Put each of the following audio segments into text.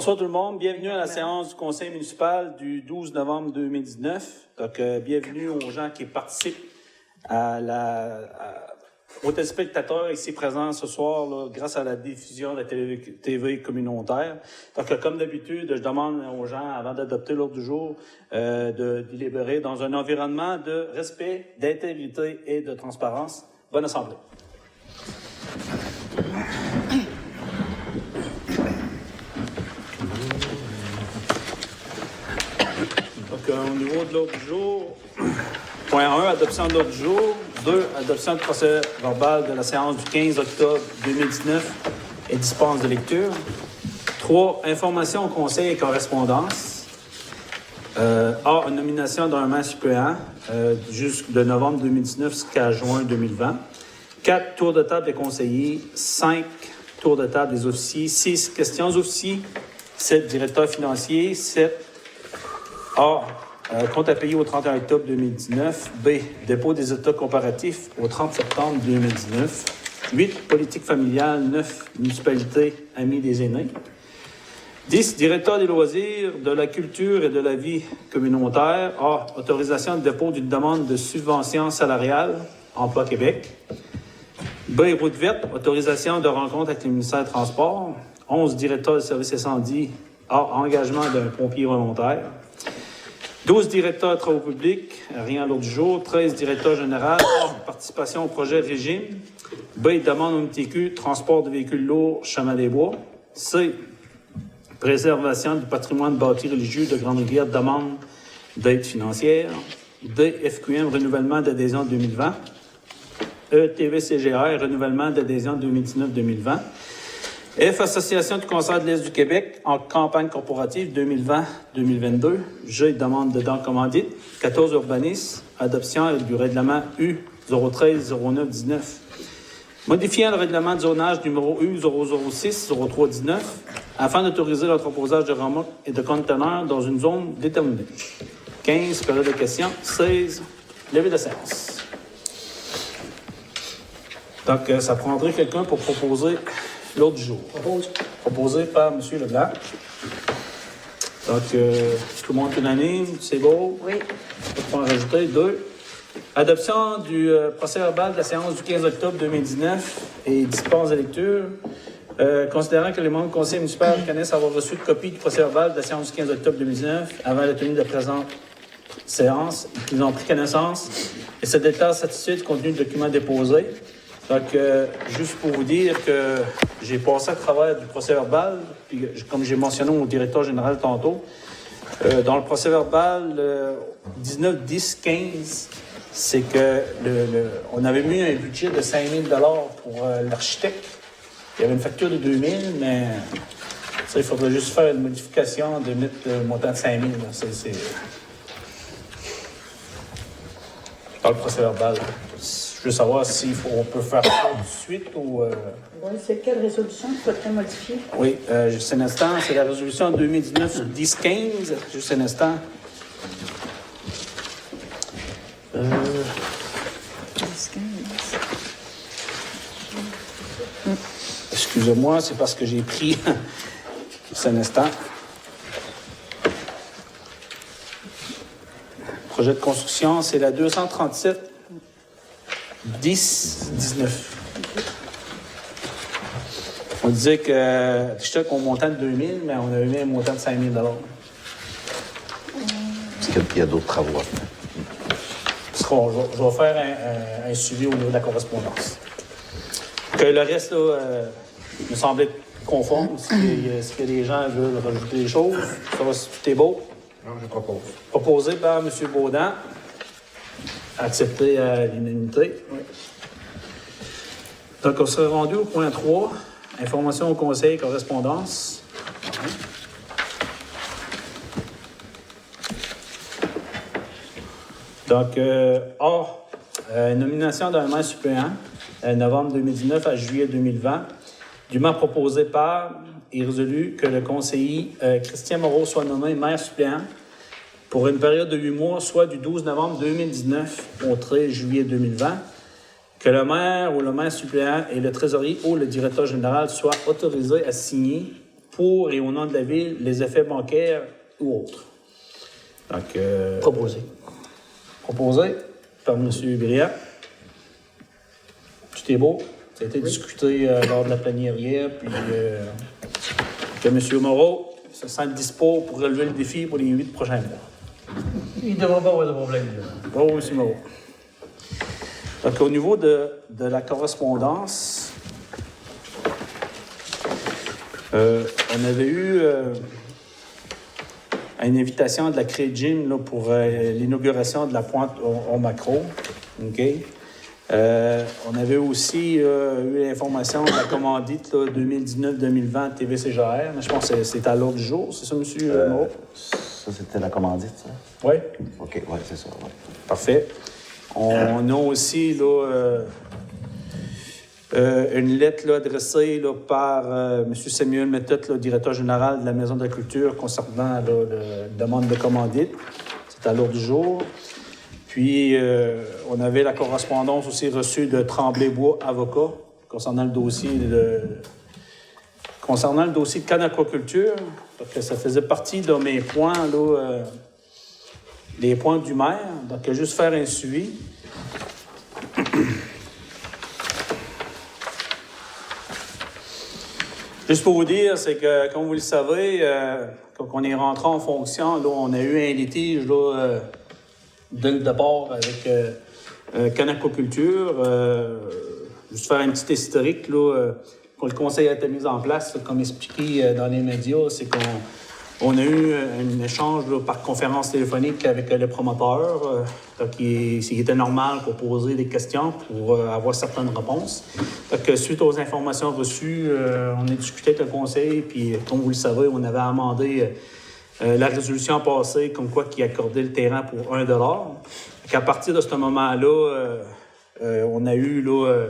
Bonsoir tout le monde, bienvenue à la séance du conseil municipal du 12 novembre 2019. Donc, bienvenue aux gens qui participent aux téléspectateurs ici présents ce soir là, grâce à la diffusion de la TV communautaire. Donc, comme d'habitude, je demande aux gens, avant d'adopter l'ordre du jour, de délibérer dans un environnement de respect, d'intégrité et de transparence. Bonne assemblée. Donc, au niveau de l'ordre du jour, point 1, adoption de l'ordre du jour. 2, adoption du procès verbal de la séance du 15 octobre 2019 et dispense de lecture. 3, information au conseil et correspondance. A, une nomination d'un maire suppléant de novembre 2019 jusqu'à juin 2020. 4, tour de table des conseillers. 5, tour de table des officiers. 6, questions aux officiers. 7, directeur financier. 7, A, compte à payer au 31 octobre 2019. B, dépôt des états comparatifs au 30 septembre 2019. 8, politique familiale. 9, municipalité amis des aînés. 10, directeur des loisirs, de la culture et de la vie communautaire. A, autorisation de dépôt d'une demande de subvention salariale, Emploi Québec. B, route verte, autorisation de rencontre avec le ministère des Transports. 11, directeur des services incendies. A, engagement d'un pompier volontaire. 12 directeurs de travaux publics, rien à l'ordre du jour. 13 directeurs généraux, participation au projet régime. B, demande au MTQ, transport de véhicules lourds, chemin des bois. C, préservation du patrimoine bâti religieux de Grande-Rivière, demande d'aide financière. D, FQM, renouvellement d'adhésion 2020. E, TVCGR, renouvellement d'adhésion 2019-2020. F, Association du concert de l'Est du Québec en campagne corporative 2020-2022. G, demande de dons commandite. 14, urbanisme, adoption du règlement U 013-09-19. Modifiant le règlement de zonage numéro U 006-03-19 afin d'autoriser l'entreposage de remorques et de conteneurs dans une zone déterminée. 15, période de questions. 16, levée de séance. Donc, ça prendrait quelqu'un pour proposer l'ordre du jour. Proposé par M. Leblanc. Donc, tout le monde est unanime, c'est beau? Oui. Pas de point à rajouter. 2. Adoption du procès verbal de la séance du 15 octobre 2019 et dispense de lecture. Considérant que les membres du conseil municipal connaissent avoir reçu une copie du procès verbal de la séance du 15 octobre 2019 avant la tenue de la présente séance, qu'ils ont pris connaissance et se déclarent satisfaits du contenu du document déposé. Donc, juste pour vous dire que j'ai passé à travers du procès verbal, puis comme j'ai mentionné au directeur général tantôt, dans le procès verbal 19-10-15, c'est que on avait mis un budget de 5 000 $ pour l'architecte. Il y avait une facture de 2 000, mais ça, il faudrait juste faire une modification de mettre le montant de 5 000. C'est dans le procès verbal. Je veux savoir si on peut faire ça tout de suite ou... Oui, c'est quelle résolution qu'il faudrait modifier? Oui, juste un instant. C'est la résolution 2019-10-15. Juste un instant. 10-15. Excusez-moi, c'est parce que j'ai pris... Juste un instant. Projet de construction, c'est la 237... 10-19. On disait que j'étais au montant de 2 000, mais on avait mis un montant de 5 000 $. Est-ce qu'il y a d'autres travaux à faire? Je vais faire un suivi au niveau de la correspondance. Que le reste, là, me semble être conforme. Est-ce que les gens veulent rajouter des choses? Ça va, si tout est beau? Non, je propose. Proposé par M. Baudin. Accepté à l'unanimité. Oui. Donc, on serait rendu au point 3, information au conseil et correspondance. Donc, nomination d'un maire suppléant, novembre 2019 à juillet 2020, dûment proposé par et résolu que le conseiller Christian Moreau soit nommé maire suppléant pour une période de 8 mois, soit du 12 novembre 2019 au 13 juillet 2020, que le maire ou le maire suppléant et le trésorier ou le directeur général soient autorisés à signer pour et au nom de la Ville les effets bancaires ou autres. Donc, Proposé. proposé par M. Briand. Tout est beau. Ça a été discuté lors de la plénière hier, puis que M. Moreau se sent dispo pour relever le défi pour les 8 prochains mois. Il ne devrait pas avoir de problème. Là. Bravo, M. Moreau. Donc, au niveau de la correspondance, on avait eu une invitation de la Crédgym là, pour l'inauguration de la pointe au macro. OK? On avait aussi eu l'information de la commandite 2019-2020 TVCGR, mais je pense que c'est à l'ordre du jour, c'est ça, M. Moreau? Ça, c'était la commandite, ça? Oui. OK, ouais, c'est ça. Ouais. Parfait. On a aussi là, une lettre là, adressée là, par M. Samuel Méthode, là, directeur général de la Maison de la Culture, concernant la demande de commandite. C'est à l'ordre du jour. Puis, on avait la correspondance aussi reçue de Tremblay-Bois, avocat, concernant le dossier de Canaquaculture, parce que ça faisait partie de mes points, là, les points du maire. Donc, juste faire un suivi. Juste pour vous dire, c'est que, comme vous le savez, quand on est rentré en fonction, là, on a eu un litige là, dès le départ avec Canaquaculture. Juste faire un petit historique, là, quand le conseil a été mis en place, comme expliqué dans les médias, c'est qu'on a eu un échange là, par conférence téléphonique avec le promoteur. Donc, il était normal pour poser des questions, pour avoir certaines réponses. Donc, suite aux informations reçues, on a discuté avec le conseil, puis comme vous le savez, on avait amendé la résolution passée, comme quoi qui accordait le terrain pour 1 $. Donc, à partir de ce moment-là, on a eu là,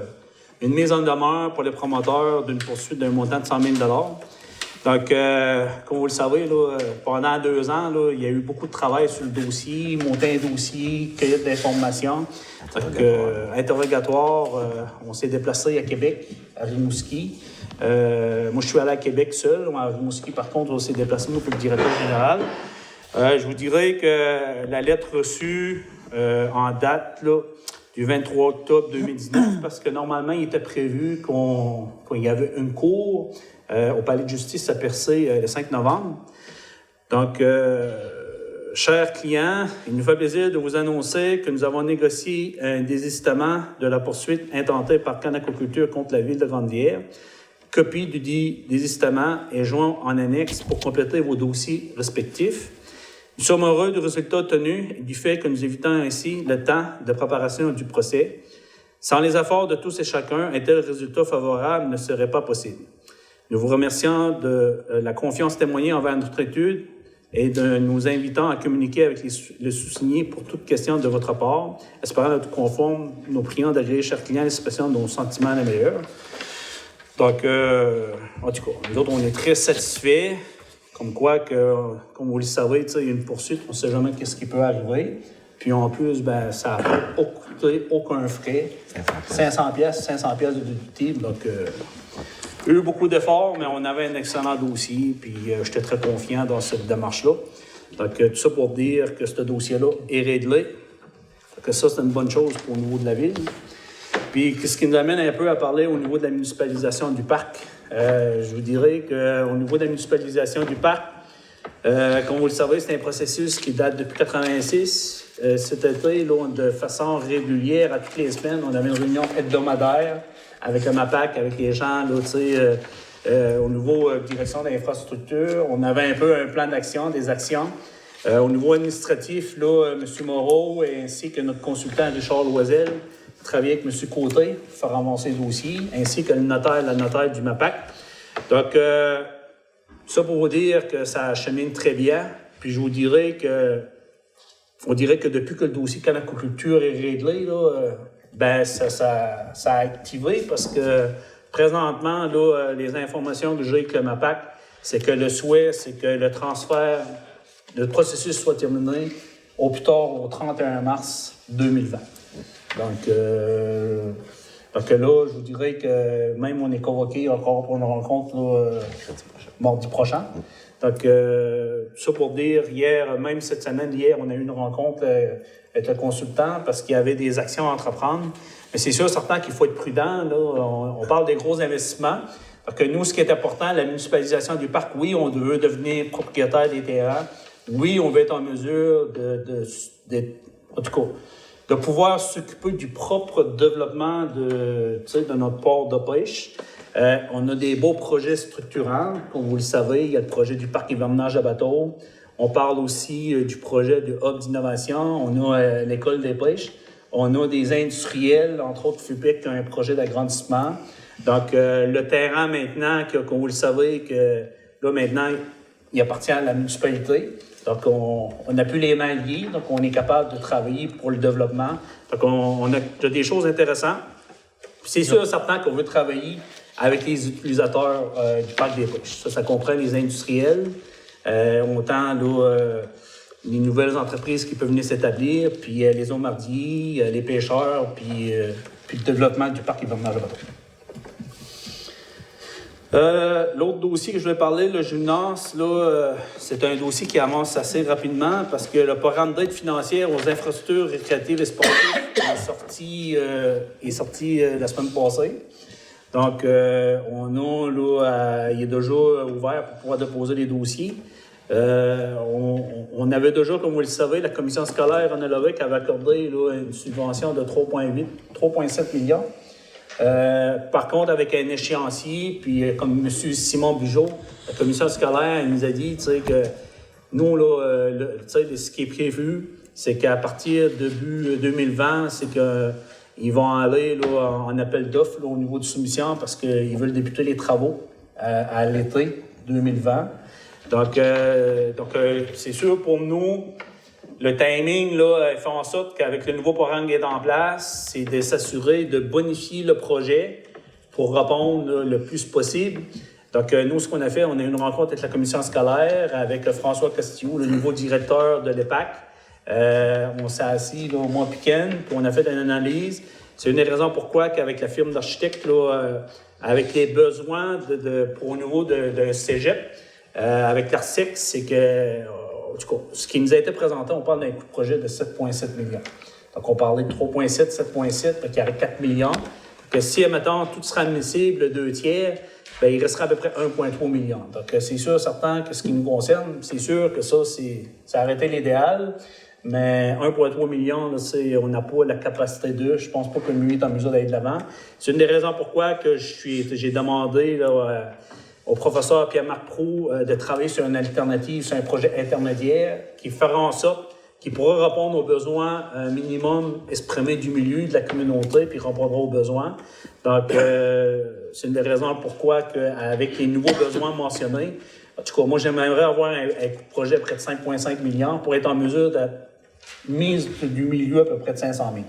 une mise en demeure pour les promoteurs d'une poursuite d'un montant de 100 000 $. Donc, comme vous le savez, là, pendant 2 ans, là, il y a eu beaucoup de travail sur le dossier, monter un dossier, cueillette d'informations. Donc, interrogatoire, on s'est déplacé à Québec, à Rimouski. Moi, je suis allé à Québec seul. À Rimouski, par contre, on s'est déplacé avec le directeur général. Je vous dirais que la lettre reçue en date là, du 23 octobre 2019, parce que normalement, il était prévu qu'il y avait une cour au Palais de justice à Percé le 5 novembre. Donc, chers clients, il nous fait plaisir de vous annoncer que nous avons négocié un désistement de la poursuite intentée par Canaquaculture contre la Ville de Grande-Rivière. Copie du dit désistement est joint en annexe pour compléter vos dossiers respectifs. Nous sommes heureux du résultat obtenu et du fait que nous évitons ainsi le temps de préparation du procès. Sans les efforts de tous et chacun, un tel résultat favorable ne serait pas possible. Nous vous remercions de la confiance témoignée envers notre étude et de nous invitant à communiquer avec les sous-signés pour toute question de votre part, espérant être conforme, nous prions d'agréer, chers clients, l'expression de nos sentiments les meilleurs. Donc, en tout cas, nous autres, on est très satisfaits, comme quoi, comme vous le savez, il y a une poursuite, on ne sait jamais ce qui peut arriver. Puis en plus, ben, ça n'a pas coûté aucun frais. 500 pièces de déductible. Donc, il y a eu beaucoup d'efforts, mais on avait un excellent dossier, puis j'étais très confiant dans cette démarche-là. Donc, tout ça pour dire que ce dossier-là est réglé. Donc, ça, c'est une bonne chose au niveau de la Ville. Puis, ce qui nous amène un peu à parler au niveau de la municipalisation du parc. Je vous dirais qu'au niveau de la municipalisation du parc, comme vous le savez, c'est un processus qui date depuis 1986. Cet été, là, de façon régulière, à toutes les semaines, on avait une réunion hebdomadaire avec le MAPAC, avec les gens, là, au niveau direction d'infrastructure. On avait un peu un plan d'action, des actions. Au niveau administratif, là, M. Moreau ainsi que notre consultant Richard Loisel travaillaient avec M. Côté pour faire avancer le dossier, ainsi que la notaire du MAPAC. Donc, ça pour vous dire que ça achemine très bien. Puis je vous dirais on dirait que depuis que le dossier Canaquaculture est réglé, là, ben ça a activé parce que présentement, là, les informations que j'ai avec le MAPAC, c'est que le souhait, c'est que le processus soit terminé au plus tard au 31 mars 2020. Donc, Donc là, je vous dirais que même on est convoqué encore pour une rencontre là, mardi prochain. Donc, ça pour dire, hier, même cette semaine, hier, on a eu une rencontre avec le consultant parce qu'il y avait des actions à entreprendre. Mais c'est sûr, certain qu'il faut être prudent. Là. On parle des gros investissements. Donc, nous, ce qui est important, la municipalisation du parc, oui, on veut devenir propriétaire des terrains. Oui, on veut être en mesure en tout cas, de pouvoir s'occuper du propre développement de notre port de pêche. On a des beaux projets structurants, comme vous le savez. Il y a le projet du parc hivernage à bateau. On parle aussi du projet du hub d'innovation. On a l'école des pêches. On a des industriels, entre autres FUPEC, qui ont un projet d'agrandissement. Donc, le terrain maintenant, comme vous le savez, que là maintenant, il appartient à la municipalité. Donc, on n'a plus les mains liées, donc on est capable de travailler pour le développement. Donc, on a des choses intéressantes. C'est sûr, certain qu'on veut travailler avec les utilisateurs du parc des pêches. Ça comprend les industriels, autant là, les nouvelles entreprises qui peuvent venir s'établir, puis les eaux-mardiers, les pêcheurs, puis le développement du parc hivernage à bateau. L'autre dossier que je voulais parler, le Junas, c'est un dossier qui avance assez rapidement parce que le programme d'aide financière aux infrastructures récréatives et sportives est sorti la semaine passée. Donc, il est déjà ouvert pour pouvoir déposer les dossiers. On avait déjà, comme vous le savez, la commission scolaire en Nunavut avait accordé une subvention de 3,7 millions. Par contre, avec un échéancier, puis comme M. Simon Bugeaud, la commission scolaire, nous a dit que nous, ce qui est prévu, c'est qu'à partir de début 2020, c'est qu'ils vont aller en appel d'offres au niveau de soumission parce qu'ils veulent débuter les travaux à l'été 2020. Donc, c'est sûr pour nous, le timing fait en sorte qu'avec le nouveau programme qui est en place, c'est de s'assurer de bonifier le projet pour répondre le plus possible. Donc, nous, ce qu'on a fait, on a eu une rencontre avec la commission scolaire, avec François Castillo, le nouveau directeur de l'EPAC. On s'est assis au mois week-end, puis on a fait une analyse. C'est une des raisons pourquoi qu'avec la firme d'architectes, avec les besoins au niveau de cégep, avec l'ARCEC, c'est que, en tout cas, ce qui nous a été présenté, on parle d'un coût de projet de 7,7 millions. Donc, on parlait de 3,7, 7,7, donc il y aurait 4 millions. Donc, si, admettons, tout sera admissible, 2 tiers, bien, il restera à peu près 1,3 million. Donc, c'est sûr, certain que ce qui nous concerne, c'est sûr que ça aurait été l'idéal. Mais 1,3 million, on n'a pas la capacité de. Je pense pas que le milieu est en mesure d'aller de l'avant. C'est une des raisons pourquoi que j'ai demandé au professeur Pierre-Marc Proulx de travailler sur une alternative, sur un projet intermédiaire qui fera en sorte qu'il pourra répondre aux besoins minimum exprimés du milieu, de la communauté, puis répondra aux besoins. Donc, c'est une des raisons pourquoi, avec les nouveaux besoins mentionnés, en tout cas, moi, j'aimerais avoir un projet à près de 5,5 millions pour être en mesure de mise du milieu à peu près de 500 000.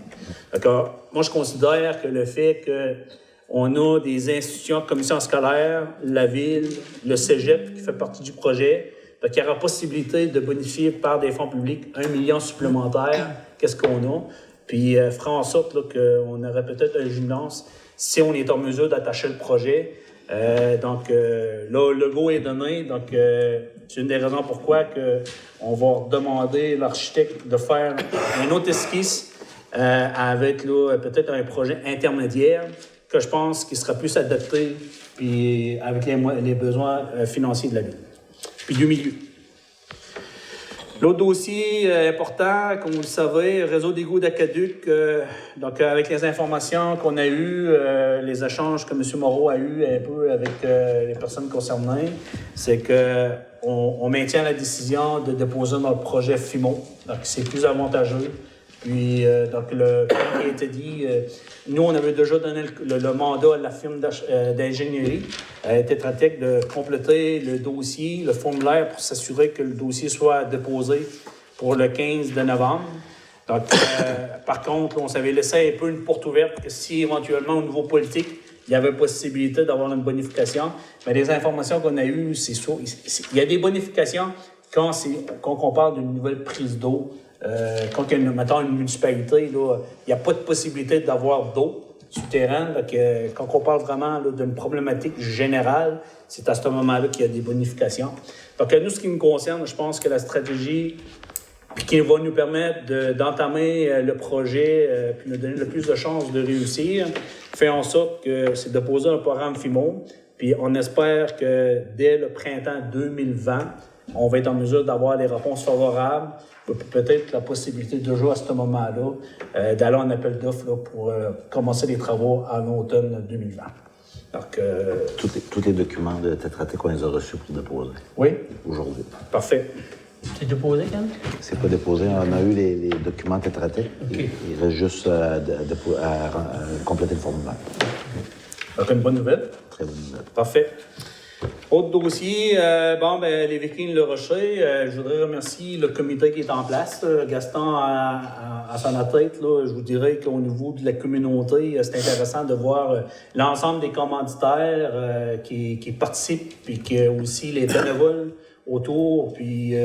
D'accord? Moi, je considère que le fait qu'on a des institutions, commission scolaire, la ville, le cégep qui fait partie du projet, donc il y aura possibilité de bonifier par des fonds publics 1 million supplémentaire. Qu'est-ce qu'on a? Puis fera en sorte qu'on aurait peut-être un gymnase si on est en mesure d'attacher le projet. Donc, là, le go est donné. Donc, c'est une des raisons pourquoi on va demander l'architecte de faire un autre esquisse avec peut-être un projet intermédiaire que je pense qui sera plus adapté puis avec les besoins financiers de la ville puis du milieu. L'autre dossier important, comme vous le savez, réseau d'égouts d'Aqueduc. Donc, avec les informations qu'on a eues, les échanges que M. Moreau a eus un peu avec les personnes concernées, c'est qu'on maintient la décision de déposer notre projet FIMO. Donc, c'est plus avantageux. Puis, donc, comme il a été dit, nous, on avait déjà donné le mandat à la firme d'ingénierie, Tetra Tech, de compléter le dossier, le formulaire pour s'assurer que le dossier soit déposé pour le 15 de novembre. Donc, par contre, on s'avait laissé un peu une porte ouverte que si éventuellement, au niveau politique, il y avait possibilité d'avoir une bonification. Mais les informations qu'on a eues, c'est sûr, il y a des bonifications quand on parle d'une nouvelle prise d'eau. Quand il y a, mettons, une municipalité, il n'y a pas de possibilité d'avoir d'eau. souterraine. Donc, quand on parle vraiment là, d'une problématique générale, c'est à ce moment-là qu'il y a des bonifications. Donc, nous, ce qui nous concerne, je pense que la stratégie qui va nous permettre d'entamer le projet puis nous donner le plus de chances de réussir, fait en sorte que c'est de poser un programme FIMO. Puis on espère que dès le printemps 2020, on va être en mesure d'avoir des réponses favorables, peut-être la possibilité de jouer à ce moment-là, d'aller en appel d'offres là, pour commencer les travaux en automne 2020. Donc, Tous les documents de Tetra Tech, on les a reçus pour déposer oui, aujourd'hui. parfait. C'est déposé, quand même? C'est pas déposé. On a eu les documents Tetra Tech. OK. Il reste juste à compléter le formulaire. Donc, une bonne nouvelle. Très bonne nouvelle. Parfait. Autre dossier, les Vikings Le Rocher. Je voudrais remercier le comité qui est en place. Gaston à son tête, là, je vous dirais qu'au niveau de la communauté, c'est intéressant de voir l'ensemble des commanditaires qui participent, puis que aussi les bénévoles autour, puis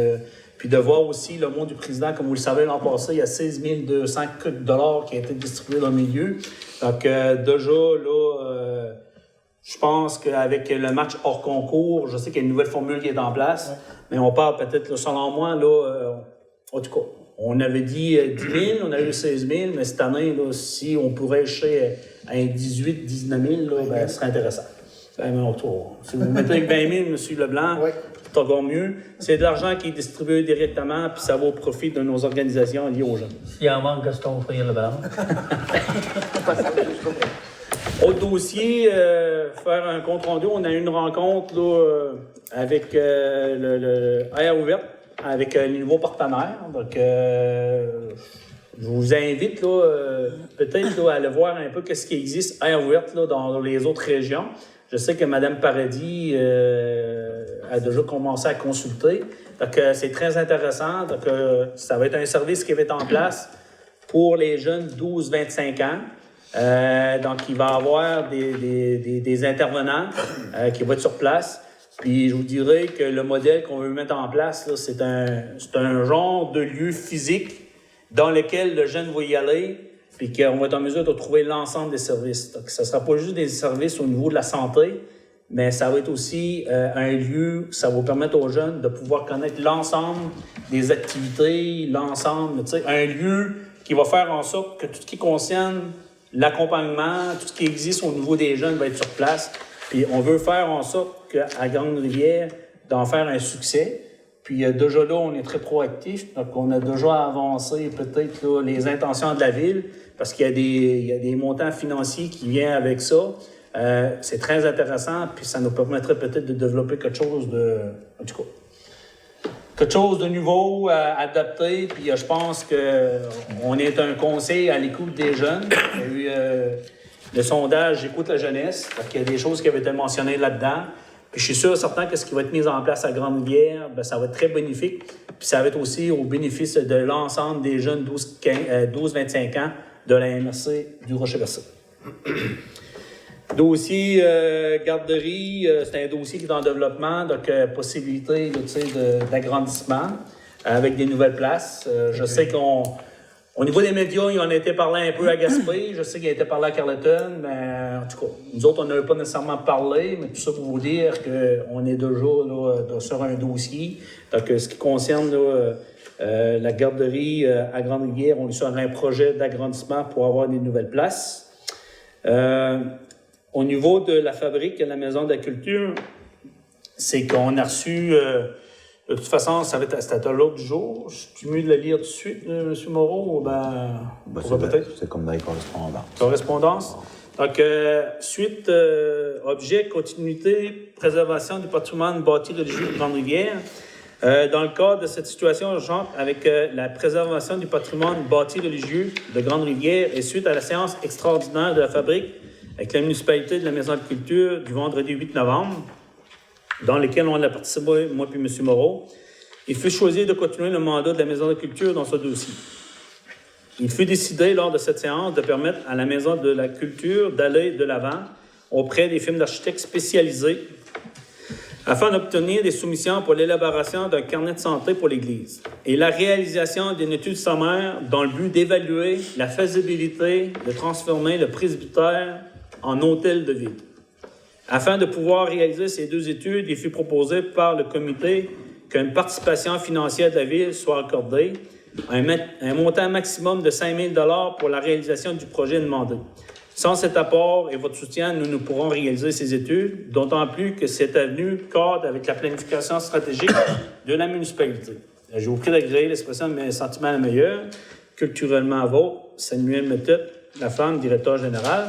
de voir aussi le mot du président. Comme vous le savez, l'an passé, il y a 16 200 $ qui a été distribué dans le milieu. Donc, déjà, là, je pense qu'avec le match hors concours, je sais qu'il y a une nouvelle formule qui est en place, mais on parle peut-être, là, selon moi, là, en tout cas, on avait dit 10 000, on a eu 16 000, mais cette année, là, si on pourrait acheter à 18 19 000, là, ben, ce serait intéressant. Si vous mettez avec 20 000, M. Leblanc, c'est encore mieux. C'est de l'argent qui est distribué directement, puis ça va au profit de nos organisations liées aux jeunes. S'il en manque, Gaston va faire le ballon. Autre dossier, faire un compte-rendu. On a eu une rencontre là, avec le Air Ouverte, avec les nouveaux partenaires. Donc, je vous invite là, peut-être là, à aller voir un peu ce qui existe Air Ouverte là, dans les autres régions. Je sais que Mme Paradis a déjà commencé à consulter. Donc, c'est très intéressant. Donc, ça va être un service qui va être en place pour les jeunes 12-25 ans. Donc, il va y avoir des intervenants qui vont être sur place. Puis, je vous dirais que le modèle qu'on veut mettre en place, là, c'est un genre de lieu physique dans lequel le jeune va y aller, puis qu'on va être en mesure de trouver l'ensemble des services. Donc, ce ne sera pas juste des services au niveau de la santé, mais ça va être aussi un lieu, ça va permettre aux jeunes de pouvoir connaître l'ensemble des activités, l'ensemble, tu sais, un lieu qui va faire en sorte que tout ce qui concerne l'accompagnement, tout ce qui existe au niveau des jeunes va être sur place. Puis on veut faire en sorte qu'à Grande-Rivière, d'en faire un succès. Puis déjà là, on est très proactif. Donc, on a déjà avancé peut-être là, les intentions de la ville parce qu'il y a des montants financiers qui viennent avec ça. C'est très intéressant. Puis ça nous permettrait peut-être de développer quelque chose en tout cas, quelque chose de nouveau, adapté. Puis je pense qu'on est un conseil à l'écoute des jeunes. Il y a eu le sondage J'écoute la jeunesse. Donc, il y a des choses qui avaient été mentionnées là-dedans. Puis je suis sûr, certain que ce qui va être mis en place à Grande-Rivière, bien, ça va être très bénéfique. Puis ça va être aussi au bénéfice de l'ensemble des jeunes 12-25 ans de la MRC du Rocher-Versé. Dossier garderie, c'est un dossier qui est en développement, donc possibilité d'agrandissement avec des nouvelles places. Je sais qu'au niveau des médias, il en a été parlé un peu à Gaspé. Je sais qu'il a été parlé à Carleton, mais en tout cas, nous autres, on n'avait pas nécessairement parlé, mais tout ça pour vous dire qu'on est déjà là, sur un dossier. Donc, ce qui concerne là, la garderie à Grande-Rivière, on est sur un projet d'agrandissement pour avoir des nouvelles places. Au niveau de la fabrique à la Maison de la Culture, c'est qu'on a reçu... de toute façon, c'était à l'autre jour. Je suis mieux de le lire tout de suite, M. Moreau, ou peut-être? C'est comme dans les correspondances. Correspondance. Donc, suite, objet, continuité, préservation du patrimoine bâti religieux de Grande-Rivière. Dans le cadre de cette situation urgente avec la préservation du patrimoine bâti religieux de Grande-Rivière et suite à la séance extraordinaire de la fabrique avec la municipalité de la Maison de Culture du vendredi 8 novembre, dans lesquels on a participé, moi puis M. Moreau, il fut choisi de continuer le mandat de la Maison de la Culture dans ce dossier. Il fut décidé lors de cette séance de permettre à la Maison de la Culture d'aller de l'avant auprès des firmes d'architectes spécialisés afin d'obtenir des soumissions pour l'élaboration d'un carnet de santé pour l'Église et la réalisation d'une étude sommaire dans le but d'évaluer la faisabilité de transformer le presbytère en hôtel de ville. Afin de pouvoir réaliser ces deux études, il fut proposé par le comité qu'une participation financière de la Ville soit accordée, un montant maximum de 5 000 $ pour la réalisation du projet demandé. Sans cet apport et votre soutien, nous ne pourrons réaliser ces études, d'autant plus que cette avenue cadre avec la planification stratégique de la municipalité. Je vous prie d'agréer l'expression de mes sentiments meilleurs, culturellement vôtre, Samuel Méthode, la femme, directeur général.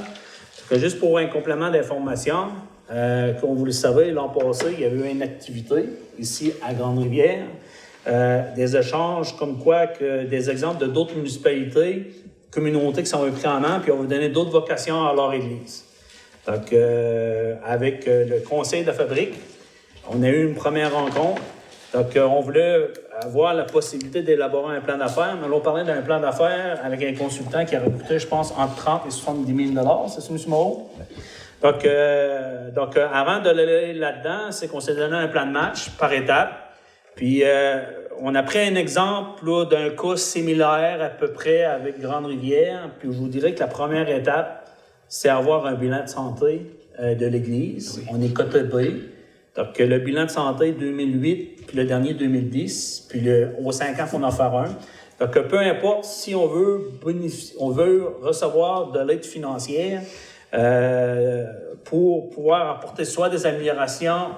Juste pour un complément d'information, comme vous le savez, l'an passé, il y avait eu une activité ici à Grande-Rivière, des échanges comme quoi que des exemples de d'autres municipalités, communautés qui sont repris en main, puis on va donner d'autres vocations à leur Église. Donc, avec le conseil de la fabrique, on a eu une première rencontre. Donc, on voulait avoir la possibilité d'élaborer un plan d'affaires, mais là, on parlait d'un plan d'affaires avec un consultant qui aurait coûté, je pense, entre 30 et 70 000 $. C'est ça, M. Moreau? Donc, avant de l'aller là-dedans, c'est qu'on s'est donné un plan de match par étape. Puis, on a pris un exemple là, d'un cas similaire à peu près avec Grande-Rivière. Puis, je vous dirais que la première étape, c'est avoir un bilan de santé de l'Église. Oui. On est coté B. Donc, le bilan de santé 2008, puis le dernier 2010, puis aux 5 ans, il faut en faire un. Donc, peu importe si on veut recevoir de l'aide financière pour pouvoir apporter soit des améliorations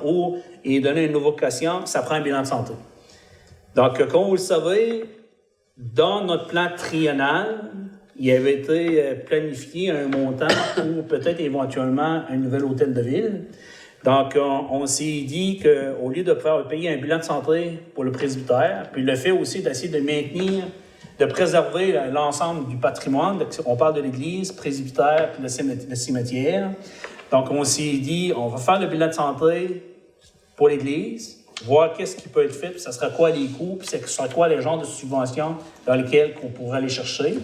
et donner une vocation, ça prend un bilan de santé. Donc, comme vous le savez, dans notre plan triennal, il avait été planifié un montant pour peut-être éventuellement un nouvel hôtel de ville. Donc, on s'est dit qu'au lieu de pouvoir payer un bilan de santé pour le presbytère, puis le fait aussi d'essayer de maintenir, de préserver l'ensemble du patrimoine, on parle de l'église, presbytère, puis le cimetière. Donc, on s'est dit, on va faire le bilan de santé pour l'église, voir qu'est-ce qui peut être fait, puis ça sera quoi les coûts, puis ça sera quoi les genres de subventions dans lesquels on pourrait aller chercher.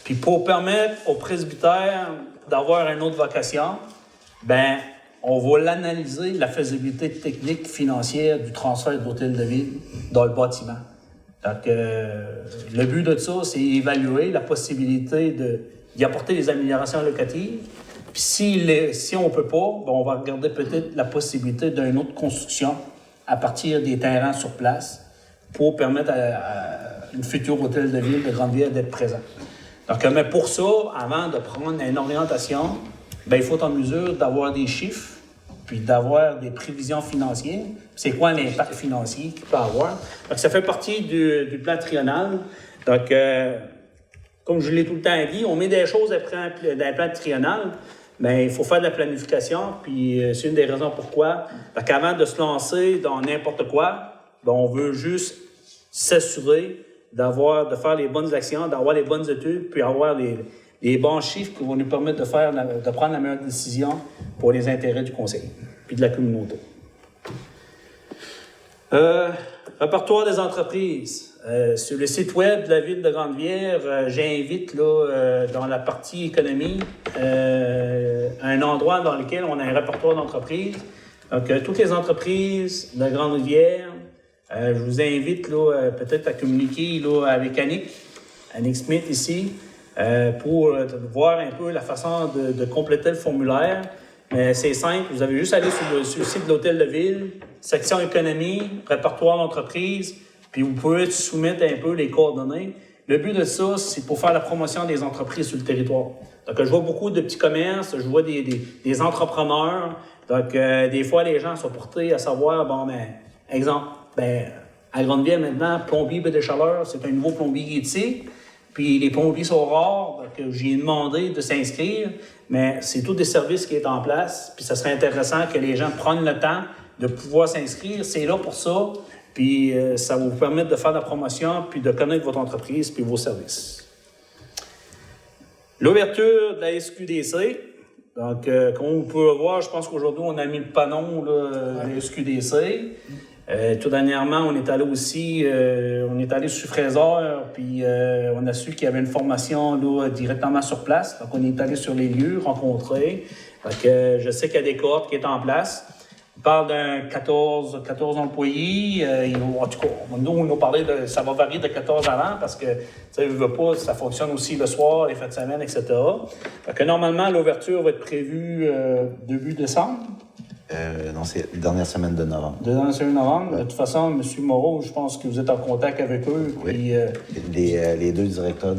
Puis pour permettre au presbytère d'avoir une autre vocation, ben on va l'analyser, la faisabilité technique financière du transfert de l'hôtel de ville dans le bâtiment. Donc, le but de ça, c'est évaluer la possibilité d'y apporter des améliorations locatives. Puis si on ne peut pas, ben on va regarder peut-être la possibilité d'une autre construction à partir des terrains sur place pour permettre à une future hôtel de ville de Grande-Rivière d'être présent. Donc, mais pour ça, avant de prendre une orientation, bien, il faut être en mesure d'avoir des chiffres, puis d'avoir des prévisions financières. C'est quoi l'impact financier qu'il peut avoir? Donc, ça fait partie du plan triennal. Donc, comme je l'ai tout le temps dit, on met des choses dans un plan triennal, mais il faut faire de la planification, puis c'est une des raisons pourquoi. Qu'avant de se lancer dans n'importe quoi, bien, on veut juste s'assurer de faire les bonnes actions, d'avoir les bonnes études, puis avoir les bons chiffres qui vont nous permettre de prendre la meilleure décision pour les intérêts du conseil puis de la communauté. Répertoire des entreprises. Sur le site web de la Ville de Grande-Rivière, j'invite dans la partie économie un endroit dans lequel on a un répertoire d'entreprises. Donc, toutes les entreprises de Grande-Rivière, je vous invite peut-être à communiquer avec Annick Smith ici, pour voir un peu la façon de compléter le formulaire. Mais c'est simple, vous avez juste à aller sur le site de l'Hôtel de Ville, section économie, répertoire d'entreprise, puis vous pouvez soumettre un peu les coordonnées. Le but de ça, c'est pour faire la promotion des entreprises sur le territoire. Donc, je vois beaucoup de petits commerces, je vois des entrepreneurs. Donc, des fois, les gens sont portés à savoir, exemple, à Grande-Rivière maintenant, plombier baie de chaleur, c'est un nouveau plombier qui est ici. Puis les plombiers sont rares, donc j'ai demandé de s'inscrire, mais c'est tous des services qui sont en place. Puis ça serait intéressant que les gens prennent le temps de pouvoir s'inscrire. C'est là pour ça. Puis ça va vous permettre de faire de la promotion, puis de connaître votre entreprise, puis vos services. L'ouverture de la SQDC. Donc, comme vous pouvez le voir, je pense qu'aujourd'hui, on a mis le panneau de la SQDC. Tout dernièrement, on est allé aussi, sur Fraiseur, puis on a su qu'il y avait une formation directement sur place. Donc, on est allé sur les lieux, rencontrer. Donc, je sais qu'il y a des cohortes qui sont en place. Il parle d'un 14 employés. En tout cas, nous, on nous parlait de ça va varier de 14 à l'an parce que, tu sais, je veux pas, ça fonctionne aussi le soir, les fins de semaine, etc. Fait que normalement, l'ouverture va être prévue début décembre. Non, c'est la dernière semaine de novembre. Dernière semaine de novembre. De toute façon, M. Moreau, je pense que vous êtes en contact avec eux. Oui. Puis, Les deux directeurs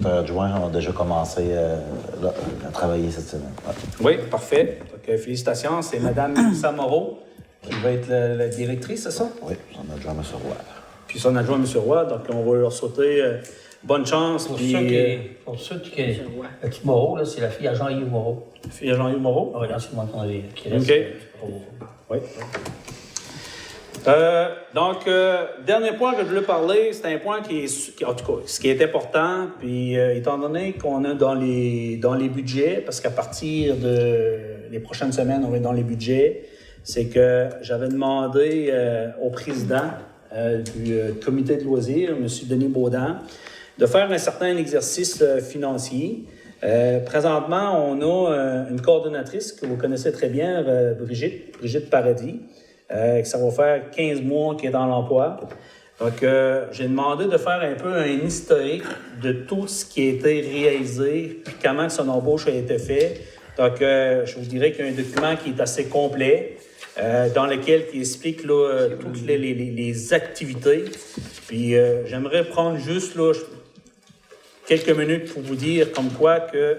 adjoints ont déjà commencé à travailler cette semaine. Ouais. oui, parfait. Donc, félicitations. C'est Mme Mélissa Moreau qui va être la directrice, c'est ça? Oui, son adjoint, M. Roy. Puis son adjoint, M. Roy. Donc, on va leur souhaiter bonne chance. Pour puis, ceux qui le petit Moreau, là, c'est la fille à Jean-Yves Moreau. fille à Jean-Yves Moreau. Ah oui, là, c'est mon entendu. Qui reste, OK. Oui. Donc, dernier point que je voulais parler, c'est un point en tout cas, ce qui est important, puis étant donné qu'on est dans les budgets, parce qu'à partir de les prochaines semaines, on est dans les budgets, c'est que j'avais demandé au président du comité de loisirs, M. Denis Baudin, de faire un certain exercice financier. Présentement, on a une coordonnatrice que vous connaissez très bien, Brigitte Paradis. Ça va faire 15 mois qu'elle est dans l'emploi. Donc, j'ai demandé de faire un peu un historique de tout ce qui a été réalisé, puis comment son embauche a été faite. Donc, je vous dirais qu'il y a un document qui est assez complet, dans lequel il explique là, toutes les activités. Puis, j'aimerais prendre juste là, quelques minutes pour vous dire comme quoi que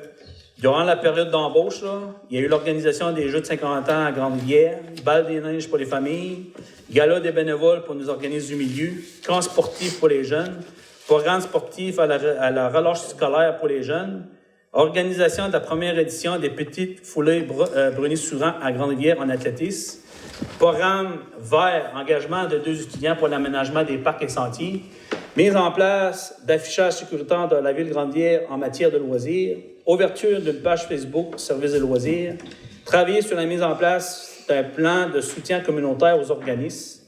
durant la période d'embauche, là, il y a eu l'organisation des Jeux de 50 ans à Grande-Rivière, Bal des neiges pour les familles, Gala des bénévoles pour nous organiser du milieu, camp sportif pour les jeunes, programme sportif à la relâche scolaire pour les jeunes, organisation de la première édition des petites foulées Bruni-Souran à Grande-Rivière en athlétisme, programme vert, engagement de 2 étudiants pour l'aménagement des parcs et sentiers, mise en place d'affichage sécuritaire de la ville de Grande-Rivière en matière de loisirs, ouverture d'une page Facebook service de loisirs, travailler sur la mise en place d'un plan de soutien communautaire aux organismes,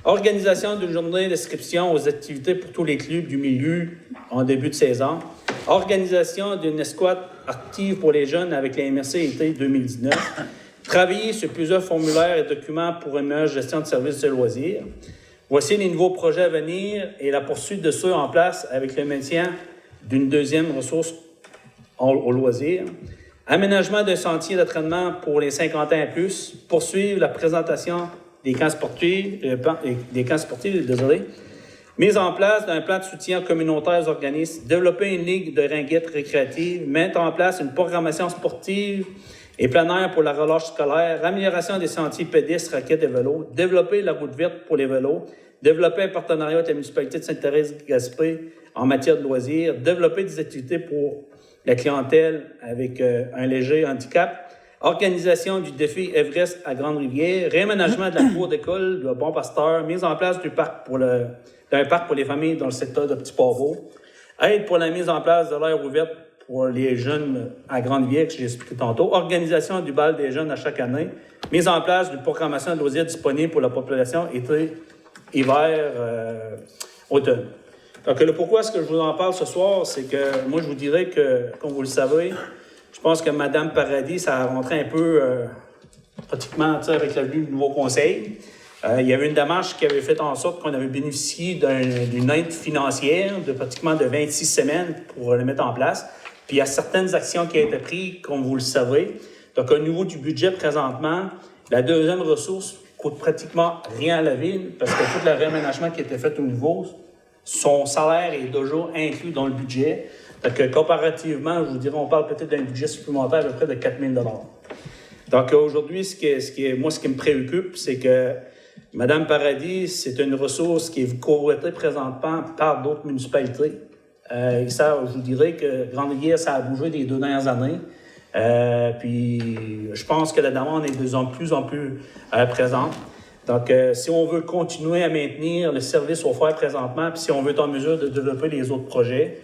organisation d'une journée d'inscription aux activités pour tous les clubs du milieu en début de saison, organisation d'une escouade active pour les jeunes avec la MRC été 2019, travailler sur plusieurs formulaires et documents pour une meilleure gestion de services de loisirs. Voici les nouveaux projets à venir et la poursuite de ceux en place avec le maintien d'une deuxième ressource au loisir. Aménagement d'un sentier d'entraînement pour les 50 ans et plus. Poursuivre la présentation des camps sportifs, Mise en place d'un plan de soutien communautaire aux organismes. Développer une ligue de ringuettes récréatives. Mettre en place une programmation sportive et plein air pour la relâche scolaire, amélioration des sentiers pédestres, raquettes et vélos, développer la route verte pour les vélos, développer un partenariat avec la municipalité de Sainte-Thérèse-Gaspé en matière de loisirs, développer des activités pour la clientèle avec un léger handicap, organisation du défi Everest à Grande-Rivière, réaménagement de la cour d'école de Bon Pasteur, mise en place d'un parc pour les familles dans le secteur de Petit-Pavot, aide pour la mise en place de l'aire ouverte pour les jeunes à Grande-Rivière, que j'ai expliqué tantôt, organisation du bal des jeunes à chaque année, mise en place d'une programmation de loisirs disponible pour la population été, hiver, automne. Donc, le pourquoi est-ce que je vous en parle ce soir, c'est que moi, je vous dirais que, comme vous le savez, je pense que Mme Paradis, ça a rentré un peu, pratiquement, avec la venue du nouveau conseil. Il y avait une démarche qui avait fait en sorte qu'on avait bénéficié d'une aide financière de pratiquement de 26 semaines pour le mettre en place. Puis il y a certaines actions qui ont été prises, comme vous le savez. Donc, au niveau du budget présentement, la deuxième ressource coûte pratiquement rien à la ville parce que tout le réaménagement qui a été fait au niveau, son salaire est déjà inclus dans le budget. Donc, comparativement, je vous dirais, on parle peut-être d'un budget supplémentaire à peu près de 4 000 $. Donc, aujourd'hui, ce qui me préoccupe, c'est que Mme Paradis, c'est une ressource qui est convoitée présentement par d'autres municipalités. Et ça, je vous dirais que Grande-Rivière, ça a bougé des 2 dernières années. Puis, je pense que la demande est de plus en plus présente. Donc, si on veut continuer à maintenir le service offert présentement, puis si on veut être en mesure de développer les autres projets,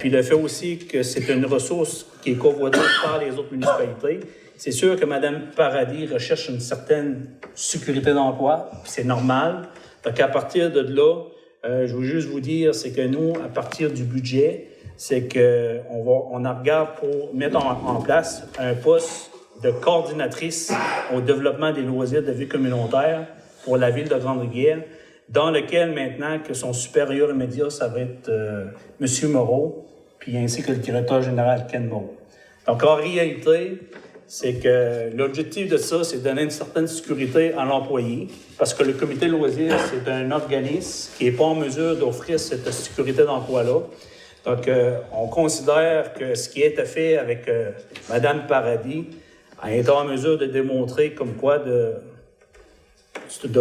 puis le fait aussi que c'est une ressource qui est convoitée par les autres municipalités, c'est sûr que Mme Paradis recherche une certaine sécurité d'emploi, puis c'est normal. Donc, à partir de là, je veux juste vous dire, c'est que nous, à partir du budget, c'est qu'on regarde pour mettre en place un poste de coordinatrice au développement des loisirs de vie communautaire pour la ville de Grande-Rivière, dans lequel maintenant que son supérieur immédiat, ça va être M. Moreau, puis ainsi que le directeur général Ken Moreau. Donc en réalité, c'est que l'objectif de ça, c'est de donner une certaine sécurité à l'employé, parce que le comité de loisirs, c'est un organisme qui n'est pas en mesure d'offrir cette sécurité d'emploi-là. Donc, on considère que ce qui a été fait avec Mme Paradis a été en mesure de démontrer comme quoi de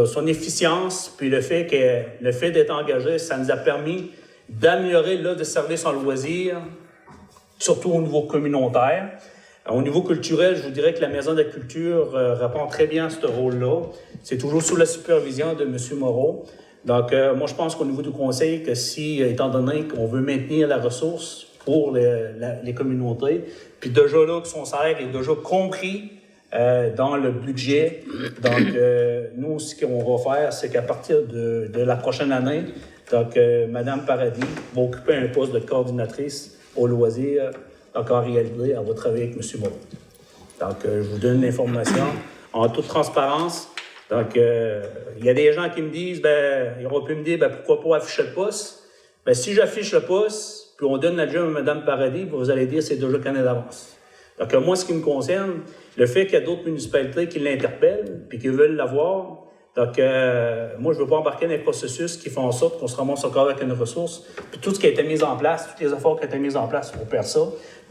son efficience, puis le fait d'être engagé, ça nous a permis d'améliorer l'offre de services en loisirs, surtout au niveau communautaire. Au niveau culturel, je vous dirais que la Maison de la Culture répond très bien à ce rôle-là. C'est toujours sous la supervision de M. Moreau. Donc, moi, je pense qu'au niveau du conseil, que si, étant donné qu'on veut maintenir la ressource pour les communautés, puis déjà là, que son salaire est déjà compris dans le budget. Donc, nous, ce qu'on va faire, c'est qu'à partir de la prochaine année, donc, Mme Paradis va occuper un poste de coordinatrice au loisir. Donc, en réalité, elle va travailler avec M. Moreau. Donc, je vous donne l'information en toute transparence. Donc, il y a des gens qui me disent, ils auront pu me dire, pourquoi pas afficher le poste? Si j'affiche le poste, puis on donne la job à Mme Paradis, vous allez dire, c'est déjà canné d'avance. Donc, moi, ce qui me concerne, le fait qu'il y a d'autres municipalités qui l'interpellent, puis qui veulent l'avoir, donc, moi, je ne veux pas embarquer dans les processus qui font en sorte qu'on se ramasse encore avec une ressource. Puis tout ce qui a été mis en place, toutes les efforts qui ont été mis en place pour faire ça.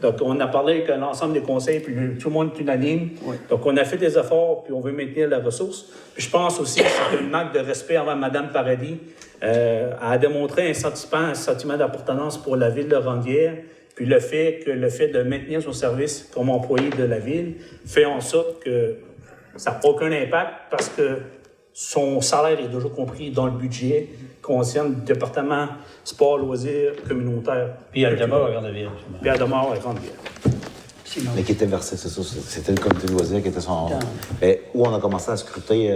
Donc, on a parlé avec l'ensemble des conseils, puis tout le monde est unanime. Oui. Donc, on a fait des efforts, puis on veut maintenir la ressource. Puis je pense aussi que c'est un acte de respect envers Mme Paradis. Elle a démontré un sentiment d'appartenance pour la ville de Ranvière. Puis le fait de maintenir son service comme employé de la ville fait en sorte que ça n'a aucun impact parce que son salaire est déjà compris dans le budget concerne le département sport, loisirs, communautaire. Puis elle demeure à Grande-Rivière. Puis elle demeure à Grande-Rivière. Mais qui était versé, c'est ça. C'était le comité de loisirs qui était son... Mais où on a commencé à scruter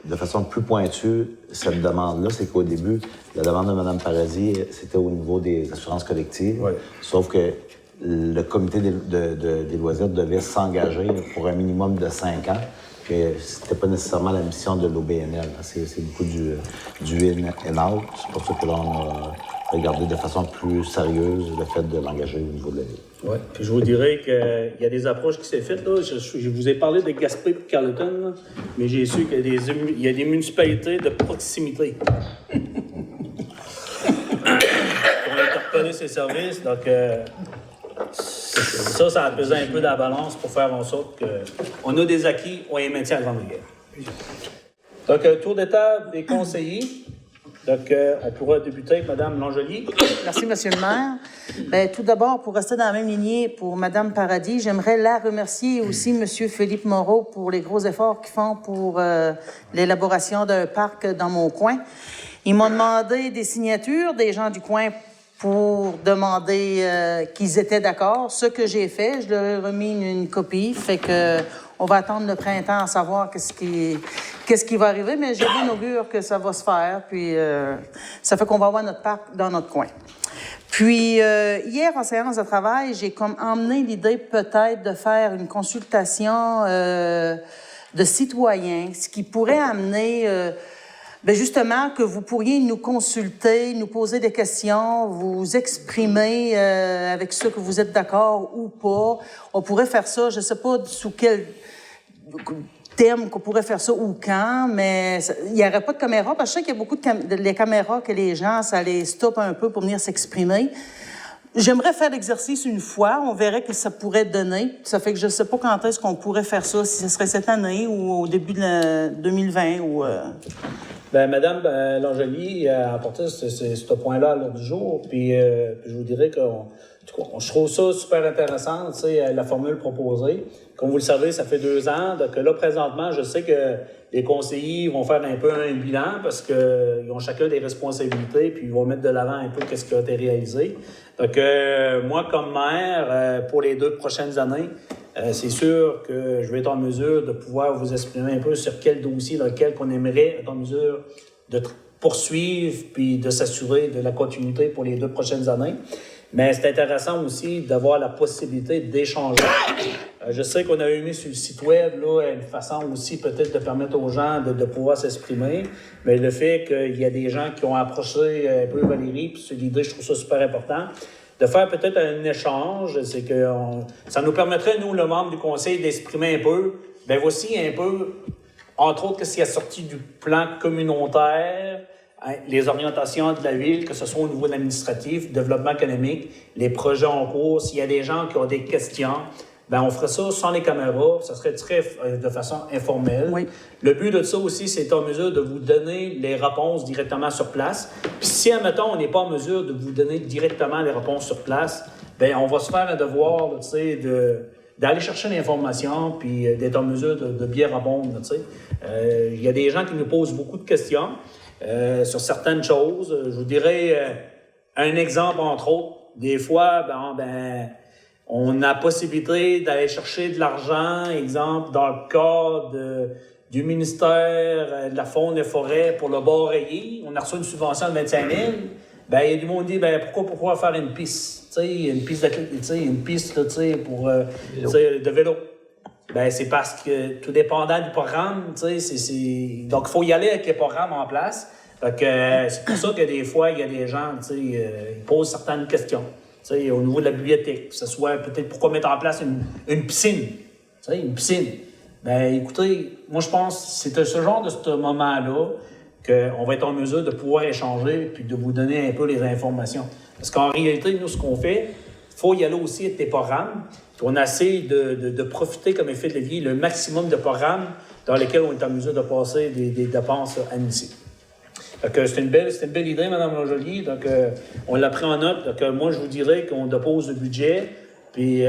de façon plus pointue cette demande-là, c'est qu'au début, la demande de Mme Paradis, c'était au niveau des assurances collectives. Oui. Sauf que le comité des loisirs devait s'engager pour un minimum de 5 ans. Que c'était pas nécessairement la mission de l'OBNL. C'est beaucoup du in-out. C'est pour ça que là, on a regardé de façon plus sérieuse le fait de l'engager au niveau de la ville. Oui, puis je vous dirais qu'il y a des approches qui s'est faites. Là. Je vous ai parlé de Gaspé et de Carleton, là, mais j'ai su qu'il y a des municipalités de proximité pour interpeller ces services. Donc, ça a pesé un peu dans la balance pour faire en sorte qu'on a des acquis, on les maintient à Grande-Rivière. Donc, tour de table des conseillers. Donc, on pourra débuter avec Mme Langelier. Merci, M. le maire. Bien, tout d'abord, pour rester dans la même lignée pour Mme Paradis, j'aimerais la remercier aussi M. Philippe Moreau pour les gros efforts qu'ils font pour l'élaboration d'un parc dans mon coin. Ils m'ont demandé des signatures des gens du coin pour demander qu'ils étaient d'accord. Ce que j'ai fait, je leur ai remis une copie. Fait que on va attendre le printemps à savoir qu'est-ce qui va arriver, mais j'ai bon augure que ça va se faire. Puis ça fait qu'on va avoir notre parc dans notre coin. Puis hier, en séance de travail, j'ai comme emmené l'idée peut-être de faire une consultation de citoyens, ce qui pourrait amener... bien justement, que vous pourriez nous consulter, nous poser des questions, vous exprimer avec ceux que vous êtes d'accord ou pas. On pourrait faire ça, je ne sais pas sous quel terme qu'on pourrait faire ça ou quand, mais il n'y aurait pas de caméra, parce que je sais qu'il y a beaucoup de caméras que les gens, ça les stoppe un peu pour venir s'exprimer. J'aimerais faire l'exercice une fois, on verrait que ça pourrait donner. Ça fait que je ne sais pas quand est-ce qu'on pourrait faire ça, si ce serait cette année ou au début de 2020 ou... Bien, Mme Langelier a apporté ce point-là à l'ordre du jour, puis je vous dirais que je trouve ça super intéressant, tu sais, la formule proposée. Comme vous le savez, ça fait 2 ans, donc là, présentement, je sais que les conseillers vont faire un peu un bilan parce qu'ils ont chacun des responsabilités, puis ils vont mettre de l'avant un peu ce qui a été réalisé. Donc, moi, comme maire, pour les 2 prochaines années, c'est sûr que je vais être en mesure de pouvoir vous exprimer un peu sur quel dossier dans lequel on aimerait être en mesure de poursuivre puis de s'assurer de la continuité pour les 2 prochaines années. Mais c'est intéressant aussi d'avoir la possibilité d'échanger. Je sais qu'on avait mis sur le site web là, une façon aussi peut-être de permettre aux gens de pouvoir s'exprimer, mais le fait qu'il y a des gens qui ont approché un peu Valérie, puis sur l'idée, je trouve ça super important, de faire peut-être un échange, c'est que ça nous permettrait, nous, le membre du conseil, d'exprimer un peu, bien voici un peu, entre autres, ce qui est sorti du plan communautaire, hein, les orientations de la ville, que ce soit au niveau administratif, développement économique, les projets en cours. S'il y a des gens qui ont des questions, bien, on ferait ça sans les caméras. Ça serait très de façon informelle. Oui. Le but de ça aussi, c'est en mesure de vous donner les réponses directement sur place. Puis si, admettons, on n'est pas en mesure de vous donner directement les réponses sur place, bien, on va se faire un devoir, tu sais, d'aller chercher l'information puis d'être en mesure de bien répondre, tu sais. Il y a des gens qui nous posent beaucoup de questions sur certaines choses. Je vous dirais un exemple, entre autres. Des fois, on a la possibilité d'aller chercher de l'argent, exemple, dans le cadre du ministère de la Faune et Forêt pour le bord rayé. On a reçu une subvention de 25 000. Bien, il y a du monde qui dit, bien, pourquoi faire une piste? Tu sais, une piste là, tu sais, pour, de vélo. Ben, c'est parce que, tout dépendant du programme, tu sais, donc, il faut y aller avec les programmes en place. Fait que, c'est pour ça que des fois, il y a des gens, tu sais, ils posent certaines questions. Tu sais, au niveau de la bibliothèque, que ce soit peut-être pourquoi mettre en place une piscine. Tu sais, une piscine. Ben, écoutez, moi, je pense que c'est ce genre de ce moment-là qu'on va être en mesure de pouvoir échanger puis de vous donner un peu les informations. Parce qu'en réalité, nous, ce qu'on fait, il faut y aller aussi avec des programmes. On essaie de profiter comme effet de levier le maximum de programmes dans lesquels on est en mesure de passer des dépenses admissibles. Donc, c'est une belle idée, Mme Lajolier. Donc, on l'a pris en note. Donc, moi, je vous dirais qu'on dépose le budget. Puis,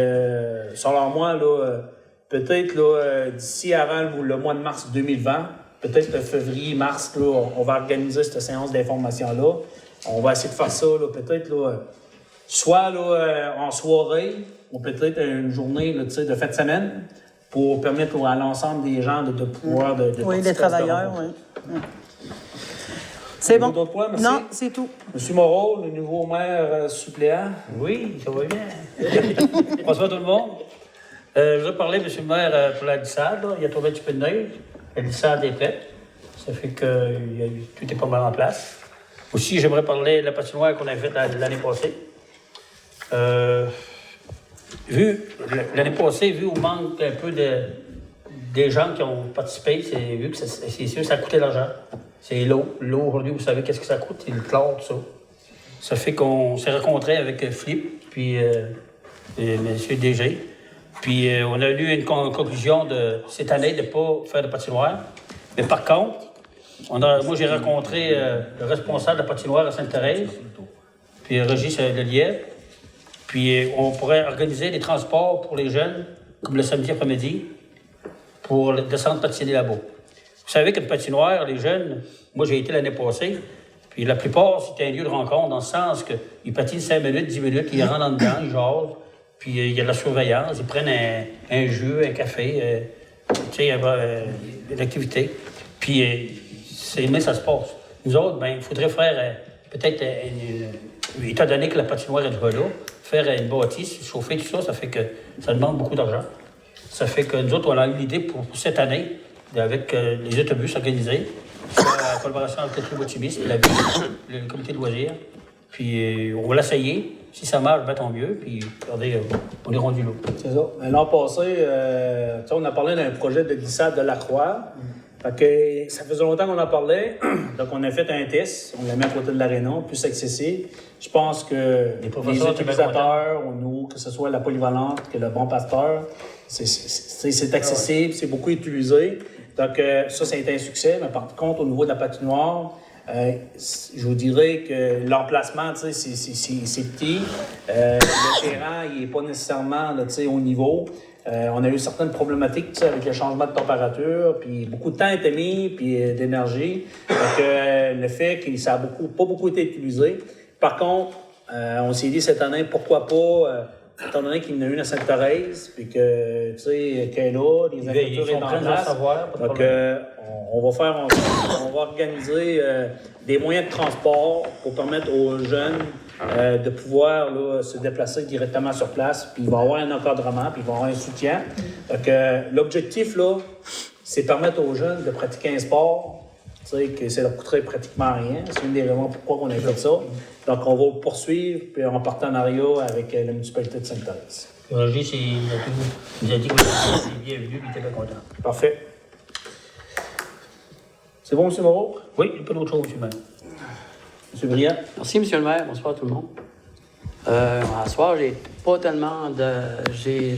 selon moi, là, peut-être là, d'ici avant le mois de mars 2020, peut-être février, mars, là, on va organiser cette séance d'information-là. On va essayer de faire ça, là, peut-être, là, soit là, en soirée, ou peut-être une journée là, de fin de semaine, pour permettre à l'ensemble des gens de pouvoir... Oui, les travailleurs, oui. C'est bon? D'autres points, merci. Non, c'est tout. Monsieur Moreau, le nouveau maire suppléant. Oui, ça va bien. Bonsoir tout le monde. Je voudrais parler, monsieur le maire, pour la glissade. Là. Il a trouvé un petit peu de neige. La glissade est prête. Ça fait que tout est pas mal en place. Aussi, j'aimerais parler de la patinoire qu'on a faite l'année passée. L'année passée, vu au manque un peu des gens qui ont participé, vu que c'est sûr que ça a coûté de l'argent. C'est l'eau. L'eau, aujourd'hui, vous savez qu'est-ce que ça coûte? C'est le chlore, tout ça. Ça fait qu'on s'est rencontrés avec Flip, puis M. DG. Puis on a eu une conclusion de cette année de ne pas faire de patinoire. Mais par contre, moi, j'ai rencontré le responsable de la patinoire à Sainte-Thérèse, puis Régis Lelièvre. Puis on pourrait organiser des transports pour les jeunes, comme le samedi après-midi, pour descendre patiner là-bas. Vous savez qu'une patinoire, les jeunes, moi j'ai été l'année passée, puis la plupart, c'était un lieu de rencontre, dans le sens qu'ils patinent 5 minutes, 10 minutes, ils rentrent en dedans, ils jasent, puis il y a de la surveillance, ils prennent un jus, un café, tu sais, il y a une activité. Puis c'est aimé, ça se passe. Nous autres, il faudrait faire peut-être, étant donné que la patinoire est déjà là, faire une bâtisse, chauffer tout ça, ça fait que ça demande beaucoup d'argent. Ça fait que nous autres, on a eu l'idée pour cette année, avec les autobus organisés, en collaboration avec le Tribotibis, la ville, le comité de loisirs. Puis on va l'essayer. Si ça marche, tant mieux. Puis regardez, on est rendu là. C'est ça. L'an passé, on a parlé d'un projet de glissade de la Croix. Fait que ça faisait longtemps qu'on en parlait. Donc, on a fait un test. On l'a mis à côté de l'aréna, plus accessible. Je pense que les utilisateurs, nous, que ce soit la polyvalente, que le Bon Pasteur, c'est accessible, c'est beaucoup utilisé. Donc, ça a été un succès. Mais par contre, au niveau de la patinoire, je vous dirais que l'emplacement, c'est petit. Le terrain, il n'est pas nécessairement là, au niveau. On a eu certaines problématiques avec le changement de température, puis beaucoup de temps a été mis, puis d'énergie. Donc, le fait que ça n'a pas beaucoup été utilisé. Par contre, on s'est dit cette année, pourquoi pas étant donné qu'il y en a une à Sainte-Thérèse, puis que, tu sais, qu'elle est là, les Ils infrastructures sont sont en prêts à le place. savoir, pas de Donc, problème. on va organiser des moyens de transport pour permettre aux jeunes de pouvoir là, se déplacer directement sur place. Puis il va y avoir un encadrement, puis il va y avoir un soutien. Donc, l'objectif, là, c'est permettre aux jeunes de pratiquer un sport, tu sais, que ça leur coûterait pratiquement rien. C'est une des raisons pourquoi on a fait ça. Donc, on va poursuivre puis en partenariat avec la municipalité de Sainte-Thérèse. Roger, il nous a dit que c'est bienvenu, il était bien content. Parfait. C'est bon, M. Moreau? Oui, il n'y a pas d'autre chose, M. le maire. M. Briand? Merci, Monsieur le maire. Bonsoir tout le monde. Ce soir, j'ai pas tellement de...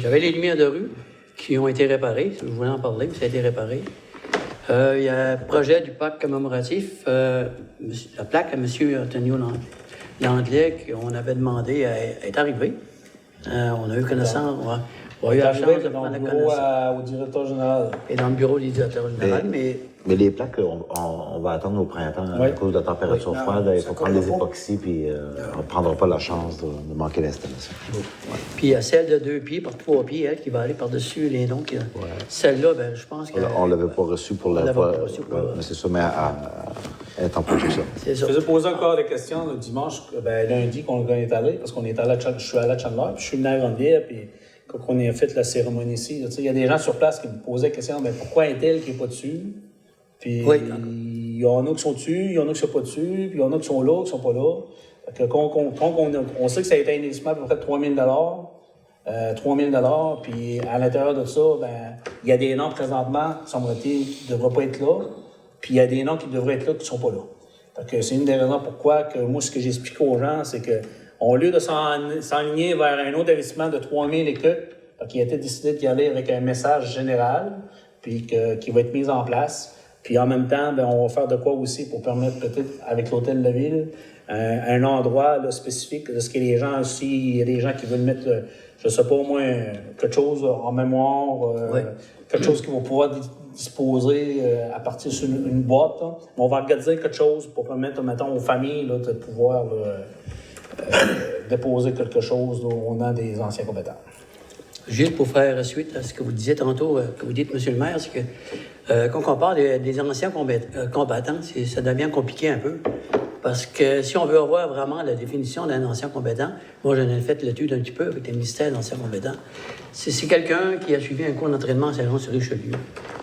J'avais les lumières de rue qui ont été réparées. Je voulais en parler, mais ça a été réparé. Il y a un projet du parc commémoratif. La plaque à M. Antonio Langlais qu'on avait demandé est arrivée. On a eu connaissance... On a eu la chance de dans prendre le la bureau connaissance. au directeur général. Et dans le bureau du directeur général, mais... Mais les plaques, on va attendre au printemps Oui. à cause de la température froide. Il faut prendre des époxys, puis on ne prendra pas la chance de manquer l'installation. Puis il y a celle de 2 pieds par 3 pieds, elle, qui va aller par-dessus les noms. Celle-là, ben, je pense que... On ne l'avait pas reçu pour la l'avait fois. pas reçu pour- Mais c'est ça, mais elle est en production. C'est Je ça. faisais poser encore des questions le dimanche, lundi, qu'on est allé, parce qu'on est allé je suis allé à Chandler, puis je suis venu à Rondeau, puis quand on a fait la cérémonie ici, il y a des gens sur place qui me posaient la question, mais pourquoi un tel qui n'est pas dessus? Puis Oui. il y en a qui sont dessus, il y en a qui ne sont pas dessus, puis il y en a qui sont là, qui ne sont pas là. Fait que on sait que ça a été un investissement à peu près de 3 000 puis à l'intérieur de ça, il y a des noms présentement, semble-t-il, qui ne devraient pas être là, puis il y a des noms qui devraient être là qui ne sont pas là. Fait que c'est une des raisons pourquoi que moi, ce que j'explique aux gens, c'est que au lieu de s'enligner vers un autre investissement de 3 000 et que, il a été décidé d'y aller avec un message général, puis qui va être mis en place. Puis en même temps, on va faire de quoi aussi pour permettre peut-être, avec l'hôtel de ville, un endroit là, spécifique. Est-ce qu'il y a des gens aussi, il y a des gens qui veulent mettre, je ne sais pas, au moins quelque chose en mémoire, quelque chose qui va pouvoir disposer à partir sur une boîte. Là. On va organiser quelque chose pour permettre, mettons, aux familles là, de pouvoir déposer quelque chose là, au nom des anciens combattants. Juste pour faire suite à ce que vous disiez tantôt, que vous dites, Monsieur le maire, c'est que quand on parle des anciens combattants, ça devient compliqué un peu. Parce que si on veut avoir vraiment la définition d'un ancien combattant, moi j'en ai fait l'étude un petit peu avec le ministère d'anciens combattants, c'est quelqu'un qui a suivi un cours d'entraînement à Saint-Jean-sur-Richelieu.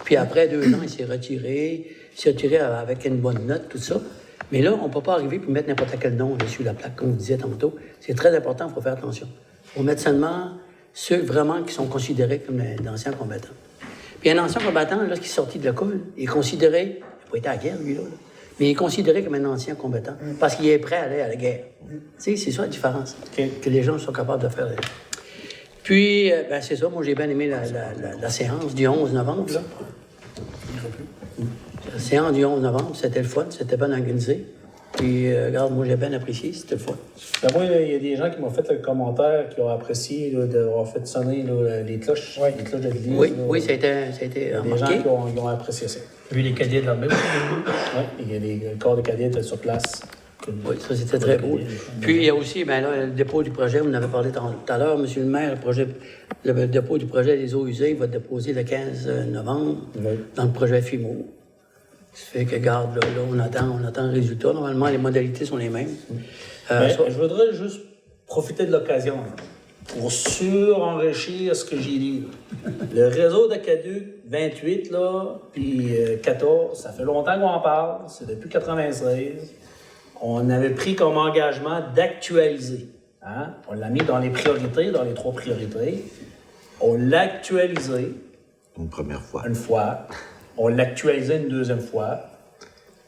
Puis après 2 ans, il s'est retiré avec une bonne note, tout ça. Mais là, on ne peut pas arriver et mettre n'importe quel nom dessus la plaque, comme vous disiez tantôt. C'est très important, il faut faire attention. Il faut mettre seulement ceux vraiment qui sont considérés comme d'anciens combattants. Puis un ancien combattant, lorsqu'il est sorti de l'école, il est considéré, il n'a pas été à la guerre, lui, là, mais il est considéré comme un ancien combattant parce qu'il est prêt à aller à la guerre. Tu sais, c'est ça la différence que les gens sont capables de faire. Puis, c'est ça, moi j'ai bien aimé la séance du 11 novembre. Là. La séance du 11 novembre, c'était le fun, c'était bien organisé. Puis, regarde, moi j'ai bien apprécié, c'était le fun. Moi, il y a des gens qui m'ont fait le commentaire, qui ont apprécié d'avoir fait sonner là, les cloches de l'église. Oui, là. oui, ça a été Il y a des gens remarqué. qui ont apprécié ça. Vu les cadets de l'armée. Oui, il y a des corps de cadets étaient sur place. Oui, ça c'était très beau. Puis il y a aussi là, le dépôt du projet, vous en avez parlé tout à l'heure, Monsieur le maire, le dépôt du projet des eaux usées va être déposé le 15 novembre dans le projet FIMO. Ça fait que, garde, là, on attend le résultat. Normalement, les modalités sont les mêmes. Je voudrais juste profiter de l'occasion là, pour surenrichir ce que j'ai dit. Là. Le réseau d'Acaduc 28, là, puis 14, ça fait longtemps qu'on en parle, c'est depuis 96. On avait pris comme engagement d'actualiser. Hein? On l'a mis dans les priorités, dans les 3 priorités. On l'a actualisé Une première fois. une fois. On l'a actualisé une 2e fois.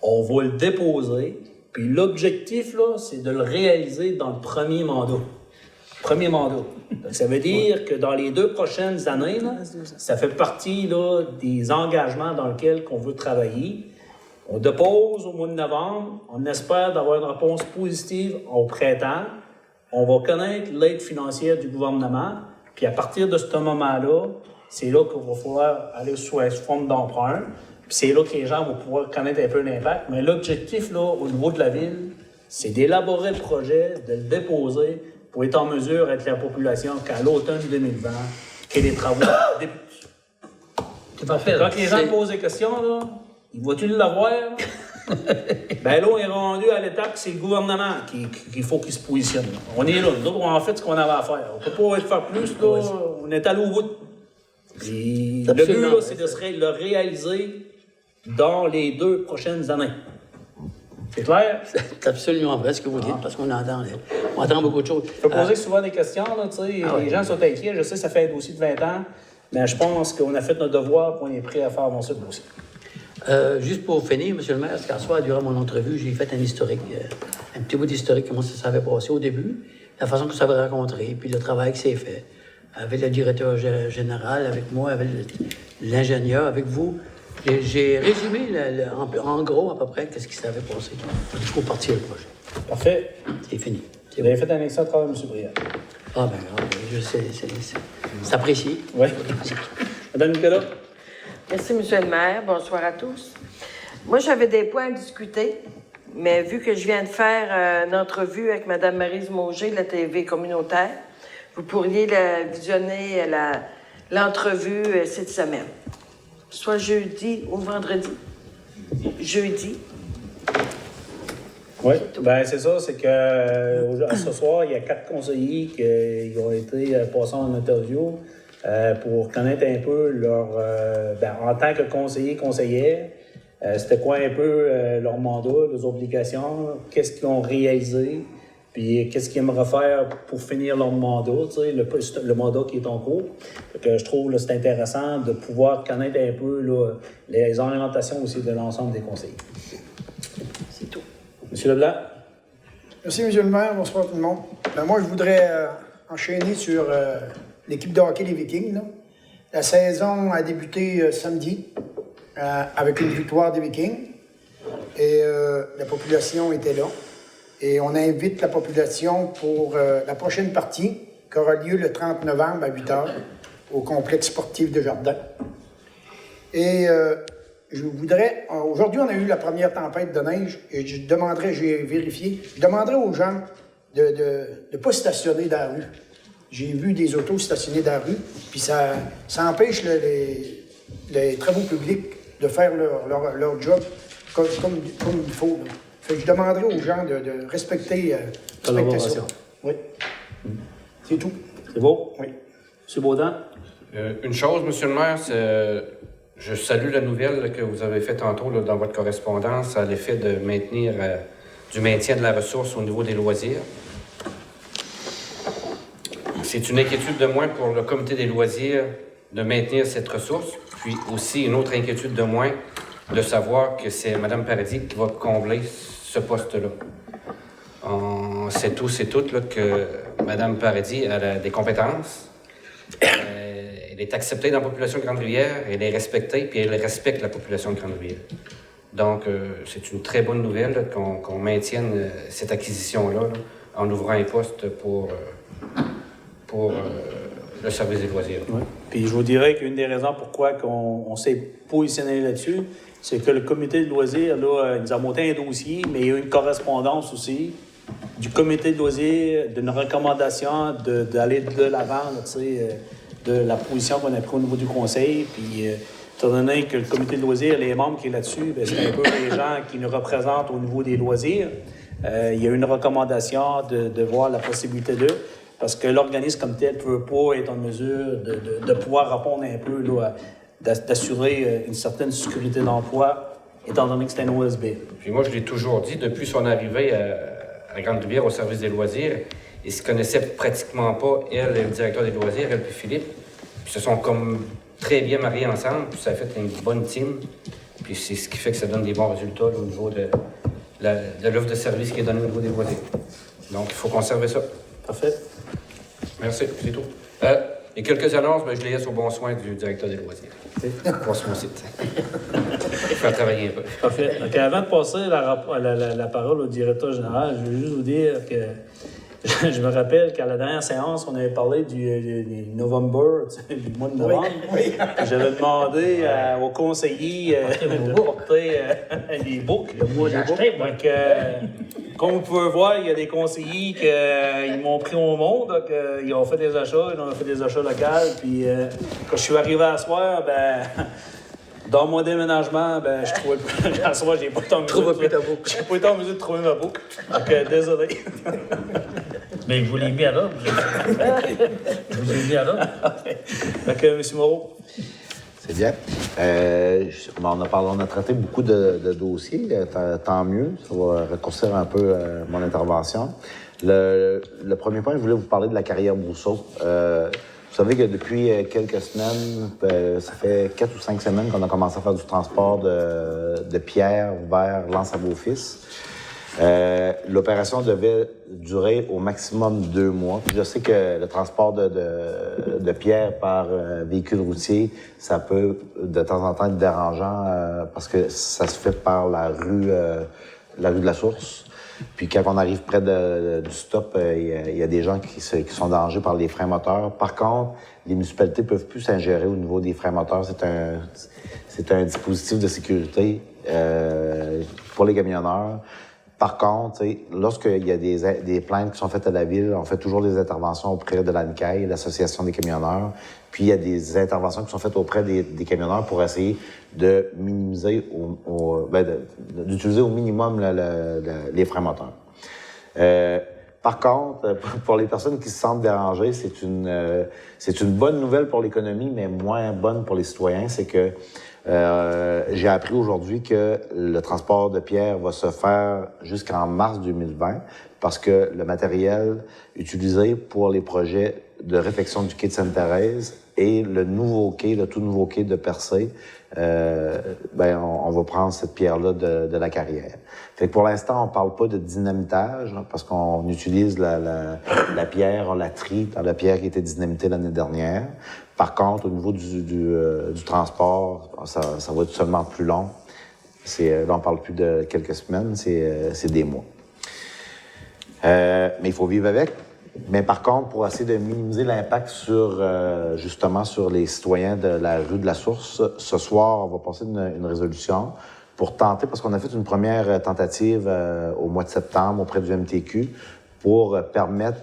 On va le déposer. Puis l'objectif, là, c'est de le réaliser dans le premier mandat. Donc, ça veut dire que dans les 2 prochaines années, là, ça fait partie là, des engagements dans lesquels on veut travailler. On dépose au mois de novembre. On espère d'avoir une réponse positive au printemps. On va connaître l'aide financière du gouvernement. Puis à partir de ce moment-là, c'est là qu'il va falloir aller sous forme d'emprunt. Puis c'est là que les gens vont pouvoir connaître un peu l'impact. Mais l'objectif, là, au niveau de la ville, c'est d'élaborer le projet, de le déposer, pour être en mesure avec la population qu'à l'automne 2020, que les travaux débutent. C'est parfait. Quand les gens posent des questions, là, ils vont-tu l'avoir? Ben là, on est rendu à l'étape que c'est le gouvernement qu'il faut qu'il se positionne. On est là. Nous autres, on a fait ce qu'on avait à faire. On ne peut pas faire plus, là. On est allé au bout. Puis, le but, là, c'est de le réaliser dans les 2 prochaines années. C'est clair? C'est absolument vrai ce que vous dites, parce qu'on entend beaucoup de choses. Je peux poser souvent des questions, là, tu sais. Les gens sont inquiets. Je sais que ça fait un dossier de 20 ans, mais je pense qu'on a fait notre devoir et on est prêt à faire avancer le dossier. Juste pour finir, M. le maire, parce qu'en soir, durant mon entrevue, j'ai fait un historique, un petit bout d'historique, comment ça s'avait passé au début, la façon que ça avait rencontré, puis le travail qui s'est fait, avec le directeur général, avec moi, avec l'ingénieur, avec vous. J'ai résumé en gros à peu près ce qui s'avait passé. Il faut partir le projet. Parfait. C'est fini. Vous avez fait un excellent travail, M. Briand. Ah ben, je sais, c'est apprécié. Oui. Madame Nicolas? Merci, M. le maire. Bonsoir à tous. Moi, j'avais des points à discuter, mais vu que je viens de faire une entrevue avec Mme Maryse Mauger de la TV communautaire, vous pourriez visionner l'entrevue cette semaine, soit jeudi ou vendredi. Jeudi. Oui, bien c'est ça, c'est que ce soir, il y a 4 conseillers qui ont été passés en interview pour connaître un peu leur, en tant que conseillère, c'était quoi un peu leur mandat, leurs obligations, qu'est-ce qu'ils ont réalisé, puis qu'est-ce qu'ils aimeraient faire pour finir leur mandat, tu sais, le mandat qui est en cours. Donc, je trouve que c'est intéressant de pouvoir connaître un peu là, les orientations aussi de l'ensemble des conseillers. C'est tout. Monsieur Leblanc? Merci, M. le maire. Bonsoir tout le monde. Ben, moi, je voudrais enchaîner sur l'équipe de hockey des Vikings. Là. La saison a débuté samedi avec une victoire des Vikings. Et la population était là. Et on invite la population pour la prochaine partie qui aura lieu le 30 novembre à 8 h au complexe sportif de Jardin. Et je voudrais... Aujourd'hui, on a eu la première tempête de neige et j'ai vérifié, je demanderais aux gens de ne pas stationner dans la rue. J'ai vu des autos stationner dans la rue, puis ça empêche les travaux publics de faire leur job comme il faut. Fait que je demanderais aux gens de respecter ça. Oui. C'est tout. C'est beau? Oui. M. Baudin? Une chose, M. le maire, c'est... Je salue la nouvelle là, que vous avez faite tantôt là, dans votre correspondance à l'effet de maintenir du maintien de la ressource au niveau des loisirs. C'est une inquiétude de moins pour le comité des loisirs de maintenir cette ressource, puis aussi une autre inquiétude de moins de savoir que c'est Mme Paradis qui va combler ce poste-là. On sait tous et toutes là, que Mme Paradis a des compétences. Elle est acceptée dans la population de Grande-Rivière, elle est respectée, puis elle respecte la population de Grande-Rivière. Donc, c'est une très bonne nouvelle là, qu'on maintienne cette acquisition-là là, en ouvrant un poste pour le service des loisirs. Oui. Puis je vous dirais qu'une des raisons pourquoi on s'est positionné là-dessus, c'est que le comité de loisirs, là, il nous a monté un dossier, mais il y a eu une correspondance aussi du comité de loisirs, d'une recommandation d'aller de l'avant, tu sais, de la position qu'on a prise au niveau du conseil. Puis, étant donné que le comité de loisirs, les membres qui est là-dessus, bien, c'est un peu les gens qui nous représentent au niveau des loisirs. Il y a une recommandation de voir la possibilité d'eux, parce que l'organisme comme tel ne peut pas être en mesure de pouvoir répondre un peu, là, d'assurer une certaine sécurité d'emploi, étant donné que c'est un OSB. Puis moi, je l'ai toujours dit, depuis son arrivée à Grande-Rivière au service des loisirs, ils se connaissaient pratiquement pas, elle et le directeur des loisirs, elle puis Philippe. Puis se sont comme très bien mariés ensemble, puis ça a fait une bonne team. Puis c'est ce qui fait que ça donne des bons résultats là, au niveau de l'offre de service qui est donnée au niveau des loisirs. Donc, il faut conserver ça. Parfait. Merci, c'est tout. Et quelques annonces, je les laisse au bon soin du directeur des loisirs. Pour sur mon site. Il faut travailler un peu. Parfait. Donc, avant de passer la parole au directeur général, je veux juste vous dire que je me rappelle qu'à la dernière séance, on avait parlé du November, du mois de novembre. Oui. J'avais demandé aux conseillers de porter les boucles. Moi, j'ai acheté, moi. Donc, comme vous pouvez voir, il y a des conseillers qui m'ont pris au monde. Donc, ils ont fait des achats, locaux. Puis, quand je suis arrivé à soir, dans mon déménagement, je trouvais plus. À soir, j'ai pas été en mesure j'ai pas été en mesure de trouver ma boucle. Donc, désolé. Mais je vous l'ai mis à l'ordre. Je vous ai mis à l'ordre. Donc, M. Moreau. C'est bien. On a traité beaucoup de dossiers, tant mieux. Ça va raccourcir un peu mon intervention. Le premier point, je voulais vous parler de la carrière Brousseau. Vous savez que depuis quelques semaines, ça fait 4 ou 5 semaines qu'on a commencé à faire du transport de pierre vers l'Anse-à-Beaufils. L'opération devait durer au maximum 2 mois. Puis je sais que le transport de pierre par véhicule routier, ça peut de temps en temps être dérangeant parce que ça se fait par la rue de la Source. Puis quand on arrive près du stop, il y a des gens qui sont en danger par les freins moteurs. Par contre, les municipalités peuvent plus s'ingérer au niveau des freins moteurs. C'est un dispositif de sécurité pour les camionneurs. Par contre, lorsqu'il y a des plaintes qui sont faites à la ville, on fait toujours des interventions auprès de l'ANCAI, l'Association des camionneurs. Puis il y a des interventions qui sont faites auprès des camionneurs pour essayer de minimiser, d'utiliser au minimum les freins moteurs. Par contre, pour les personnes qui se sentent dérangées, c'est une bonne nouvelle pour l'économie, mais moins bonne pour les citoyens. C'est que j'ai appris aujourd'hui que le transport de pierre va se faire jusqu'en mars 2020 parce que le matériel utilisé pour les projets de réfection du quai de Sainte-Thérèse et le tout nouveau quai de Percé, on va prendre cette pierre-là de la carrière. Fait que pour l'instant, on parle pas de dynamitage parce qu'on utilise la pierre, on la trie dans la pierre qui a été dynamitée l'année dernière. Par contre, au niveau du transport, ça va être seulement plus long. Là, on parle plus de quelques semaines, c'est des mois. Mais il faut vivre avec. Mais par contre, pour essayer de minimiser l'impact justement sur les citoyens de la rue de la Source, ce soir, on va passer une résolution pour tenter, parce qu'on a fait une première tentative au mois de septembre auprès du MTQ pour permettre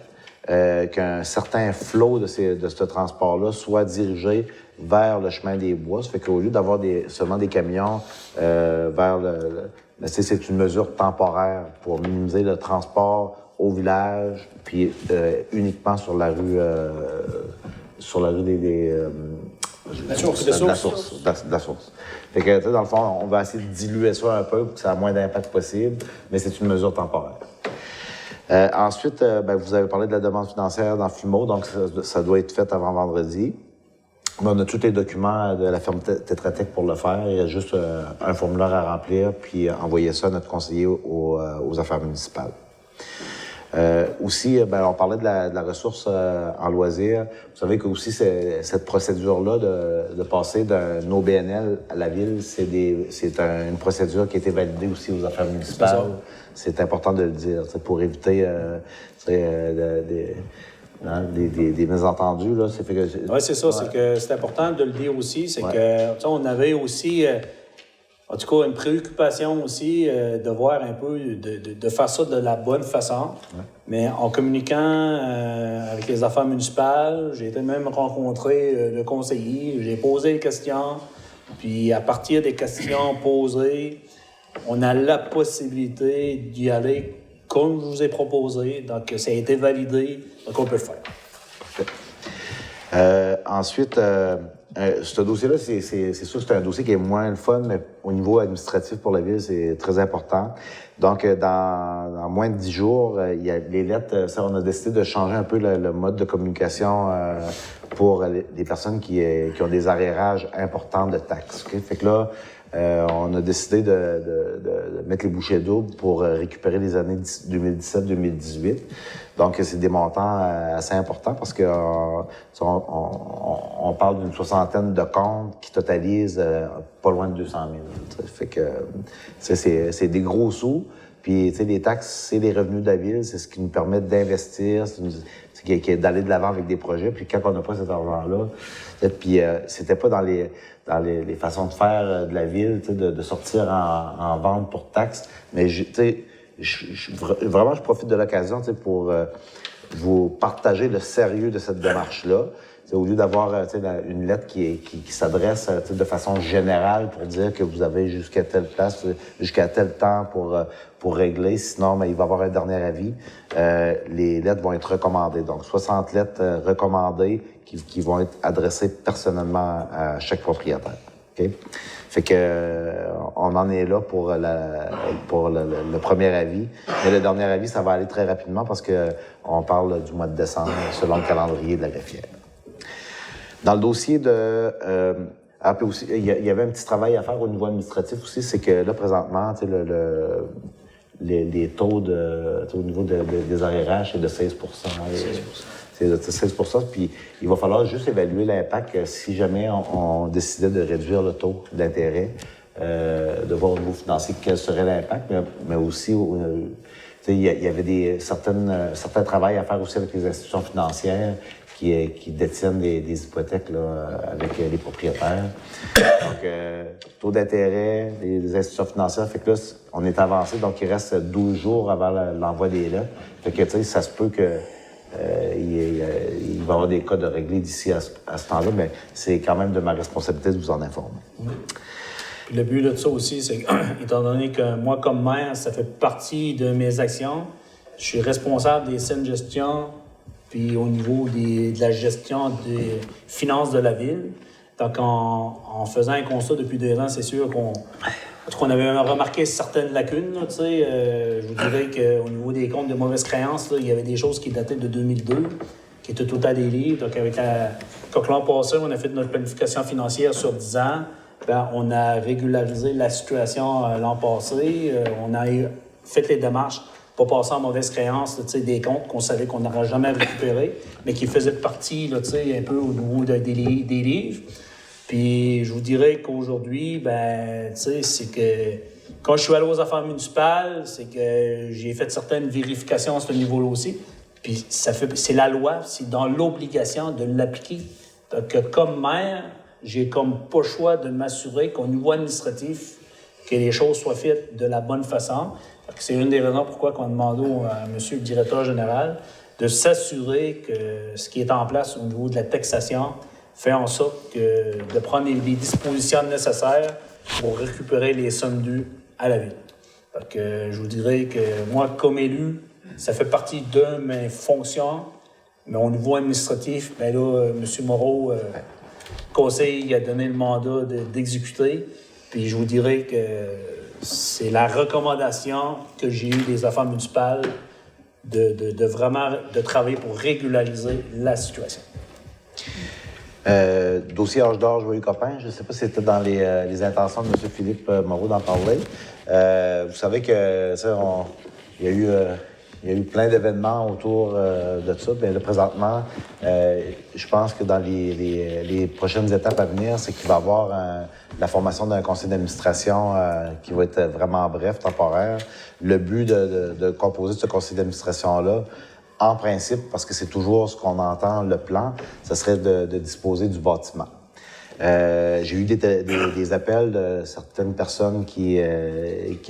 qu'un certain flot de ce transport-là soit dirigé vers le chemin des bois. Ça fait qu'au lieu d'avoir seulement des camions vers c'est une mesure temporaire pour minimiser le transport au village, puis uniquement sur la rue La Source. De la Source. Fait que, dans le fond, on va essayer de diluer ça un peu pour que ça ait moins d'impact possible, mais c'est une mesure temporaire. Ensuite, vous avez parlé de la demande financière dans FUMO, donc ça doit être fait avant vendredi. Mais on a tous les documents de la firme Tetra Tech pour le faire. Il y a juste un formulaire à remplir, puis envoyer ça à notre conseiller aux affaires municipales. Aussi, on parlait de la ressource en loisirs. Vous savez que aussi cette procédure-là de passer d'un OBNL à la ville, c'est une procédure qui a été validée aussi aux affaires municipales. C'est important de le dire, pour éviter des mésentendus. Là, Oui, c'est ça. Ouais. C'est que c'est important de le dire aussi. C'est que on avait aussi, en tout cas, une préoccupation aussi de voir un peu, de faire ça de la bonne façon. Ouais. Mais en communiquant avec les affaires municipales, j'ai été même rencontrer le conseiller, j'ai posé des questions. Puis à partir des questions posées, on a la possibilité d'y aller comme je vous ai proposé. Donc, ça a été validé, donc on peut le faire. Ensuite, ce dossier-là, c'est sûr que c'est un dossier qui est moins le fun, mais au niveau administratif pour la ville, c'est très important. Donc, dans moins de 10 jours, il y a les lettres, on a décidé de changer un peu le mode de communication pour les personnes qui ont des arrérages importants de taxes. Okay? Fait que là, on a décidé de mettre les bouchées doubles pour récupérer les années 2017-2018. Donc, c'est des montants assez importants parce que on parle d'une 60aine de comptes qui totalisent pas loin de 200 000. Fait que c'est des gros sous. Puis, tu sais, les taxes, c'est les revenus de la ville, c'est ce qui nous permet d'investir, d'aller de l'avant avec des projets. Puis quand on n'a pas cet argent-là, puis c'était pas dans les façons de faire de la ville, tu sais, de sortir en vente pour taxes. Mais, tu sais, vraiment, je profite de l'occasion, tu sais, pour vous partager le sérieux de cette démarche-là. T'sais, au lieu d'avoir une lettre qui s'adresse de façon générale pour dire que vous avez jusqu'à telle place, jusqu'à tel temps pour régler, sinon il va y avoir un dernier avis, les lettres vont être recommandées. Donc, 60 lettres recommandées qui vont être adressées personnellement à chaque propriétaire. Okay? Fait que on en est là pour le premier avis. Mais le dernier avis, ça va aller très rapidement parce que on parle du mois de décembre selon le calendrier de la greffière. Dans le dossier de... aussi, il y avait un petit travail à faire au niveau administratif aussi, c'est que là, présentement, les taux au niveau des arrérages, c'est de 16 C'est de 16 puis il va falloir juste évaluer l'impact si jamais on décidait de réduire le taux d'intérêt, de voir au niveau financier quel serait l'impact, mais aussi... il y avait certains travails à faire aussi avec les institutions financières qui détiennent des hypothèques là, avec les propriétaires. Donc, taux d'intérêt, les institutions financières, fait que là, on est avancé, donc il reste 12 jours avant l'envoi des lettres. Fait que, tu sais, ça se peut que il va y avoir des cas de régler d'ici à ce temps-là, mais c'est quand même de ma responsabilité de vous en informer. Puis le but de ça aussi, c'est étant donné que moi, comme maire, ça fait partie de mes actions, je suis responsable des scènes de gestion, puis au niveau de la gestion des finances de la ville. Donc, en faisant un constat depuis 2 ans, c'est sûr qu'on avait remarqué certaines lacunes. Là, je vous dirais qu'au niveau des comptes de mauvaises créances, là, il y avait des choses qui dataient de 2002, qui étaient tout à des livres. Donc, quand l'an passé, on a fait notre planification financière sur 10 ans, bien, on a régularisé la situation l'an passé. On a fait les démarches pour passer en mauvaise créance des comptes qu'on savait qu'on n'aurait jamais récupérés, mais qui faisaient partie là, un peu au niveau des livres. Puis je vous dirais qu'aujourd'hui, c'est que quand je suis allé aux affaires municipales, c'est que j'ai fait certaines vérifications à ce niveau-là aussi. Puis c'est la loi, c'est dans l'obligation de l'appliquer. Donc comme maire, j'ai comme pas le choix de m'assurer qu'au niveau administratif, que les choses soient faites de la bonne façon. C'est une des raisons pourquoi on a demandé à M. le directeur général de s'assurer que ce qui est en place au niveau de la taxation fait en sorte de prendre les dispositions nécessaires pour récupérer les sommes dues à la ville. Donc, je vous dirais que moi, comme élu, ça fait partie de mes fonctions, mais au niveau administratif, bien là, M. Moreau, conseil, a donné le mandat d'exécuter. Puis je vous dirais que c'est la recommandation que j'ai eue des affaires municipales de vraiment travailler pour régulariser la situation. Dossier Âge d'or, Joyeux Copain, je ne sais pas si c'était dans les intentions de M. Philippe Moreau d'en parler. Vous savez que il y a eu plein d'événements autour de ça. Bien là, présentement, je pense que dans les prochaines étapes à venir, c'est qu'il va y avoir la formation d'un conseil d'administration qui va être vraiment bref, temporaire. Le but de composer ce conseil d'administration-là, en principe, parce que c'est toujours ce qu'on entend, le plan, ce serait de disposer du bâtiment. J'ai eu des appels de certaines personnes qui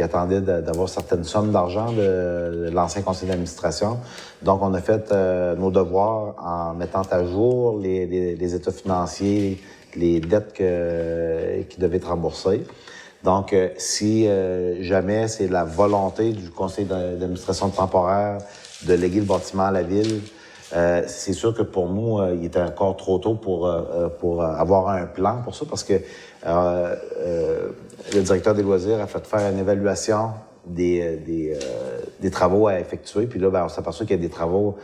attendaient d'avoir certaines sommes d'argent de l'ancien conseil d'administration. Donc, on a fait nos devoirs en mettant à jour les états financiers, les dettes qui devaient être remboursées. Donc, si jamais c'est la volonté du conseil d'administration temporaire de léguer le bâtiment à la ville, c'est sûr que pour nous, il était encore trop tôt pour avoir un plan pour ça, parce que le directeur des loisirs a fait faire une évaluation des travaux à effectuer. Puis là, on s'aperçoit qu'il y a des travaux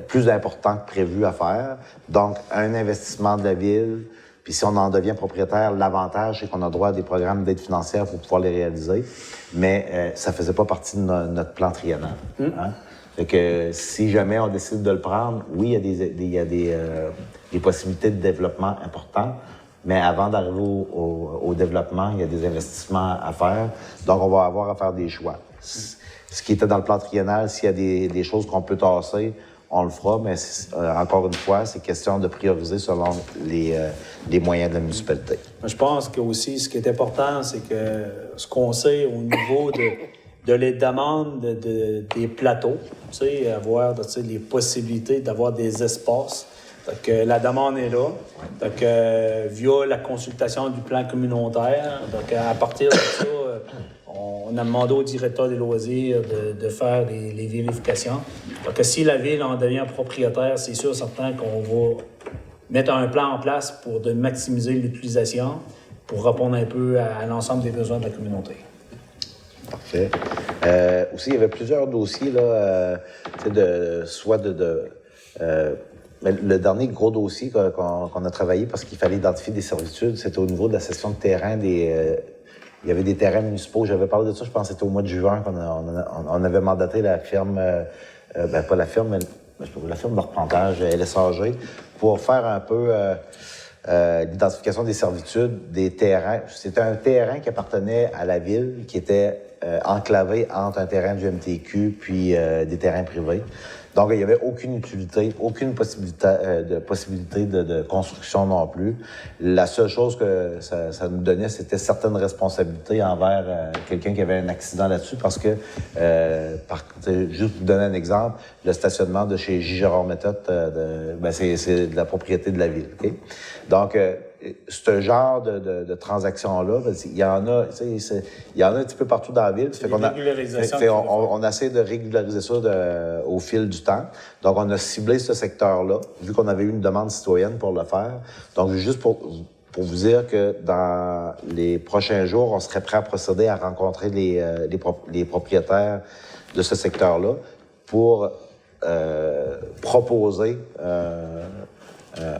plus importants que prévus à faire. Donc, un investissement de la ville. Puis si on en devient propriétaire, l'avantage, c'est qu'on a droit à des programmes d'aide financière pour pouvoir les réaliser. Mais ça faisait pas partie de notre plan triennal. Hein? Fait que si jamais on décide de le prendre, oui, il y a des possibilités de développement importantes, mais avant d'arriver au développement, il y a des investissements à faire. Donc, on va avoir à faire des choix. ce qui était dans le plan triennal, s'il y a des choses qu'on peut tasser, on le fera, mais encore une fois, c'est question de prioriser selon les moyens de la municipalité. Je pense que aussi, ce qui est important, c'est que ce qu'on sait au niveau de les demandes des plateaux, tu sais, avoir les possibilités d'avoir des espaces. Donc, la demande est là. Donc, via la consultation du plan communautaire, donc à partir de ça, on a demandé au directeur des loisirs de faire les vérifications. Donc, si la ville en devient propriétaire, c'est sûr, certain qu'on va mettre un plan en place pour de maximiser l'utilisation, pour répondre un peu à l'ensemble des besoins de la communauté. Parfait. Aussi, il y avait plusieurs dossiers, là, le dernier gros dossier qu'on a travaillé parce qu'il fallait identifier des servitudes, c'était au niveau de la cession de terrain il y avait des terrains municipaux. J'avais parlé de ça, je pense que c'était au mois de juin qu'on avait mandaté la firme, pas la firme, mais la firme d'arpentage, LSAG, pour faire un peu l'identification des servitudes des terrains. C'était un terrain qui appartenait à la ville, qui était enclavé entre un terrain du MTQ puis des terrains privés. Donc, il n'y avait aucune utilité, aucune possibilité de construction non plus. La seule chose que ça nous donnait, c'était certaines responsabilités envers quelqu'un qui avait un accident là-dessus parce que, juste pour vous donner un exemple, le stationnement de chez J. Gérard Méthode, c'est de la propriété de la ville. Okay? Donc, ce genre de transactions-là, il y en a un petit peu partout dans la ville. On essaie de régulariser ça au fil du temps. Donc, on a ciblé ce secteur-là, vu qu'on avait eu une demande citoyenne pour le faire. Donc, juste pour vous dire que dans les prochains jours, on serait prêt à procéder à rencontrer les propriétaires de ce secteur-là pour proposer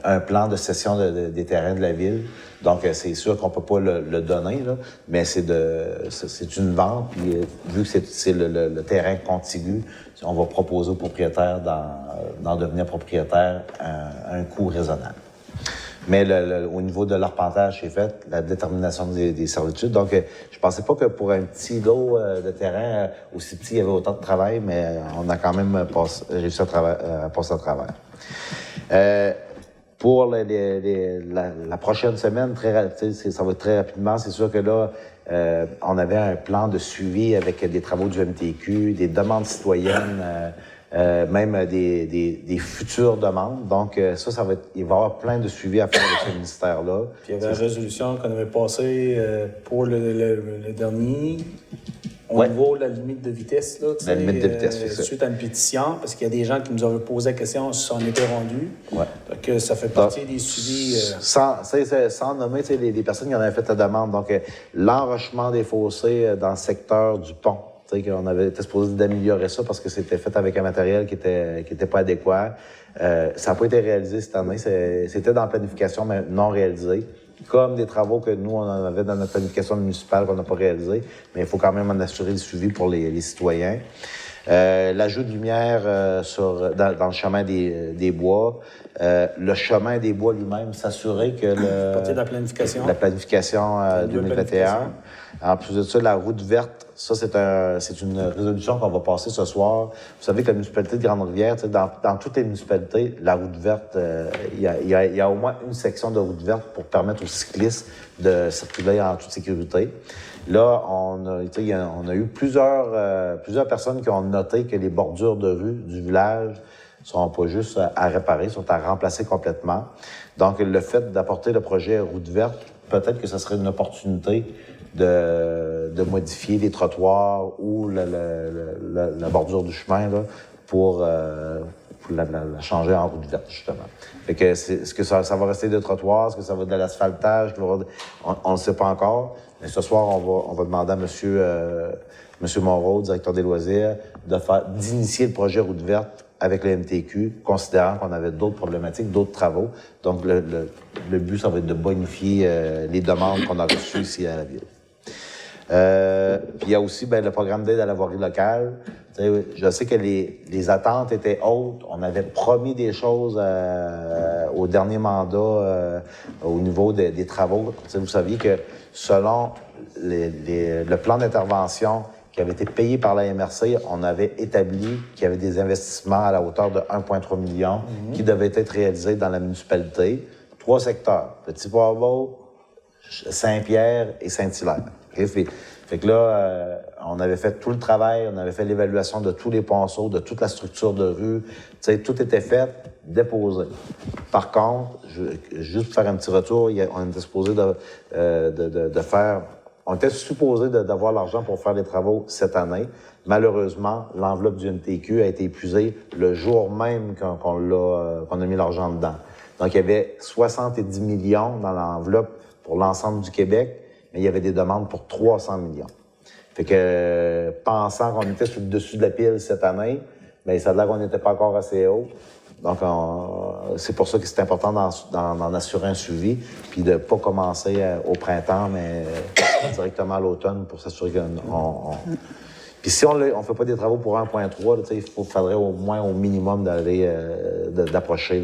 un plan de cession des terrains de la ville. Donc, c'est sûr qu'on ne peut pas le donner, là, mais c'est une vente. Puis, vu que c'est le terrain contigu, on va proposer aux propriétaires d'en devenir propriétaire à un coût raisonnable. Mais au niveau de l'arpentage, c'est fait, la détermination des servitudes. Donc, je ne pensais pas que pour un petit lot de terrain aussi petit, il y avait autant de travail, mais on a quand même réussi à passer à travers. Pour la prochaine semaine, ça va être très rapidement. C'est sûr que là, on avait un plan de suivi avec des travaux du MTQ, des demandes citoyennes, même des futures demandes. Donc, il va y avoir plein de suivis à faire avec ce ministère-là. Puis il y avait la résolution qu'on avait passée pour le dernier. Au niveau de la limite de vitesse, là, la limite de vitesse, c'est ça. Suite à une pétition, parce qu'il y a des gens qui nous avaient posé la question si on était rendu. Ouais. Donc, ça fait partie des suivis. Sans nommer les personnes qui en avaient fait la demande. Donc, l'enrochement des fossés dans le secteur du pont. On avait été supposé d'améliorer ça parce que c'était fait avec un matériel qui était pas adéquat. Ça n'a pas été réalisé cette année. C'était dans la planification, mais non réalisé. Comme des travaux que nous, on en avait dans notre planification municipale qu'on n'a pas réalisé, mais il faut quand même en assurer le suivi pour les citoyens. L'ajout de lumière dans le chemin des bois. Le chemin des bois lui-même, s'assurer que à partir de la planification. La planification 2021. En plus de ça, la route verte, ça, c'est une résolution qu'on va passer ce soir. Vous savez que la municipalité de Grande-Rivière, dans toutes les municipalités, la route verte, il y a au moins une section de route verte pour permettre aux cyclistes de circuler en toute sécurité. Là, on a eu plusieurs personnes qui ont noté que les bordures de rue du village sont pas juste à réparer, sont à remplacer complètement. Donc, le fait d'apporter le projet route verte, peut-être que ce serait une opportunité de modifier les trottoirs ou la bordure du chemin là, pour la changer en route verte, justement. Fait que est-ce que ça va rester de trottoirs? Est-ce que ça va de l'asphaltage? On ne sait pas encore. Mais ce soir, on va demander à M. Moreau, directeur des loisirs, d'initier le projet route verte avec le MTQ, considérant qu'on avait d'autres problématiques, d'autres travaux. Donc, le but, ça va être de bonifier les demandes qu'on a reçues ici à la ville. Puis il y a aussi le programme d'aide à la voirie locale. Je sais que les attentes étaient hautes. On avait promis des choses au dernier mandat au niveau des travaux. Vous saviez que selon le plan d'intervention qui avait été payé par la MRC, on avait établi qu'il y avait des investissements à la hauteur de 1,3 million qui devaient être réalisés dans la municipalité. 3 secteurs, Petit-Poivreau, Saint-Pierre et Saint-Hilaire. Okay? Fait que là, on avait fait tout le travail, on avait fait l'évaluation de tous les ponceaux, de toute la structure de rue. Tu sais, tout était fait, déposé. Par contre, juste pour faire un petit retour, on était supposé de faire... On était supposé d'avoir l'argent pour faire les travaux cette année. Malheureusement, l'enveloppe du MTQ a été épuisée le jour même qu'on a mis l'argent dedans. Donc, il y avait 70 millions dans l'enveloppe pour l'ensemble du Québec, mais il y avait des demandes pour 300 millions. Fait que, pensant qu'on était sur le dessus de la pile cette année, bien, ça a l'air qu'on n'était pas encore assez haut. Donc, c'est pour ça que c'est important d'en assurer un suivi, puis de ne pas commencer au printemps, mais directement à l'automne pour s'assurer qu'on... Puis si on ne fait pas des travaux pour 1,3, il faudrait au moins, au minimum, d'approcher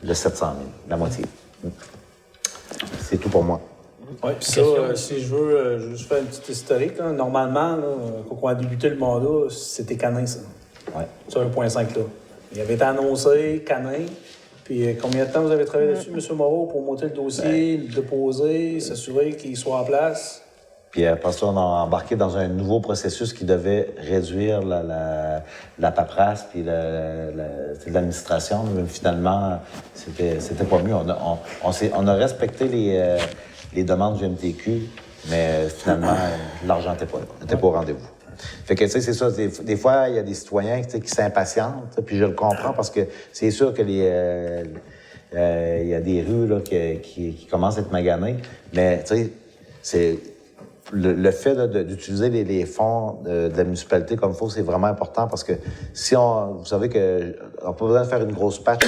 le 700 000, la moitié. C'est tout pour moi. Oui, puis ça, si je veux juste faire une petite historique, là, normalement, là, quand on a débuté le mandat, c'était canin, ça. Ouais. Ça, 1,5 là. Il avait été annoncé, canin. Puis combien de temps vous avez travaillé dessus, M. Moreau, pour monter le dossier, le déposer, s'assurer qu'il soit en place? Puis après ça, on a embarqué dans un nouveau processus qui devait réduire la paperasse puis l'administration. Mais finalement, c'était pas mieux. On a respecté les demandes du MTQ, mais finalement, l'argent n'était pas au rendez-vous. Fait que, tu sais, c'est ça. Des fois, il y a des citoyens qui s'impatientent, puis je le comprends parce que c'est sûr que il y a des rues là, qui commencent à être maganées, mais, tu sais, c'est... Le fait d'utiliser les fonds de la municipalité comme il faut, c'est vraiment important parce que si vous savez qu'on n'a pas besoin de faire une grosse patch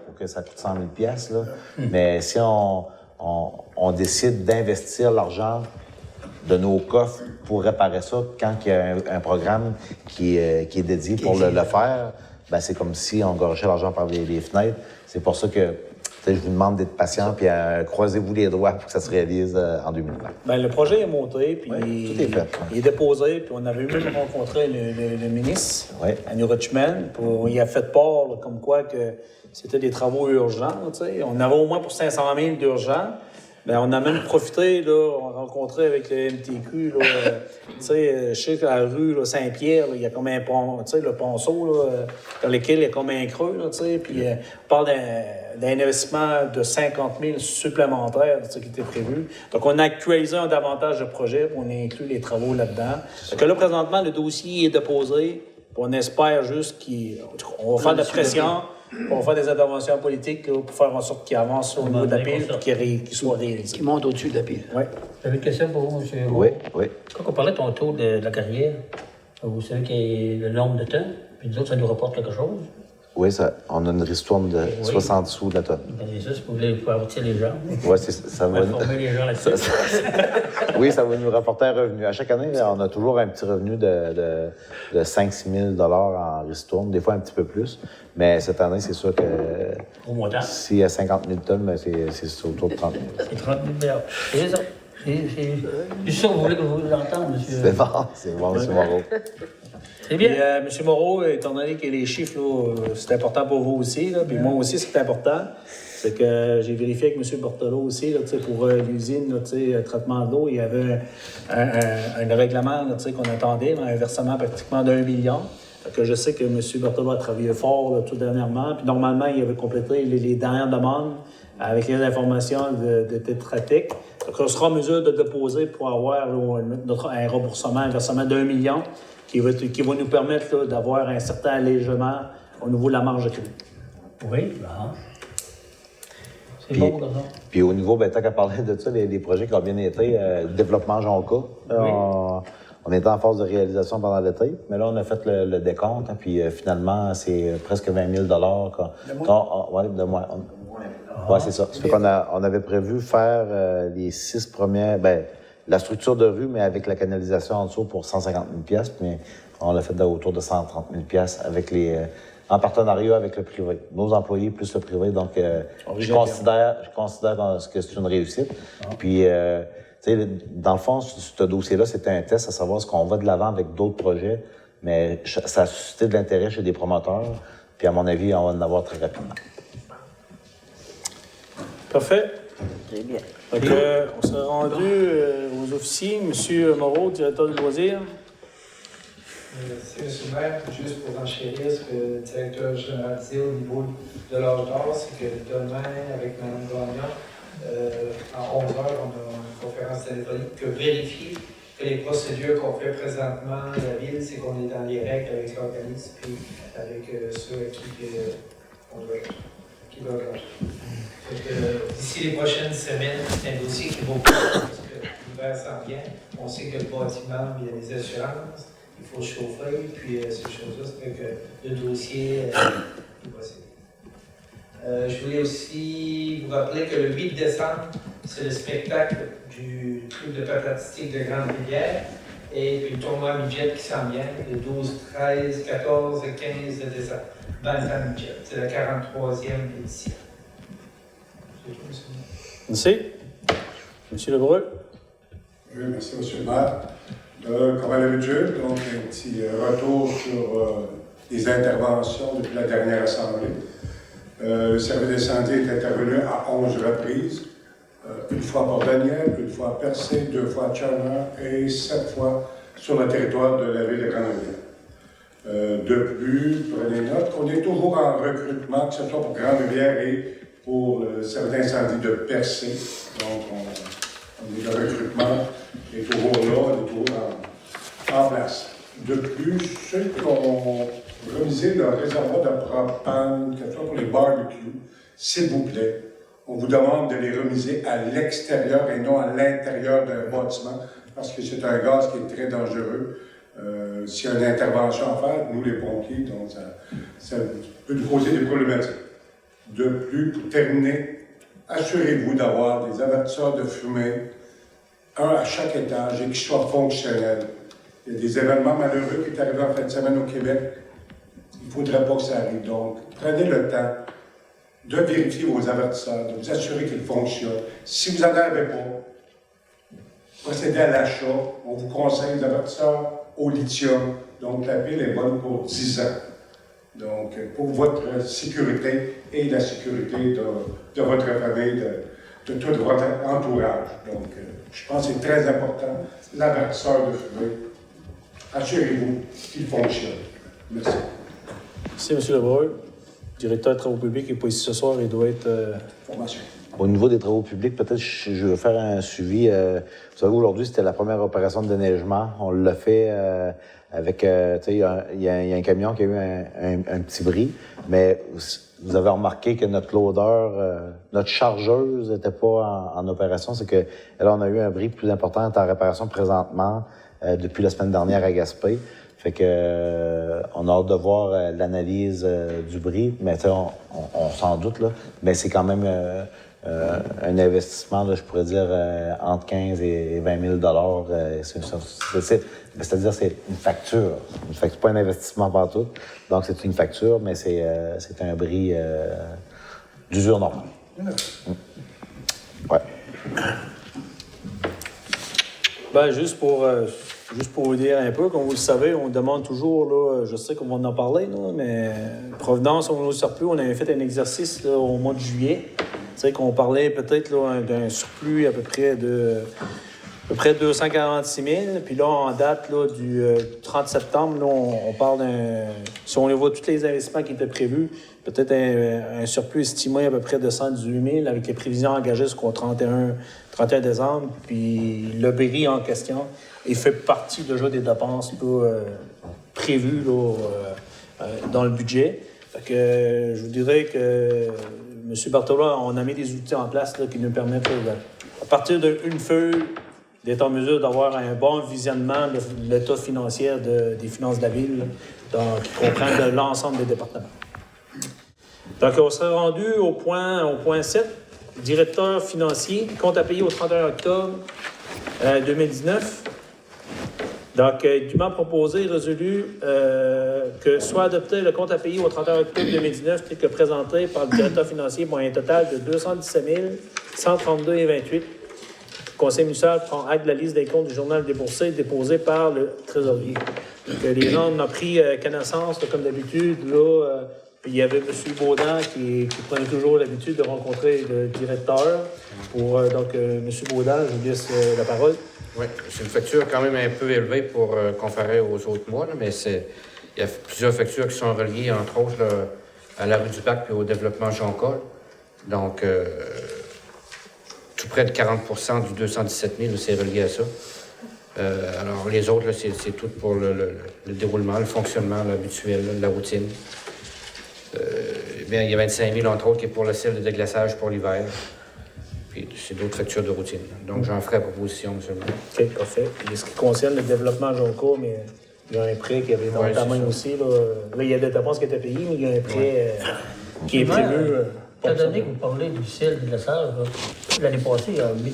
pour que ça coûte 100 000 $, là. Mais si on décide d'investir l'argent de nos coffres pour réparer ça, quand il y a un programme qui est dédié pour le faire, ben c'est comme si on garochait l'argent par les fenêtres. C'est pour ça que je vous demande d'être patient, puis croisez-vous les doigts pour que ça se réalise en 2020. Bien, le projet est monté, puis tout est fait. Il est déposé, puis on avait même rencontré le ministre, Annie Richmond, il a fait part, là, comme quoi que c'était des travaux urgents. T'sais. On avait au moins pour 500 000 d'urgents. Bien, on a même profité, là, on a rencontré avec le MTQ, là, je sais que la rue là, Saint-Pierre, il y a comme un pont, le ponceau, là, dans lequel il y a comme un creux, là, puis on parle d'un investissement de 50 000 supplémentaires qui était prévu. Donc, on a actualisé un davantage de projets, puis on a inclus les travaux là-dedans. Donc là, présentement, le dossier est déposé, puis on espère juste qu'on va faire de la pression. On va faire des interventions politiques là, pour faire en sorte qu'il avance au niveau de la pile et qu'il soit réalisé. Qui monte au-dessus de la pile. Oui. J'avais une question pour vous, M. Oui. Quand on parlait de ton taux de la carrière, vous savez qu'il y a le nombre de tonnes, puis nous autres, ça nous rapporte quelque chose. Oui, on a une ristourne de 60 sous de la tonne. Ben, c'est ça, si vous voulez pouvoir retirer les gens. Oui, ça va. Former les gens là-dessus. Oui, ça va nous rapporter un revenu. À chaque année, on a toujours un petit revenu de 5 000 $ en ristourne, des fois un petit peu plus. Mais cette année, c'est sûr que s'il y a 50 000 tonnes, ben c'est autour de 30 000. C'est 30 000 $. C'est ça. C'est ça que vous voulez que vous l'entende, monsieur. C'est bon, M. Moreau. C'est bien. M. Moreau, étant donné que les chiffres, c'est important pour vous aussi, là, puis moi aussi, c'est important. C'est que j'ai vérifié avec M. Bortolo aussi, là, pour l'usine, traitement d'eau, il y avait un règlement qu'on attendait, un versement pratiquement d'1 million. Que je sais que M. Bortolo a travaillé fort là, tout dernièrement. Puis normalement, il avait complété les dernières demandes avec les informations de Tetra Tech. Donc, on sera en mesure de déposer pour avoir un remboursement, un versement d'1 million qui va nous permettre là, d'avoir un certain allègement au niveau de la marge de crédit. Oui, ben. C'est bon, comme ça. Puis au niveau, tant qu'à parler de ça, les projets qui ont bien été, développement Jonca. On était en phase de réalisation pendant l'été, mais là, on a fait le décompte, puis finalement, c'est presque 20 000 $. De moins. Oui, c'est ça. Ça fait qu'on avait prévu faire les 6 premières, la structure de rue, mais avec la canalisation en dessous pour 150 000 $, mais on l'a fait autour de 130 000 $ avec en partenariat avec le privé. Nos employés plus le privé, donc je considère que c'est une réussite. Puis tu sais, dans le fond, ce dossier-là, c'était un test à savoir est-ce qu'on va de l'avant avec d'autres projets, mais ça a suscité de l'intérêt chez des promoteurs, puis à mon avis, on va en avoir très rapidement. Parfait. Très bien. Donc, on s'est rendu aux officiers. Monsieur Moreau, directeur du loisir. Merci, M. le maire. Juste pour enchérir ce que le directeur général disait au niveau de l'âge d'or, c'est que demain, avec Mme Gagnon, à 11h, on a une conférence téléphonique que vérifier que les procédures qu'on fait présentement à la ville, c'est qu'on est dans les règles avec l'organisme et avec ceux à qui on doit engager. D'ici les prochaines semaines, c'est un dossier qui va beaucoup parce que l'hiver s'en vient. On sait que le bâtiment, il y a des assurances. Il faut chauffer, puis ces choses-là, ça fait que le dossier est possible. Je voulais aussi vous rappeler que le 8 décembre, c'est le spectacle du club de patatistique de Grande-Rivière et puis le tournoi midget qui s'en vient, le 12, 13, 14 et 15 de décembre. Bantam midget, c'est la 43e édition. C'est tout, monsieur. Merci. Monsieur Lebreu. Oui, merci, M. le maire. Comme à l'habitude, donc un petit retour sur les interventions depuis la dernière assemblée. Le service de santé est intervenu à 11 reprises, une fois pour Daniel, une fois à Percé, 2 fois à Turner et 7 fois sur le territoire de la ville de Grande-Rivière. De plus, prenez note qu'on est toujours en recrutement, que ce soit pour Grande-Rivière et pour le service d'incendie de Percé. Donc, le recrutement est toujours là, est toujours en place. De plus, ceux qui ont remisé leur réservoir de propane, que ce soit pour les barbecues, s'il vous plaît, on vous demande de les remiser à l'extérieur et non à l'intérieur d'un bâtiment, parce que c'est un gaz qui est très dangereux. S'il y a une intervention à faire, nous les pompiers, donc ça peut nous causer des problématiques. De plus, pour terminer, assurez-vous d'avoir des avertisseurs de fumée, un à chaque étage, et qui soient fonctionnels. Il y a des événements malheureux qui sont arrivés en fin de semaine au Québec. Il ne faudrait pas que ça arrive. Donc, prenez le temps de vérifier vos avertisseurs, de vous assurer qu'ils fonctionnent. Si vous n'en avez pas, procédez à l'achat. On vous conseille des avertisseurs au lithium. Donc, la pile est bonne pour 10 ans. Donc, pour votre sécurité et la sécurité de votre famille, de tout votre entourage. Donc, je pense que c'est très important, l'avertisseur de fumée. Assurez-vous qu'il fonctionne. Merci. Merci, M. Lebreu. Directeur des travaux publics n'est pas ici ce soir, il doit être... Formation. Au niveau des travaux publics, peut-être je veux faire un suivi. Vous savez, aujourd'hui, c'était la première opération de déneigement. On l'a fait avec... tu sais, il y a un camion qui a eu un petit bris, mais vous avez remarqué que notre loader, notre chargeuse n'était pas en opération. C'est que là, on a eu un bris plus important en réparation présentement depuis la semaine dernière à Gaspé. Fait que on a hâte de voir l'analyse du bris, mais on s'en doute, là. Mais c'est quand même un investissement, là, je pourrais dire, entre 15 et 20 000 c'est-à-dire, c'est une facture. C'est pas un investissement partout. Donc, c'est une facture, mais c'est un bris d'usure normale. Ouais. Ben, juste pour vous dire un peu, comme vous le savez, on demande toujours, là, je sais qu'on va en parler, là, mais Providence, on ne le sait plus, on avait fait un exercice là, au mois de juillet. Tu sais, qu'on parlait peut-être là, d'un surplus à peu près de 246 000. Puis là, en date là, du 30 septembre, là, on parle d'un... Si on voit tous les investissements qui étaient prévus, peut-être un surplus estimé à peu près de 118 000 avec les prévisions engagées jusqu'au 31 décembre. Puis le bris en question, il fait partie déjà des dépenses là, prévues là, dans le budget. Fait que je vous dirais que M. Bartola, on a mis des outils en place là, qui nous permettent, là, à partir d'une feuille, d'être en mesure d'avoir un bon visionnement de l'état financier des finances de la ville, là, qui comprend l'ensemble des départements. Donc, on serait rendu au point 7, directeur financier, compte à payer au 31 octobre 2019. Donc, il m'a proposé et résolu que soit adopté le compte à payer au 31 octobre 2019, tel que présenté par le directeur financier pour un total de 217 132,28 Le conseil municipal prend acte de la liste des comptes du journal déboursé déposé par le trésorier. Donc, les gens en ont pris connaissance, là, comme d'habitude. Là, il y avait M. Baudin qui prenait toujours l'habitude de rencontrer le directeur. Donc, M. Baudin, je vous laisse la parole. Oui, c'est une facture quand même un peu élevée pour comparer aux autres mois, là, mais il y a plusieurs factures qui sont reliées, entre autres, là, à la rue du Bac et au développement Jean-Col. Donc, tout près de 40% du 217 000, c'est relié à ça. Alors, les autres, là, c'est tout pour le déroulement, le fonctionnement là, habituel, là, la routine. Bien, il y a 25 000, entre autres, qui est pour le sel de déglaçage pour l'hiver. Puis, c'est d'autres factures de routine. Donc, j'en ferai proposition, monsieur le maire. OK, parfait. Et ce qui concerne le développement Jonco, mais il y a un prêt qui avait dans ta main aussi. Là, il y a des dépenses qui étaient payées, mais il y a un prêt qui est prévu. Étant donné que vous parlez du ciel, de la salle, l'année passée, il a mis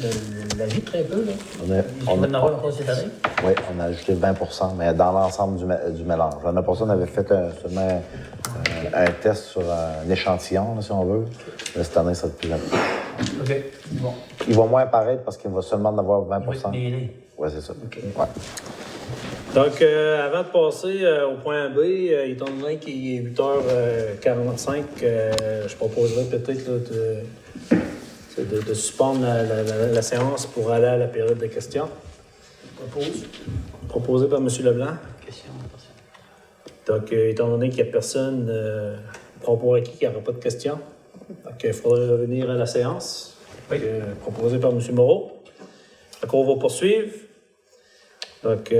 la vitre un peu. Là. On va en avoir encore cette année? Oui, on a ajouté 20 mais dans l'ensemble du mélange. L'année passée, on avait fait seulement un test sur un échantillon, là, si on veut. Mais cette année, ça va être plus important. OK, bon. Il va moins paraître parce qu'il va seulement en avoir 20 Oui, c'est ça. OK. Ouais. Donc, avant de passer au point B, étant donné qu'il est 8h45, je proposerais peut-être là, de suspendre la séance pour aller à la période de questions. Proposé par M. Leblanc. Donc, étant donné qu'il n'y a personne, propos acquis qu'il n'y aura pas de questions, donc il faudrait revenir à la séance. Donc, proposé par M. Moreau. Donc, on va poursuivre. Donc,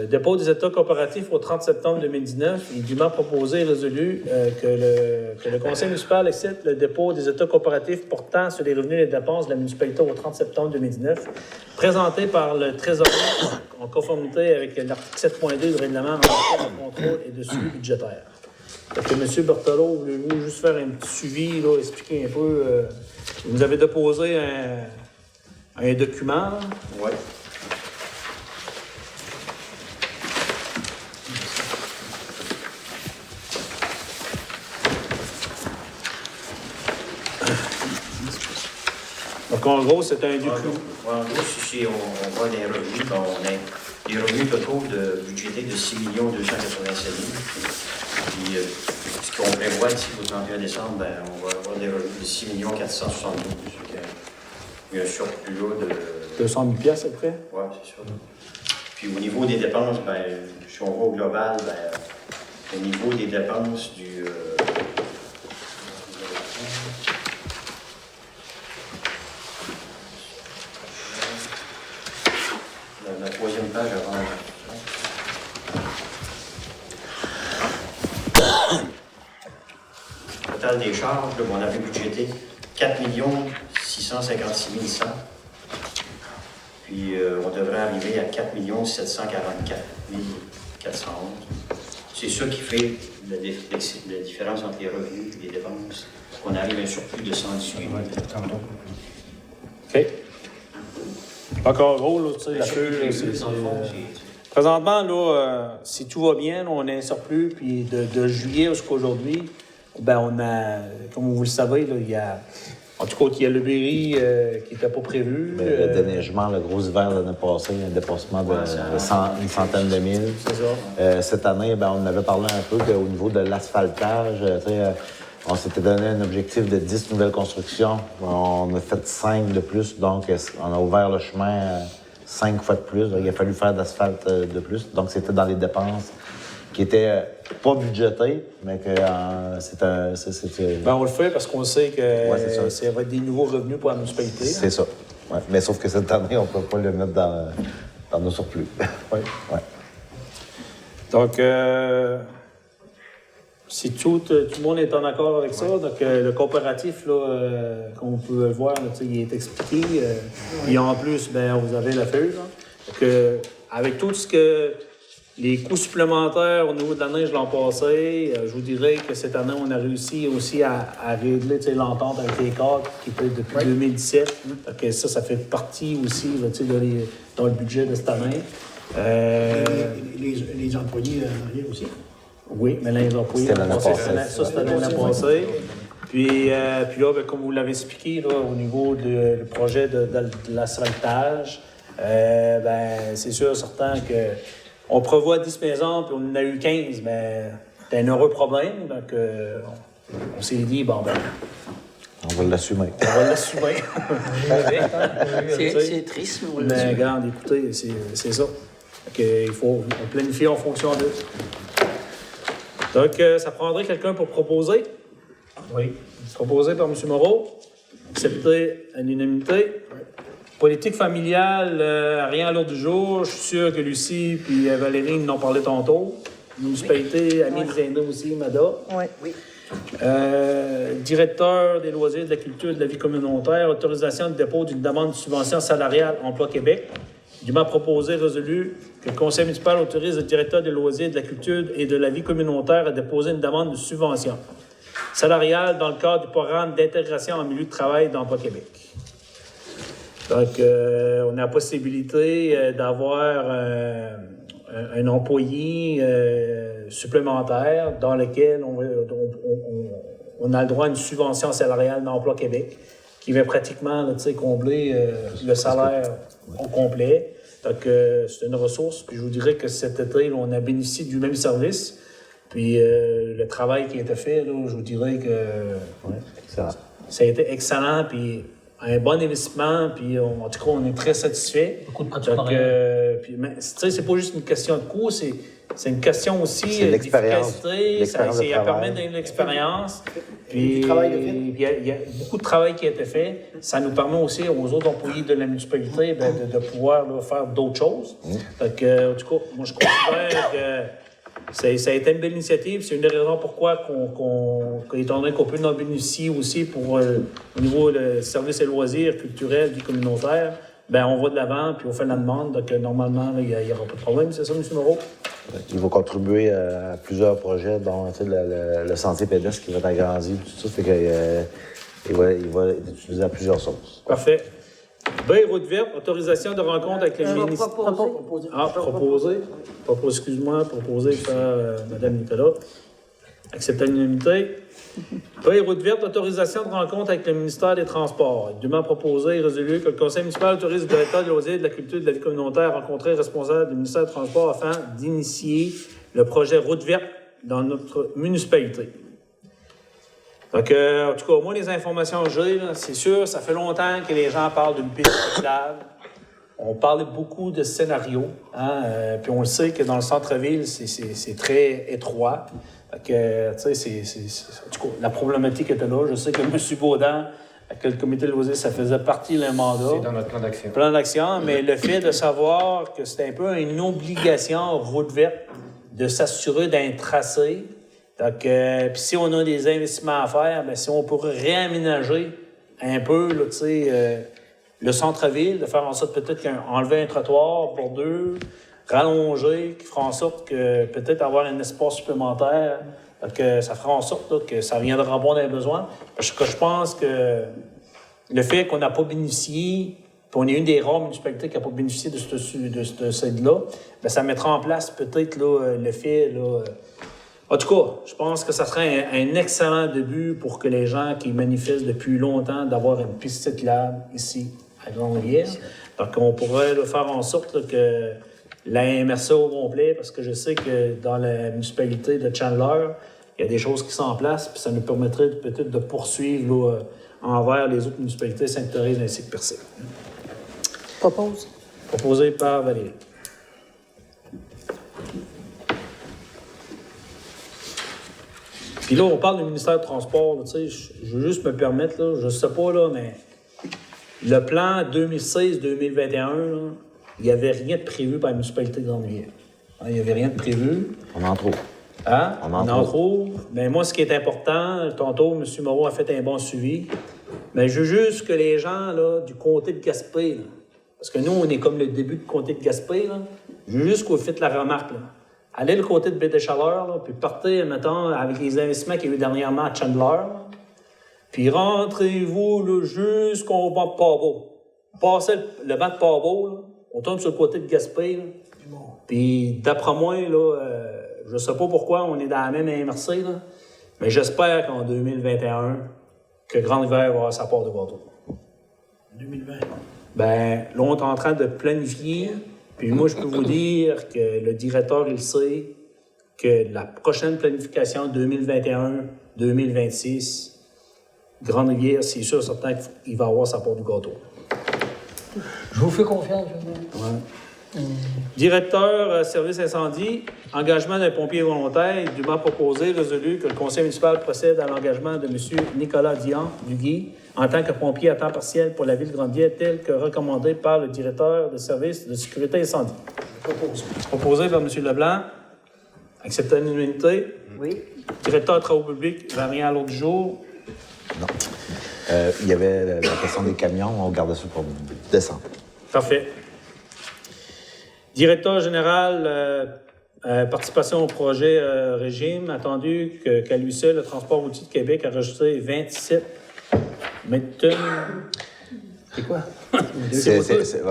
dépôt des états comparatifs au 30 septembre 2019, il est dûment proposé et résolu que le conseil municipal accepte le dépôt des états comparatifs portant sur les revenus et les dépenses de la municipalité au 30 septembre 2019, présenté par le trésorier en conformité avec l'article 7.2 du règlement en matière de contrôle et de suivi budgétaire. Donc, M. Berthelot, voulez-vous juste faire un petit suivi, là, expliquer un peu? Vous avez déposé un document. Oui. Donc, en gros, c'est un document. En gros, ici, on voit des revenus. On a des revenus totaux budgétés de 6 287 000. Puis, ce qu'on prévoit ici au 31 décembre, ben, on va avoir des revenus de 6 472 000. Il y a un surplus là de 200 000 piastres, à peu près? Oui, c'est sûr. Puis, au niveau des dépenses, ben, si on va au global, ben, au niveau des dépenses du. La troisième page avant. Le total des charges, là, on avait budgété 4 656 100. Puis on devrait arriver à 4 744 411. C'est ça qui fait la différence entre les revenus et les dépenses. On arrive à un surplus de 118 000. OK. Encore gros, là, tu sais, la queue, présentement, là, si tout va bien, là, on a un surplus, puis de juillet jusqu'à aujourd'hui, ben on a, comme vous le savez, là, il y a, en tout cas, il y a le Berry qui n'était pas prévu. Le déneigement, le gros hiver l'année passée, un dépassement de une centaine de mille. C'est ça. Cette année, ben, on en avait parlé un peu qu'au niveau de l'asphaltage, on s'était donné un objectif de 10 nouvelles constructions. On a fait 5 de plus, donc on a ouvert le chemin 5 fois de plus. Donc, il a fallu faire d'asphalte de plus. Donc, c'était dans les dépenses qui étaient pas budgétées, mais que c'était... Ben, on le fait parce qu'on sait que ça va être des nouveaux revenus pour la municipalité. C'est ça. Ouais. Mais sauf que cette année, on ne peut pas le mettre dans nos surplus. Oui. Ouais. Donc, si tout le monde est en accord avec ça, donc le comparatif, là, comme on peut le voir, là, il est expliqué. Et en plus, ben, vous avez la feuille. Là. Donc, avec tout ce que les coûts supplémentaires au niveau de la neige l'an passé, je vous dirais que cette année, on a réussi aussi à régler l'entente avec les cadres qui était depuis 2017. Donc, ça fait partie aussi là, dans le budget de cette année. Les employés en arrière aussi. Oui, mais là, les employés, c'était l'année passée. Ça, c'était l'année passée. Puis là, ben, comme vous l'avez expliqué, là, au niveau du projet de l'asphaltage, ben, c'est sûr, certain qu'on prévoit 10 maisons, puis on en a eu 15, mais c'est un heureux problème. Donc, on s'est dit, bon, ben, On va l'assumer. on va l'assumer. C'est triste, mais on Mais l'assume. regarde, écoutez, c'est ça. Il faut planifier en fonction d'eux. Donc, ça prendrait quelqu'un pour proposer. Oui. Proposé par M. Moreau. Accepté à l'unanimité. Politique familiale, rien à l'ordre du jour. Je suis sûr que Lucie et Valérie nous en parlaient tantôt. Municipalité, Amis des aînés aussi, Mada. Oui. Directeur des loisirs, de la culture et de la vie communautaire, autorisation de dépôt d'une demande de subvention salariale Emploi Québec. Dûment proposé, résolu que le conseil municipal autorise le directeur des loisirs, de la culture et de la vie communautaire à déposer une demande de subvention salariale dans le cadre du programme d'intégration en milieu de travail d'Emploi Québec. Donc, on a la possibilité d'avoir un employé supplémentaire dans lequel on a le droit à une subvention salariale d'Emploi Québec qui va pratiquement là, combler le salaire au complet. Donc, c'est une ressource. Puis, je vous dirais que cet été, là, on a bénéficié du même service. Puis, le travail qui a été fait, là, je vous dirais que ça a été excellent. Puis, un bon investissement. Puis, en tout cas, on est très satisfait. Beaucoup de Donc, c'est pas juste une question de coût, c'est une question aussi C'est l'expérience. d'efficacité. L'expérience de Ça travail. permet de l'expérience. Puis, Du travail de fait. il y a beaucoup de travail qui a été fait. Ça nous permet aussi aux autres employés de la municipalité de pouvoir là, faire d'autres choses. Donc, en tout cas, moi, je considère que ça a été une belle initiative. C'est une des raisons pourquoi étant donné qu'on peut en bénéficier aussi pour au niveau des services et loisirs culturels du communautaire, ben on va de l'avant puis on fait la demande. Donc, normalement, il n'y aura pas de problème. C'est ça, M. Moreau? Il va contribuer à plusieurs projets, dont le sentier pédestre qui va être agrandi, tout ça. Fait qu'il va être utilisé à plusieurs sources. Parfait. B, route verte, autorisation de rencontre avec le ministre. Proposer. Proposé par Mme Nicolas. Accepté à l'unanimité. B, route verte, autorisation de rencontre avec le ministère des Transports. Dûment proposé et résolu que le conseil municipal autorise le directeur des loisirs, de la culture et de la vie communautaire à rencontrer le responsable du ministère des Transports afin d'initier le projet route verte dans notre municipalité. Donc, en tout cas, moi, les informations que j'ai, là, c'est sûr, ça fait longtemps que les gens parlent d'une piste cyclable. On parlait beaucoup de scénarios, hein, puis on le sait que dans le centre-ville, c'est très étroit. Fait que, tu sais, en tout cas, la problématique était là. Je sais que M. Baudin, avec le comité de loisirs, ça faisait partie d'un mandat. C'est dans notre plan d'action. Plan d'action, mais le fait de savoir que c'était un peu une obligation route verte de s'assurer d'un tracé. Donc, puis si on a des investissements à faire, bien, si on pourrait réaménager un peu, là, tu sais, le centre-ville, de faire en sorte peut-être qu'enlever un trottoir pour deux, rallonger, qui fera en sorte que peut-être avoir un espace supplémentaire, que ça fera en sorte là, que ça viendra répondre à un besoin. Parce que je pense que le fait qu'on n'a pas bénéficié, puis on est une des rares municipalités qui n'a pas bénéficié de cette aide-là, bien, ça mettra en place peut-être là, le fait... Là, en tout cas, je pense que ça serait un excellent début pour que les gens qui manifestent depuis longtemps d'avoir une piste cyclable ici à Grande-Rivière. Donc, on pourrait là, faire en sorte là, que la MRC au complet, parce que je sais que dans la municipalité de Chandler, il y a des choses qui sont en place, puis ça nous permettrait peut-être de poursuivre là, envers les autres municipalités, Sainte-Thérèse ainsi que Percé. Propose. Proposé par Valérie. Puis là, on parle du ministère du Transport, tu sais, je veux juste me permettre, là, je sais pas, là, mais le plan 2016-2021, là, il n'y avait rien de prévu par la municipalité de Grande-Rivière. Il n'y avait rien de prévu. On en trouve. Hein? On On en en trouve. Mais moi, ce qui est important, tantôt, M. Moreau a fait un bon suivi, mais je veux juste que les gens là, du comté de Gaspé, là, parce que nous, on est comme le début du comté de Gaspé, là, je veux juste qu'on fasse la remarque, là. Allez le côté de Baie-des-Chaleurs, là, puis partez, mettons, avec les investissements qu'il y a eu dernièrement à Chandler, là, puis rentrez-vous là, jusqu'au banc de Pabot. Passez le banc de Pabot, là, on tombe sur le côté de Gaspé, là, puis d'après moi, là, je sais pas pourquoi on est dans la même MRC, là, mais j'espère qu'en 2021, que Grande-Rivière va avoir sa part de gâteau. 2020. Ben, là, on est en train de planifier, puis moi, je peux vous dire que le directeur, il sait que la prochaine planification 2021-2026, Grande-Rivière, c'est sûr, certain qu'il va avoir sa part du gâteau. Je vous fais confiance. Ouais. Directeur service incendie, engagement d'un pompier volontaire, dûment proposé, résolu que le conseil municipal procède à l'engagement de M. Nicolas Dian Duguay en tant que pompier à temps partiel pour la ville de Grande-Rivière, tel que recommandé par le directeur de service de sécurité incendie. Proposé par M. Leblanc. Accepté à l'unanimité. Oui. Directeur de travaux publics, variant à l'autre jour. Non. Il y avait la question des camions, on gardait ça pour décembre. Parfait. Directeur général, participation au projet régime, attendu qu'à lui seul, le transport routier de Québec a rejeté 27 tonnes. C'est quoi?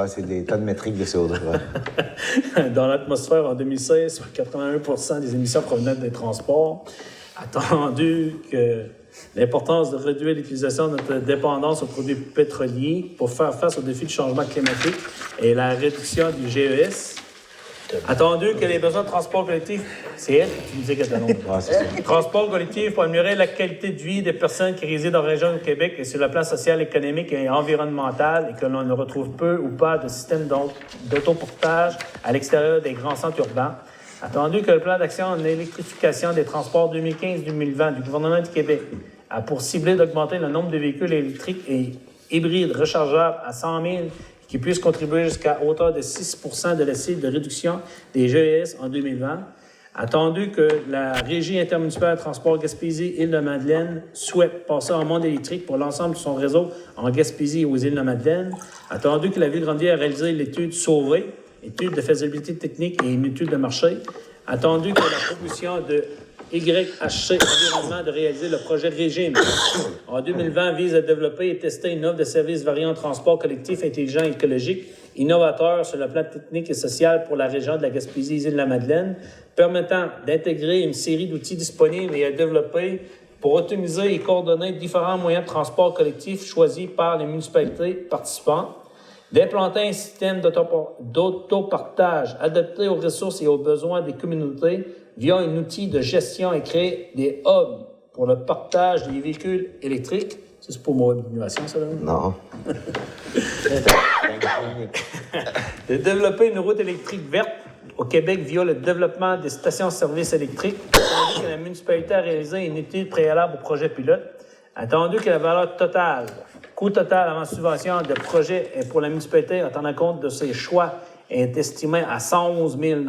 C'est des tonnes métriques de CO2. Ouais. Dans l'atmosphère en 2016, soit 81% des émissions provenant des transports. Attendu que l'importance de réduire l'utilisation de notre dépendance aux produits pétroliers pour faire face aux défis du changement climatique et la réduction du GES. Attendu que les besoins de transport collectif, c'est elle qui nous dit qu'elle est longue. Transport collectif pour améliorer la qualité de vie des personnes qui résident dans la région du Québec et sur le plan social, économique et environnemental et que l'on ne retrouve peu ou pas de système d'autoportage à l'extérieur des grands centres urbains. Attendu que le plan d'action en électrification des transports 2015-2020 du gouvernement du Québec a pour cibler d'augmenter le nombre de véhicules électriques et hybrides rechargeables à 100 000 qui puissent contribuer jusqu'à hauteur de 6 % de la cible de réduction des GES en 2020. Attendu que la Régie intermunicipale de transport Gaspésie-Île-de-Madeleine souhaite passer en monde électrique pour l'ensemble de son réseau en Gaspésie et aux Îles-de-Madeleine. Attendu que la Ville de Grande-Rivière a réalisé l'étude Sauvé, étude de faisabilité technique et une étude de marché. Attendu que la proposition de YHC Environnement de réaliser le projet régime en 2020 vise à développer et tester une offre de services variant en transport collectif intelligent et écologique, innovateur sur le plan technique et social pour la région de la Gaspésie et Île-de-la-Madeleine, permettant d'intégrer une série d'outils disponibles et à développer pour optimiser et coordonner différents moyens de transport collectif choisis par les municipalités participantes, d'implanter un système d'autopartage adapté aux ressources et aux besoins des communautés via un outil de gestion et créer des hubs pour le partage des véhicules électriques. Ça, c'est pour moi l'innovation, ça, là? Non. De développer une route électrique verte au Québec via le développement des stations-service électriques, attendu que la municipalité a réalisé une étude préalable au projet pilote, attendu que la valeur totale, coût total avant subvention de projet pour la municipalité, en tenant compte de ses choix, est estimé à 111 000 $.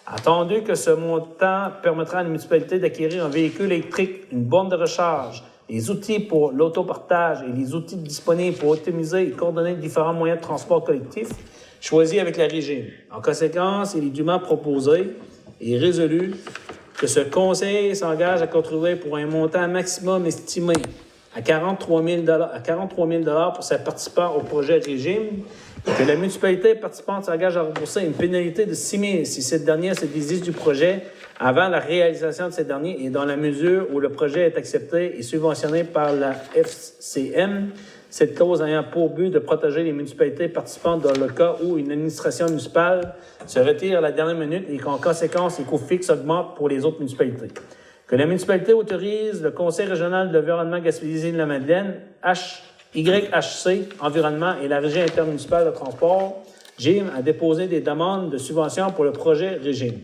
Attendu que ce montant permettra à la municipalité d'acquérir un véhicule électrique, une borne de recharge, les outils pour l'autopartage et les outils disponibles pour optimiser et coordonner différents moyens de transport collectif choisis avec la régie. En conséquence, il est dûment proposé et résolu que ce conseil s'engage à contribuer pour un montant maximum estimé à 43 000 $ pour ses participants au projet régime, et que la municipalité participante s'engage à rembourser une pénalité de 6 000 si cette dernière se désiste du projet avant la réalisation de ce dernier et dans la mesure où le projet est accepté et subventionné par la FCM, cette clause ayant pour but de protéger les municipalités participantes dans le cas où une administration municipale se retire à la dernière minute et qu'en conséquence, les coûts fixes augmentent pour les autres municipalités. Que la municipalité autorise le Conseil régional de l'environnement Gaspésie-Île-de-la-Madeleine, YHC Environnement et la Régie intermunicipale de transport, GIM, à déposer des demandes de subvention pour le projet régime.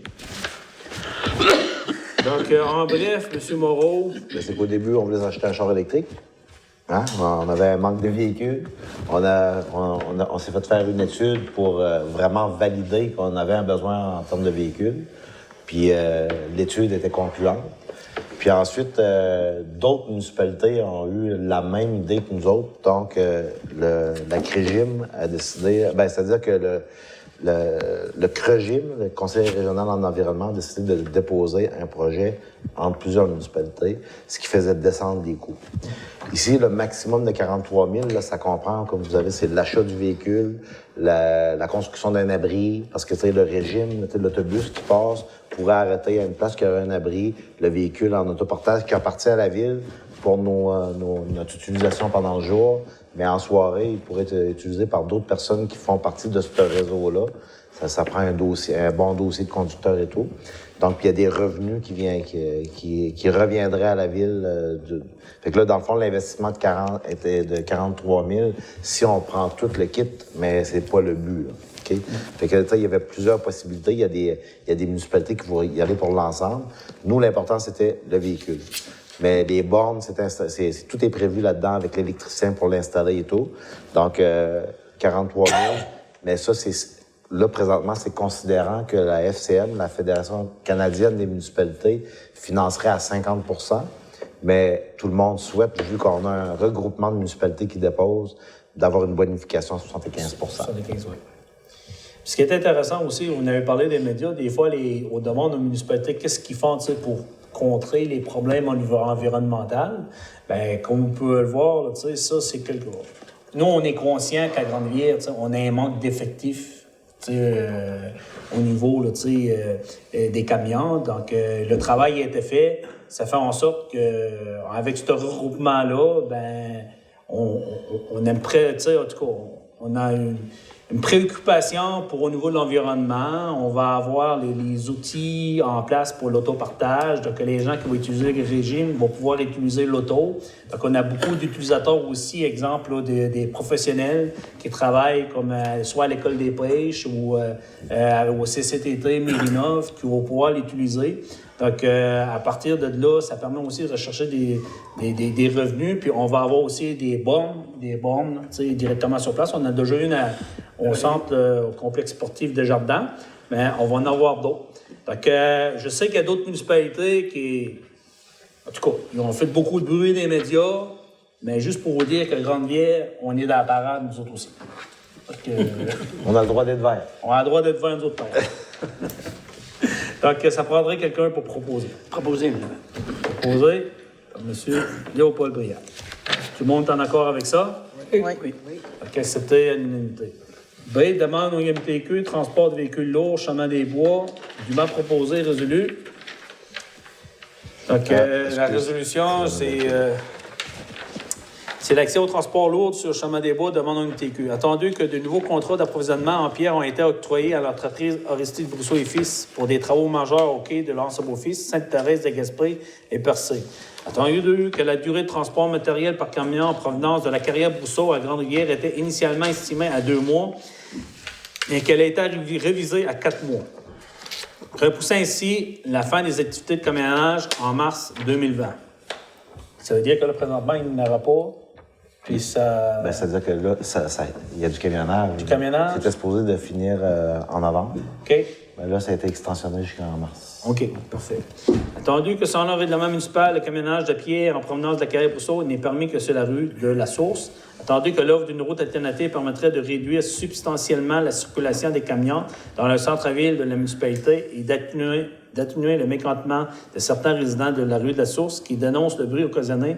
Donc, en bref, M. Moreau... C'est qu'au début, on voulait acheter un char électrique. Hein? On avait un manque de véhicules. On s'est fait faire une étude pour vraiment valider qu'on avait un besoin en termes de véhicules. Puis l'étude était concluante. Puis ensuite, d'autres municipalités ont eu la même idée que nous autres. Donc, la CREGIM a décidé... c'est-à-dire que le CREGIM, le Conseil régional en environnement, a décidé de déposer un projet entre plusieurs municipalités, ce qui faisait descendre les coûts. Ici, le maximum de 43 000, là, ça comprend, comme vous avez, c'est l'achat du véhicule, la construction d'un abri, parce que, tu sais, le régime, l'autobus qui passe pourrait arrêter à une place qui aurait un abri, le véhicule en autoportage qui appartient à la ville pour notre utilisation pendant le jour, mais en soirée, il pourrait être utilisé par d'autres personnes qui font partie de ce réseau-là. Ça prend un bon dossier de conducteur et tout. Donc, il y a des revenus qui reviendraient à la ville. Fait que là, dans le fond, l'investissement était de 43 000 si on prend tout le kit, mais c'est pas le but, là. Okay? Fait que, il y avait plusieurs possibilités. Il y a des municipalités qui vont y aller pour l'ensemble. Nous, l'important, c'était le véhicule. Mais les bornes, tout est prévu là-dedans avec l'électricien pour l'installer et tout. Donc, 43 000. Mais ça, là, présentement, c'est considérant que la FCM, la Fédération canadienne des municipalités, financerait à 50 %. Mais tout le monde souhaite, vu qu'on a un regroupement de municipalités qui déposent, d'avoir une bonification à 75 %. 75, oui. Ce qui est intéressant aussi, on avait parlé des médias, des fois, on demande aux municipalités qu'est-ce qu'ils font pour contrer les problèmes au niveau environnemental. Bien, comme on peut le voir, là, ça, c'est quelque chose. Nous, on est conscient qu'à Grande-Rivière, on a un manque d'effectifs au niveau là, des camions. Donc, le travail a été fait. Ça fait en sorte qu'avec ce regroupement-là, ben, on aimerait, en tout cas, on a une préoccupation pour au niveau de l'environnement. On va avoir les outils en place pour l'autopartage. Donc, les gens qui vont utiliser le régime vont pouvoir utiliser l'auto. Donc, on a beaucoup d'utilisateurs aussi, exemple, là, des professionnels qui travaillent comme soit à l'École des pêches ou au CCTT Mérinov qui vont pouvoir l'utiliser. Donc, à partir de là, ça permet aussi de rechercher des revenus. Puis, on va avoir aussi des bornes directement sur place. On a déjà une au centre, au complexe sportif de Jardin, mais on va en avoir d'autres. Donc, je sais qu'il y a d'autres municipalités qui, en tout cas, ils ont fait beaucoup de bruit dans les médias, mais juste pour vous dire que Grande-Rivière, on est dans la parade, nous autres aussi. Donc, on a le droit d'être vert. On a le droit d'être vert, nous autres. Donc, ça prendrait quelqu'un pour proposer. Proposer, madame. Proposer par M. Léopold Briand. Tout le monde est en accord avec ça? Oui. Donc, accepter à l'unanimité. B, demande au IMTQ, transport de véhicules lourds, chemin des bois, dûment proposé, résolu. Donc, la résolution, c'est l'accès au transport lourd sur le chemin des bois, demande au IMTQ. Attendu que de nouveaux contrats d'approvisionnement en pierre ont été octroyés à l'entreprise Aristide Brousseau et Fils pour des travaux majeurs au quai de l'Anse-Beau-Fils, Sainte-Thérèse de Gaspé et Percé. Attendu que la durée de transport matériel par camion en provenance de la carrière Brousseau à Grande-Rivière était initialement estimée à 2 mois et qu'elle a été révisée à 4 mois. Repoussant ainsi la fin des activités de camionnage en mars 2020. Ça veut dire que là, présentement, il n'y en aura pas. Puis ça. Bien, ça veut dire que là, il y a du camionnage. Du camionnage. C'était supposé de finir en novembre. OK. Mais là, ça a été extensionné jusqu'en mars. OK, parfait. Attendu que sans le règlement municipal, le camionnage de pierre en provenance de la carrière Brousseau n'est permis que sur la rue de la Source. Attendu que l'offre d'une route alternative permettrait de réduire substantiellement la circulation des camions dans le centre-ville de la municipalité et d'atténuer le mécontentement de certains résidents de la rue de la Source qui dénoncent le bruit occasionné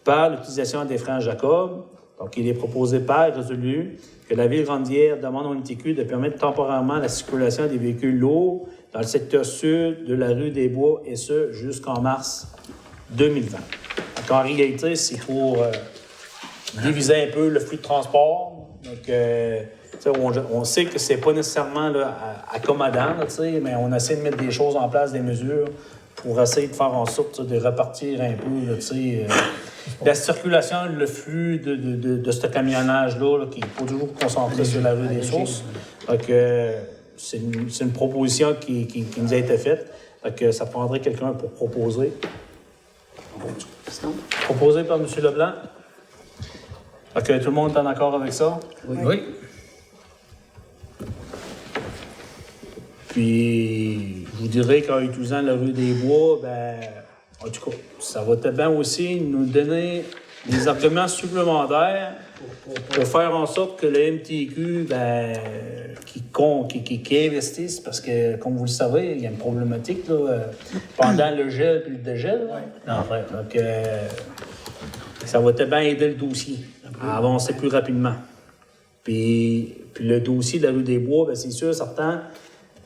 par l'utilisation des freins Jacob. Donc, il est proposé par résolu que la Ville de Grande-Rivière demande au MTQ de permettre temporairement la circulation des véhicules lourds dans le secteur sud de la rue des Bois, et ce, jusqu'en mars 2020. Donc, en réalité, c'est pour diviser un peu le flux de transport. Donc, on sait que c'est pas nécessairement là, accommodant, là, mais on essaie de mettre des choses en place, des mesures, pour essayer de faire en sorte de repartir un peu, là, la circulation, le flux de ce camionnage-là, là, qui est pas toujours concentré sur la rue des Sources. Donc, c'est une proposition qui nous a été faite. Donc, ça prendrait quelqu'un pour proposer. Proposé par M. Leblanc. OK, tout le monde est en accord avec ça? Oui. Puis, je vous dirais qu'en utilisant la rue des Bois, ben, en tout cas, ça va peut-être bien aussi nous donner des arguments supplémentaires pour faire en sorte que le MTQ, ben, qui investisse, parce que, comme vous le savez, il y a une problématique là, pendant le gel et le dégel. Donc, ça va peut-être bien aider le dossier à avancer plus rapidement. Puis le dossier de la rue des Bois, ben, c'est sûr, certain,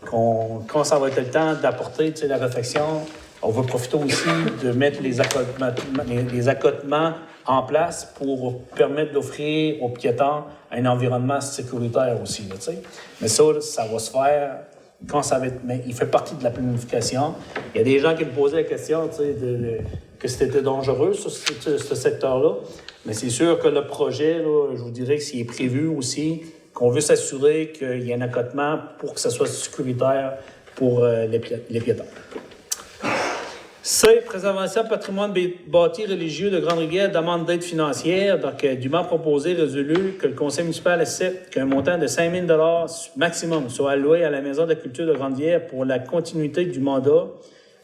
quand ça va être le temps d'apporter la réflexion, On va profiter aussi de mettre les accotements en place pour permettre d'offrir aux piétons un environnement sécuritaire aussi. Là, mais ça va se faire quand ça va être... Mais il fait partie de la planification. Il y a des gens qui me posaient la question que c'était dangereux, ce secteur-là. Mais c'est sûr que le projet, là, je vous dirais que c'est prévu aussi, qu'on veut s'assurer qu'il y ait un accotement pour que ça soit sécuritaire pour les piétons. C. Préservation patrimoine bâti religieux de Grande-Rivière, demande d'aide financière. Donc, dûment proposé, résolu que le conseil municipal accepte qu'un montant de 5 000 $ maximum soit alloué à la Maison de la culture de Grande-Rivière pour la continuité du mandat.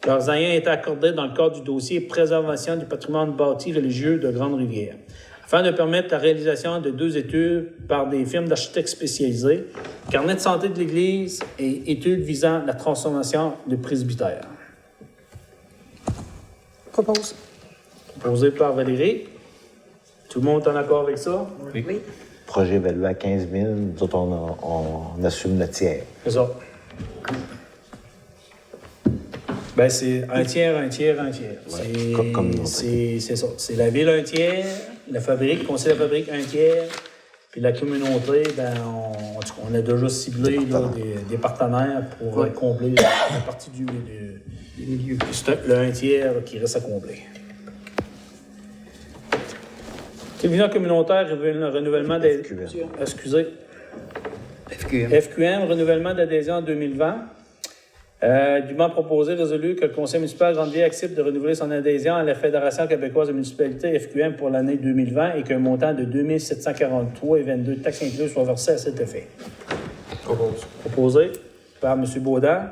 Leurs ayants été accordés dans le cadre du dossier préservation du patrimoine bâti religieux de Grande-Rivière, afin de permettre la réalisation de 2 études par des firmes d'architectes spécialisés, carnet de santé de l'Église et études visant la transformation du presbytère. Propose. Proposé par Valérie. Tout le monde est en accord avec ça? Oui. Projet évalué à 15 000, nous autres, on assume le tiers. C'est ça. Ben, c'est un tiers. Ouais, c'est ça. C'est la ville, un tiers, la fabrique, le conseil de la fabrique, un tiers, puis la communauté, ben, on a déjà ciblé là, des partenaires pour combler la partie du milieu. C'est le un tiers qui reste à combler. Télévision communautaire, renouvellement des... Excusez. FQM, renouvellement d'adhésion en 2020. Dûment proposé, résolu que le conseil municipal de Grande-Rivière accepte de renouveler son adhésion à la Fédération québécoise de municipalités FQM pour l'année 2020 et qu'un montant de 2 743,22 $ taxes incluses soit versé à cet effet. Proposé par M. Baudin.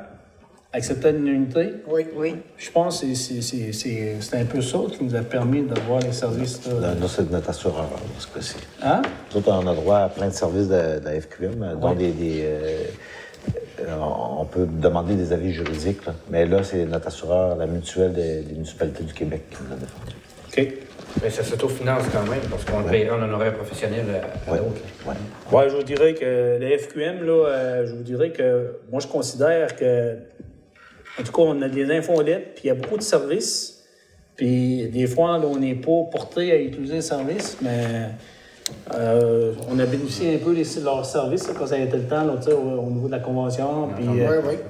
Accepté à l'unanimité? Oui. Je pense que c'est un peu ça qui nous a permis d'avoir les services. Là, c'est notre assureur, dans ce cas-ci. Hein? Nous autres, on a droit à plein de services de la FQM, dont on peut demander des avis juridiques, là. Mais là, c'est notre assureur, la mutuelle des municipalités du Québec, qui nous a défendu. OK. Mais ça s'autofinance quand même, parce qu'on le paiera en honoraire professionnel à l'autre. Oui, je vous dirais que les FQM, là, je vous dirais que moi, je considère que, en tout cas, on a des infolettes, puis il y a beaucoup de services, puis des fois, là, on n'est pas porté à utiliser les services, mais on a bénéficié un peu de leurs services là, quand ça a été le temps, là, au niveau de la convention,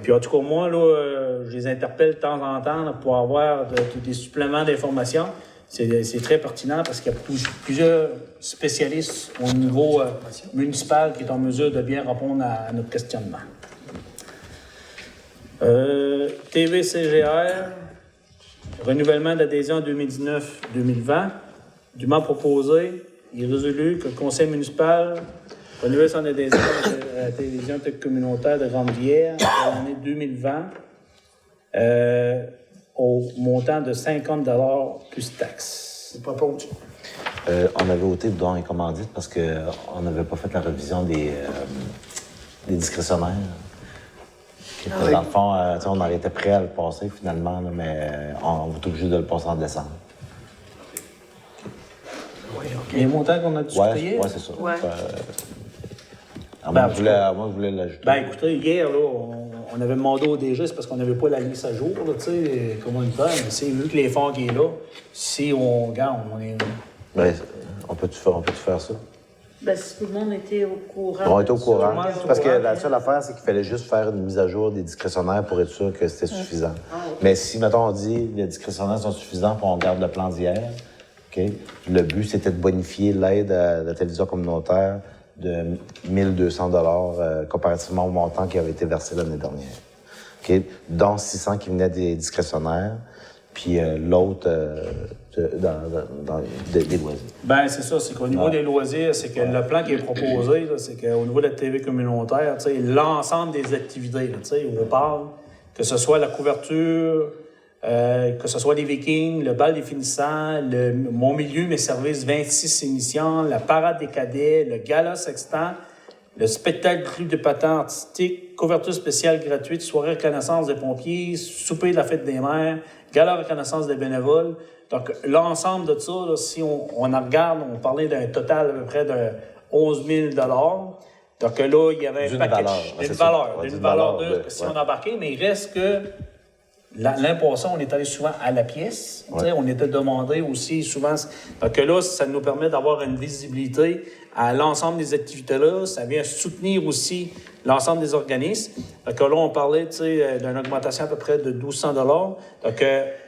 puis en tout cas, moi, là, je les interpelle de temps en temps là, pour avoir des suppléments d'informations. C'est très pertinent parce qu'il y a plusieurs spécialistes au niveau municipal qui sont en mesure de bien répondre à notre questionnement. TVCGR, renouvellement d'adhésion 2019-2020, dûment proposé, il est résolu que le conseil municipal renouvelle son adhésion à la télévision communautaire de Grande-Rivière pour l'année 2020. Au montant de 50 $ plus taxes. C'est pas pour. On avait ôté le don et commandite parce qu'on n'avait pas fait la révision des discrétionnaires. Dans le fond, on aurait été prêt à le passer finalement, là, mais on va être obligé de le passer en décembre. Les montants qu'on a discutés? Oui, c'est ça. Ouais. Moi, je voulais l'ajouter. Ben, écoutez, hier, là, on avait demandé au DG, c'est parce qu'on n'avait pas la liste à jour, tu sais, comment le faire, mais c'est vu que l'effort qui est là, si on garde, on est... Ben, on peut-tu faire ça? Ben, si tout le monde était au courant. On était au courant. Tout le monde est au Parce que courant. la seule affaire, c'est qu'il fallait juste faire une mise à jour des discrétionnaires pour être sûr que c'était suffisant. Mais si, mettons, on dit les discrétionnaires sont suffisants puis on garde le plan d'hier, OK? Le but, c'était de bonifier l'aide à la télévision communautaire de 1 200 $ comparativement au montant qui avait été versé l'année dernière. OK? Dont 600 qui venaient des discrétionnaires, puis l'autre des loisirs. Ben, c'est ça, c'est qu'au niveau des loisirs, c'est que le plan qui est proposé, là, c'est qu'au niveau de la TV communautaire, tu sais, l'ensemble des activités, là, tu sais, on parle, que ce soit la couverture, que ce soit les Vikings, le bal des finissants, Mon milieu, mes services, 26 émissions, la parade des cadets, le gala sextant, le spectacle du club de patin artistique, couverture spéciale gratuite, soirée reconnaissance des pompiers, souper de la fête des mères, gala reconnaissance des bénévoles. Donc, l'ensemble de ça, là, si on en regarde, on parlait d'un total à peu près de 11 000 $. Donc là, il y avait un package d'une valeur, si on embarquait, mais il reste que L'an passé, on est allé souvent à la pièce. Ouais. On était demandé aussi souvent. Donc là, ça nous permet d'avoir une visibilité à l'ensemble des activités-là. Ça vient soutenir aussi l'ensemble des organismes. Donc là, on parlait d'une augmentation à peu près de 1200 $. Donc,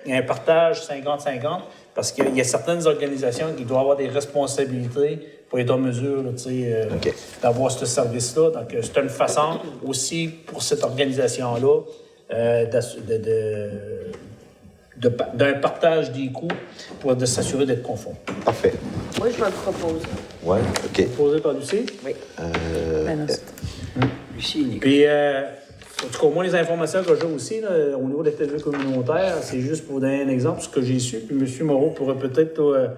il y a un partage 50-50 parce qu'il y a certaines organisations qui doivent avoir des responsabilités pour être en mesure d'avoir ce service-là. Donc, c'est une façon aussi pour cette organisation-là d'un partage des coûts pour de s'assurer d'être conforme. Parfait. Moi, je vais le proposer. Oui, OK. Posé par Lucie? Oui. Lucie, Puis, en tout cas, moi, les informations que j'ai aussi là, au niveau des TV communautaires, c'est juste pour donner un exemple, ce que j'ai su. Puis M. Moreau pourrait peut-être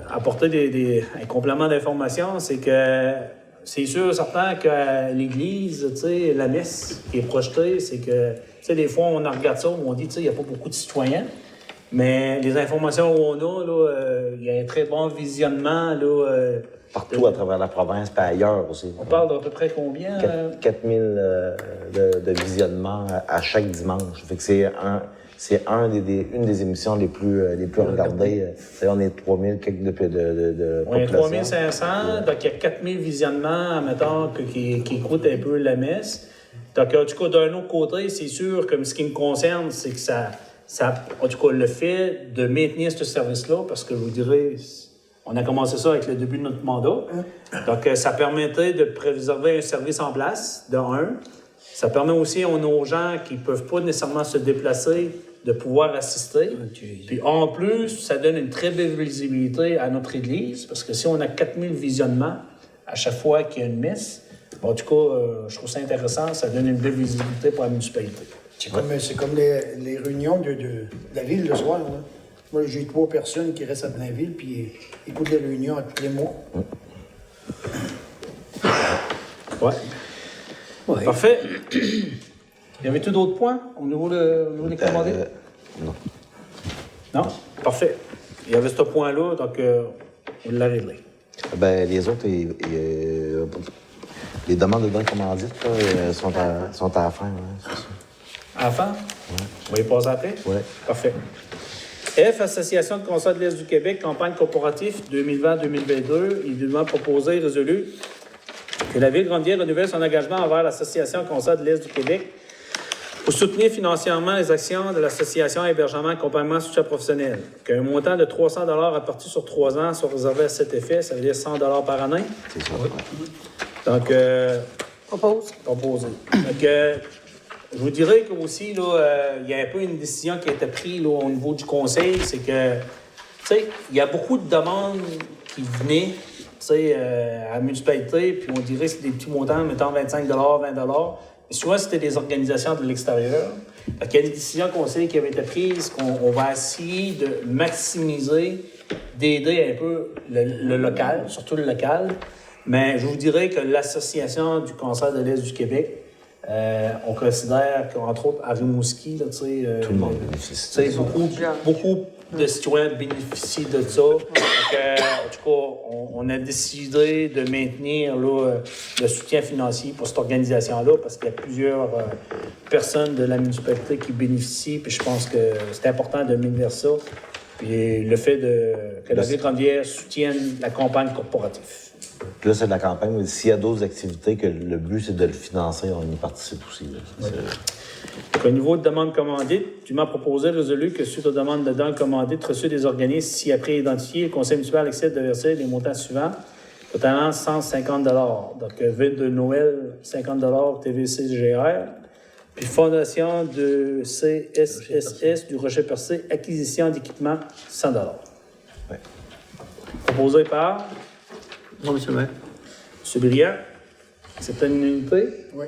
apporter un complément d'information. C'est que c'est sûr, certain que l'Église, la messe qui est projetée, c'est que, des fois, on regarde ça, on dit, il n'y a pas beaucoup de citoyens. Mais les informations qu'on a, là, il y a un très bon visionnement, là, Partout à travers la province, puis ailleurs aussi. on parle d'à peu près combien? 4000 de visionnements à chaque dimanche. Fait que c'est une des émissions les plus regardées. On est 3000 quelques de On est population. 3500, donc il y a 4000 visionnements, mettons, qui écoutent un peu la messe. Donc, en tout cas, d'un autre côté, c'est sûr, comme ce qui me concerne, c'est que ça, en tout cas, le fait de maintenir ce service-là, parce que je vous dirais, on a commencé ça avec le début de notre mandat. Donc, ça permettait de préserver un service en place, de un. Ça permet aussi aux gens qui ne peuvent pas nécessairement se déplacer de pouvoir assister. Puis en plus, ça donne une très belle visibilité à notre Église, parce que si on a 4000 visionnements à chaque fois qu'il y a une messe, en tout cas, je trouve ça intéressant, ça donne une belle visibilité pour la municipalité. C'est comme les réunions de la ville le soir. Là. Moi, j'ai 3 personnes qui restent à Blainville puis écoutent les réunions à tous les mois. Ouais. Ouais. Parfait. Y avait-tu d'autres points au niveau des commandites? Non. Non? Parfait. Il y avait ce point-là, donc on l'a réglé. Ben, les autres, les demandes de dons commandites là, sont à la fin. Ouais, c'est ça. À la fin? Ouais. On va y passer après? Oui. Parfait. F, Association de conseils de l'Est du Québec, campagne corporative 2020-2022. Il est proposé et résolu que la Ville de Grande-Bière renouvelle son engagement envers l'Association conseils de l'Est du Québec pour soutenir financièrement les actions de l'Association Hébergement et Accompagnement socio-professionnel. Qu'un montant de 300 $ réparti sur 3 ans soit réservé à cet effet, ça veut dire 100 $ par année. C'est ça. Donc, proposé. Donc, je vous dirais qu'aussi, là, il y a un peu une décision qui a été prise là, au niveau du conseil, c'est que, tu sais, il y a beaucoup de demandes qui venaient, tu sais, à la municipalité, puis on dirait que c'est des petits montants, mettons 25 $, 20 $. Et souvent, c'était des organisations de l'extérieur. Donc, il y a une décision conseil qui avait été prise qu'on va essayer de maximiser, d'aider un peu le local, surtout le local. Mais je vous dirais que l'Association du cancer de l'Est du Québec, on considère qu'entre autres, à Rimouski, là, Tout le monde bénéficie. Beaucoup de citoyens bénéficient de ça. Donc, en tout cas, on a décidé de maintenir là, le soutien financier pour cette organisation-là parce qu'il y a plusieurs personnes de la municipalité qui bénéficient. Puis je pense que c'est important de maintenir ça. Puis le fait que la Ville de Grande-Bière soutienne la campagne corporative. Puis là, c'est de la campagne, mais s'il y a d'autres activités que le but, c'est de le financer, on y participe aussi. Là. Donc, au niveau de demande commandite, tu m'as proposé, résolu que suite aux demandes de demande commandite reçues des organismes, si après identifié, le conseil municipal accepte de verser les montants suivants, totalement 150 $. Donc, vide de Noël, 50 $ TVC-GR. Puis, fondation de CSSS du Rocher-Percé, acquisition d'équipement, 100 $. Ouais. Proposé par Non, monsieur le maire. M. Briand. C'est une unité. Oui.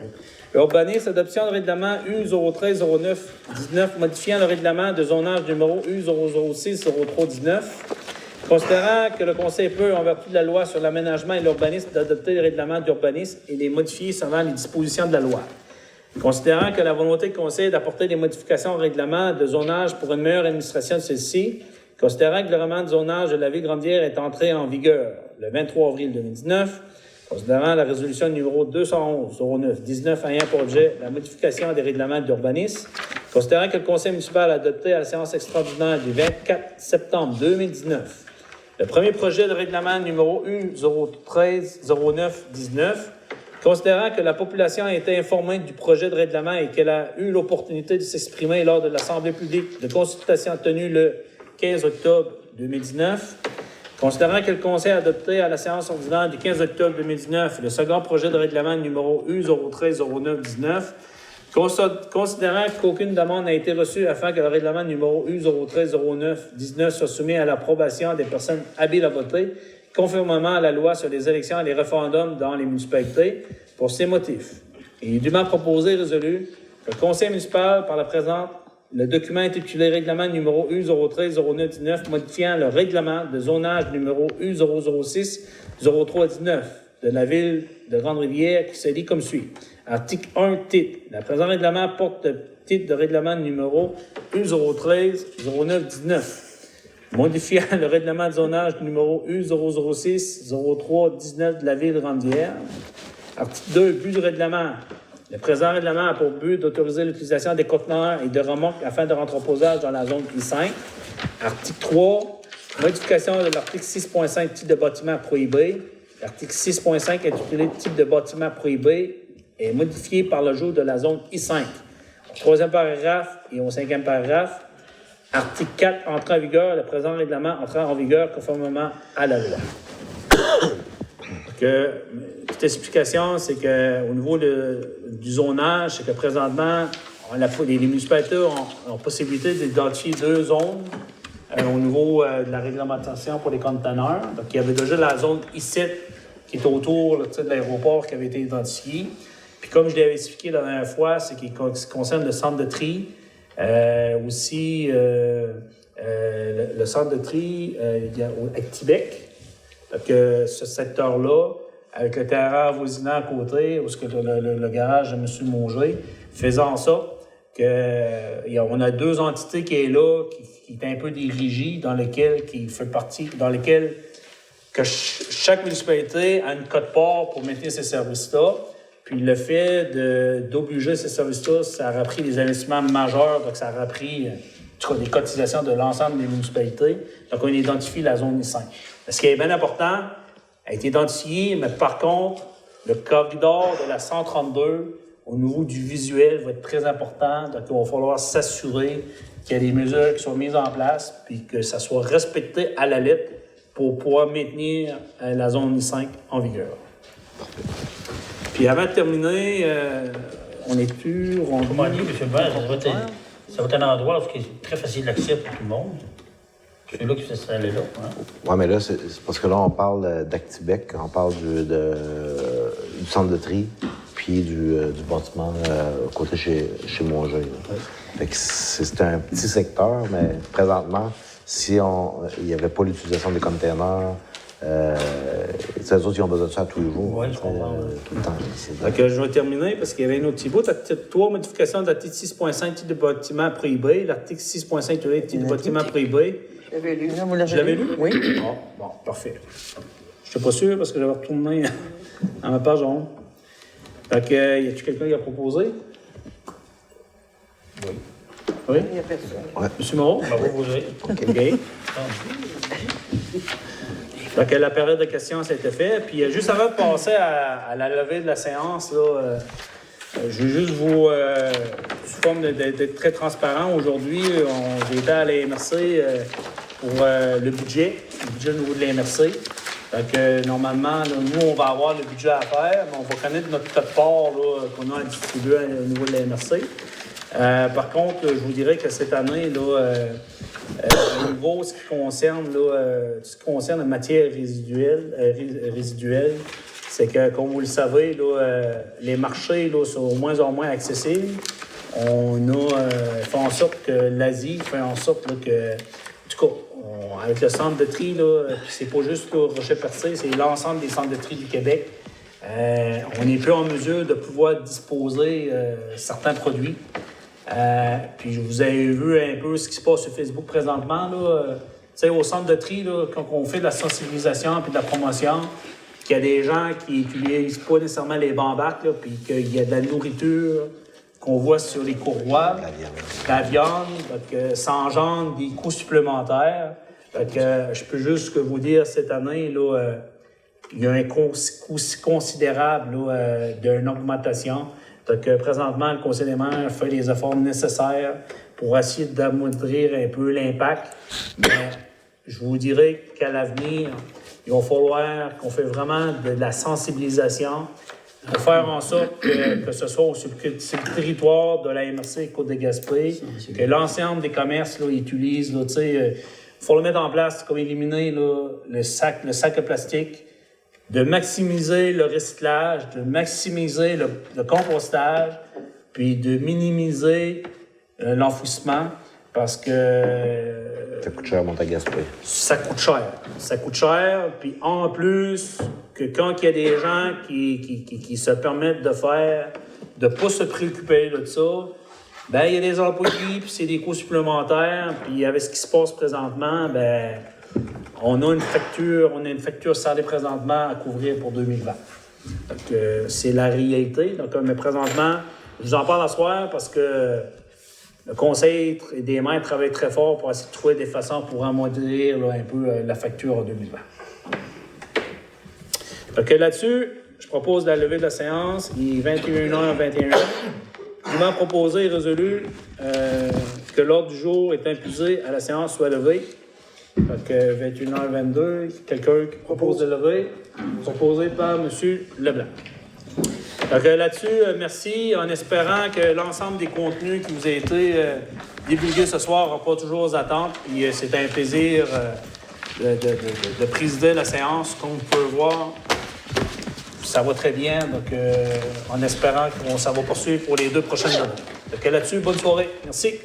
Urbanisme, adoption de règlement U0130919, modifiant le règlement de zonage numéro U0060319. Considérant que le Conseil peut, en vertu de la loi sur l'aménagement et l'urbanisme, d'adopter les règlements d'urbanisme et les modifier selon les dispositions de la loi. Considérant que la volonté du Conseil d'apporter des modifications au règlement de zonage pour une meilleure administration de celle-ci, considérant que le règlement de zonage de la Ville de Grande-Bière est entré en vigueur le 23 avril 2019, Considérant la résolution numéro 211-09-19 ayant pour objet la modification des règlements d'urbanisme, considérant que le Conseil municipal a adopté à la séance extraordinaire du 24 septembre 2019 le premier projet de règlement numéro U013-09-19, considérant que la population a été informée du projet de règlement et qu'elle a eu l'opportunité de s'exprimer lors de l'Assemblée publique de consultation tenue le 15 octobre 2019, considérant que le Conseil a adopté à la séance ordinaire du 15 octobre 2019 le second projet de règlement numéro U013-09-19, considérant qu'aucune demande n'a été reçue afin que le règlement numéro U013-09-19 soit soumis à l'approbation des personnes habiles à voter, conformément à la loi sur les élections et les référendums dans les municipalités, pour ces motifs. Il est dûment proposé et résolu que le Conseil municipal, par la présente, le document intitulé Règlement numéro U013-09-19 modifiant le règlement de zonage numéro U006-03-19 de la ville de Grande-Rivière qui se lit comme suit. Article 1, titre. Le présent règlement porte le titre de règlement numéro U013-09-19, modifiant le règlement de zonage numéro U006-03-19 de la ville de Grande-Rivière. Article 2, but du règlement. Le présent règlement a pour but d'autoriser l'utilisation des conteneurs et de remorques afin de entreposage dans la zone I5. Article 3, modification de l'article 6.5, type de bâtiment prohibé. L'article 6.5, intitulé type de bâtiment prohibé, est modifié par l'ajout de la zone I5. Au troisième paragraphe et au cinquième paragraphe, article 4, entrée en vigueur, le présent règlement entrera en vigueur conformément à la loi. Petite explication, c'est qu'au niveau du zonage, c'est que présentement, les municipalités ont possibilité d'identifier 2 zones au niveau de la réglementation pour les conteneurs. Donc, il y avait déjà la zone I7 qui est autour là, de l'aéroport qui avait été identifiée. Puis, comme je l'avais expliqué la dernière fois, c'est qu'il concerne le centre de tri. Aussi, le centre de tri à Québec. Donc, ce secteur-là, avec le terrain avoisinant à côté, où le garage de M. Mauger, faisant en sorte qu'on a 2 entités qui est là, qui est un peu dirigée, dans lesquelles que chaque municipalité a une cote-part pour maintenir ces services-là. Puis le fait d'obliger ces services-là, ça aura pris des investissements majeurs, donc ça aura pris des cotisations de l'ensemble des municipalités. Donc on identifie la zone I5. Ce qui est bien important, a été identifié, mais par contre, le corridor de la 132, au niveau du visuel, va être très important. Donc, il va falloir s'assurer qu'il y a des mesures qui sont mises en place, puis que ça soit respecté à la lettre pour pouvoir maintenir la zone I5 en vigueur. Puis avant de terminer, on est plus... Comment dire, M. le maire, ça va être un endroit qui est très facile d'accès pour tout le monde. C'est là qui s'est installé là. Hein? Oui, mais là, c'est parce que là, on parle d'Actibec, on parle du centre de tri, puis du bâtiment côté chez Mauger. Fait que c'est un petit secteur, mais présentement, si il n'y avait pas l'utilisation des containers, les autres, ils ont besoin de ça tous les jours. Oui, je comprends. Tout le temps. Donc, je vais terminer parce qu'il y avait un autre petit bout. Article 3, modification de l'article 6.5, type de bâtiment prohibé. L'article 6.5, type de bâtiment prohibé. Je l'avais lu. Vous l'avez Je l'avais lu? Oui. Bon, parfait. Je n'étais pas sûr parce que j'avais retourné à ma page 11. Donc, y a-t-il quelqu'un qui a proposé? Oui. Oui? Il n'y a personne. Ouais. M. Moreau? Vous avez. OK. Donc, la période de questions, ça a été fait. Puis, juste avant de passer à la levée de la séance, là, je veux juste vous, sous forme d'être très transparent, aujourd'hui, j'ai été à la MRC pour le budget au niveau de la MRC. Donc, normalement, là, nous, on va avoir le budget à faire, mais on va connaître notre code-part qu'on a à distribuer au niveau de la MRC. Par contre, je vous dirais que cette année, là, au niveau ce qui concerne la matière résiduelle, c'est que, comme vous le savez, là, les marchés là, sont de moins en moins accessibles. On a fait en sorte que l'Asie fait en sorte là, que, en tout cas, avec le centre de tri, là, c'est pas juste Rocher-Percé, c'est l'ensemble des centres de tri du Québec. On n'est plus en mesure de pouvoir disposer certains produits. Puis vous avez vu un peu ce qui se passe sur Facebook présentement. Là, au centre de tri, là, quand on fait de la sensibilisation et de la promotion, qu'il y a des gens qui n'utilisent pas nécessairement les bambacs, là, puis qu'il y a de la nourriture qu'on voit sur les courroies, la viande, ça engendre des coûts supplémentaires. Je peux juste vous dire, cette année, là, il y a un coût considérable d'une augmentation. Présentement, le Conseil des maires fait les efforts nécessaires pour essayer d'amoindrir un peu l'impact. Mais je vous dirais qu'à l'avenir, il va falloir qu'on fait vraiment de la sensibilisation pour faire en sorte que ce soit sur le territoire de la MRC Côte-de-Gaspé, que l'ensemble des commerces là, utilisent. Il faut le mettre en place, comme éliminer là, le sac de plastique, de maximiser le recyclage, de maximiser le compostage, puis de minimiser l'enfouissement, parce que ça coûte cher à Montague-Gaspé. Ça coûte cher. Ça coûte cher, puis en plus, que quand il y a des gens qui se permettent de ne pas se préoccuper de ça, ben il y a des employés, puis c'est des coûts supplémentaires, puis avec ce qui se passe présentement, ben on a une facture salée présentement à couvrir pour 2020. Donc, c'est la réalité. Donc, mais présentement, je vous en parle ce soir parce que le Conseil des maires travaille très fort pour essayer de trouver des façons pour amoindrir là, un peu la facture en 2020. Donc, là-dessus, je propose la levée de la séance. Il est 21h21. Il m'a proposé et résolu que l'ordre du jour est imposé à la séance soit levé. Donc, 21h22, quelqu'un qui propose de lever, proposé par M. Leblanc. Donc, là-dessus, merci, en espérant que l'ensemble des contenus qui vous ont été divulgués ce soir n'ont pas toujours aux attentes. Puis, c'est un plaisir de présider la séance. Comme vous pouvez voir, ça va très bien. Donc, en espérant que ça va poursuivre pour les 2 prochaines années. Donc, là-dessus, bonne soirée. Merci.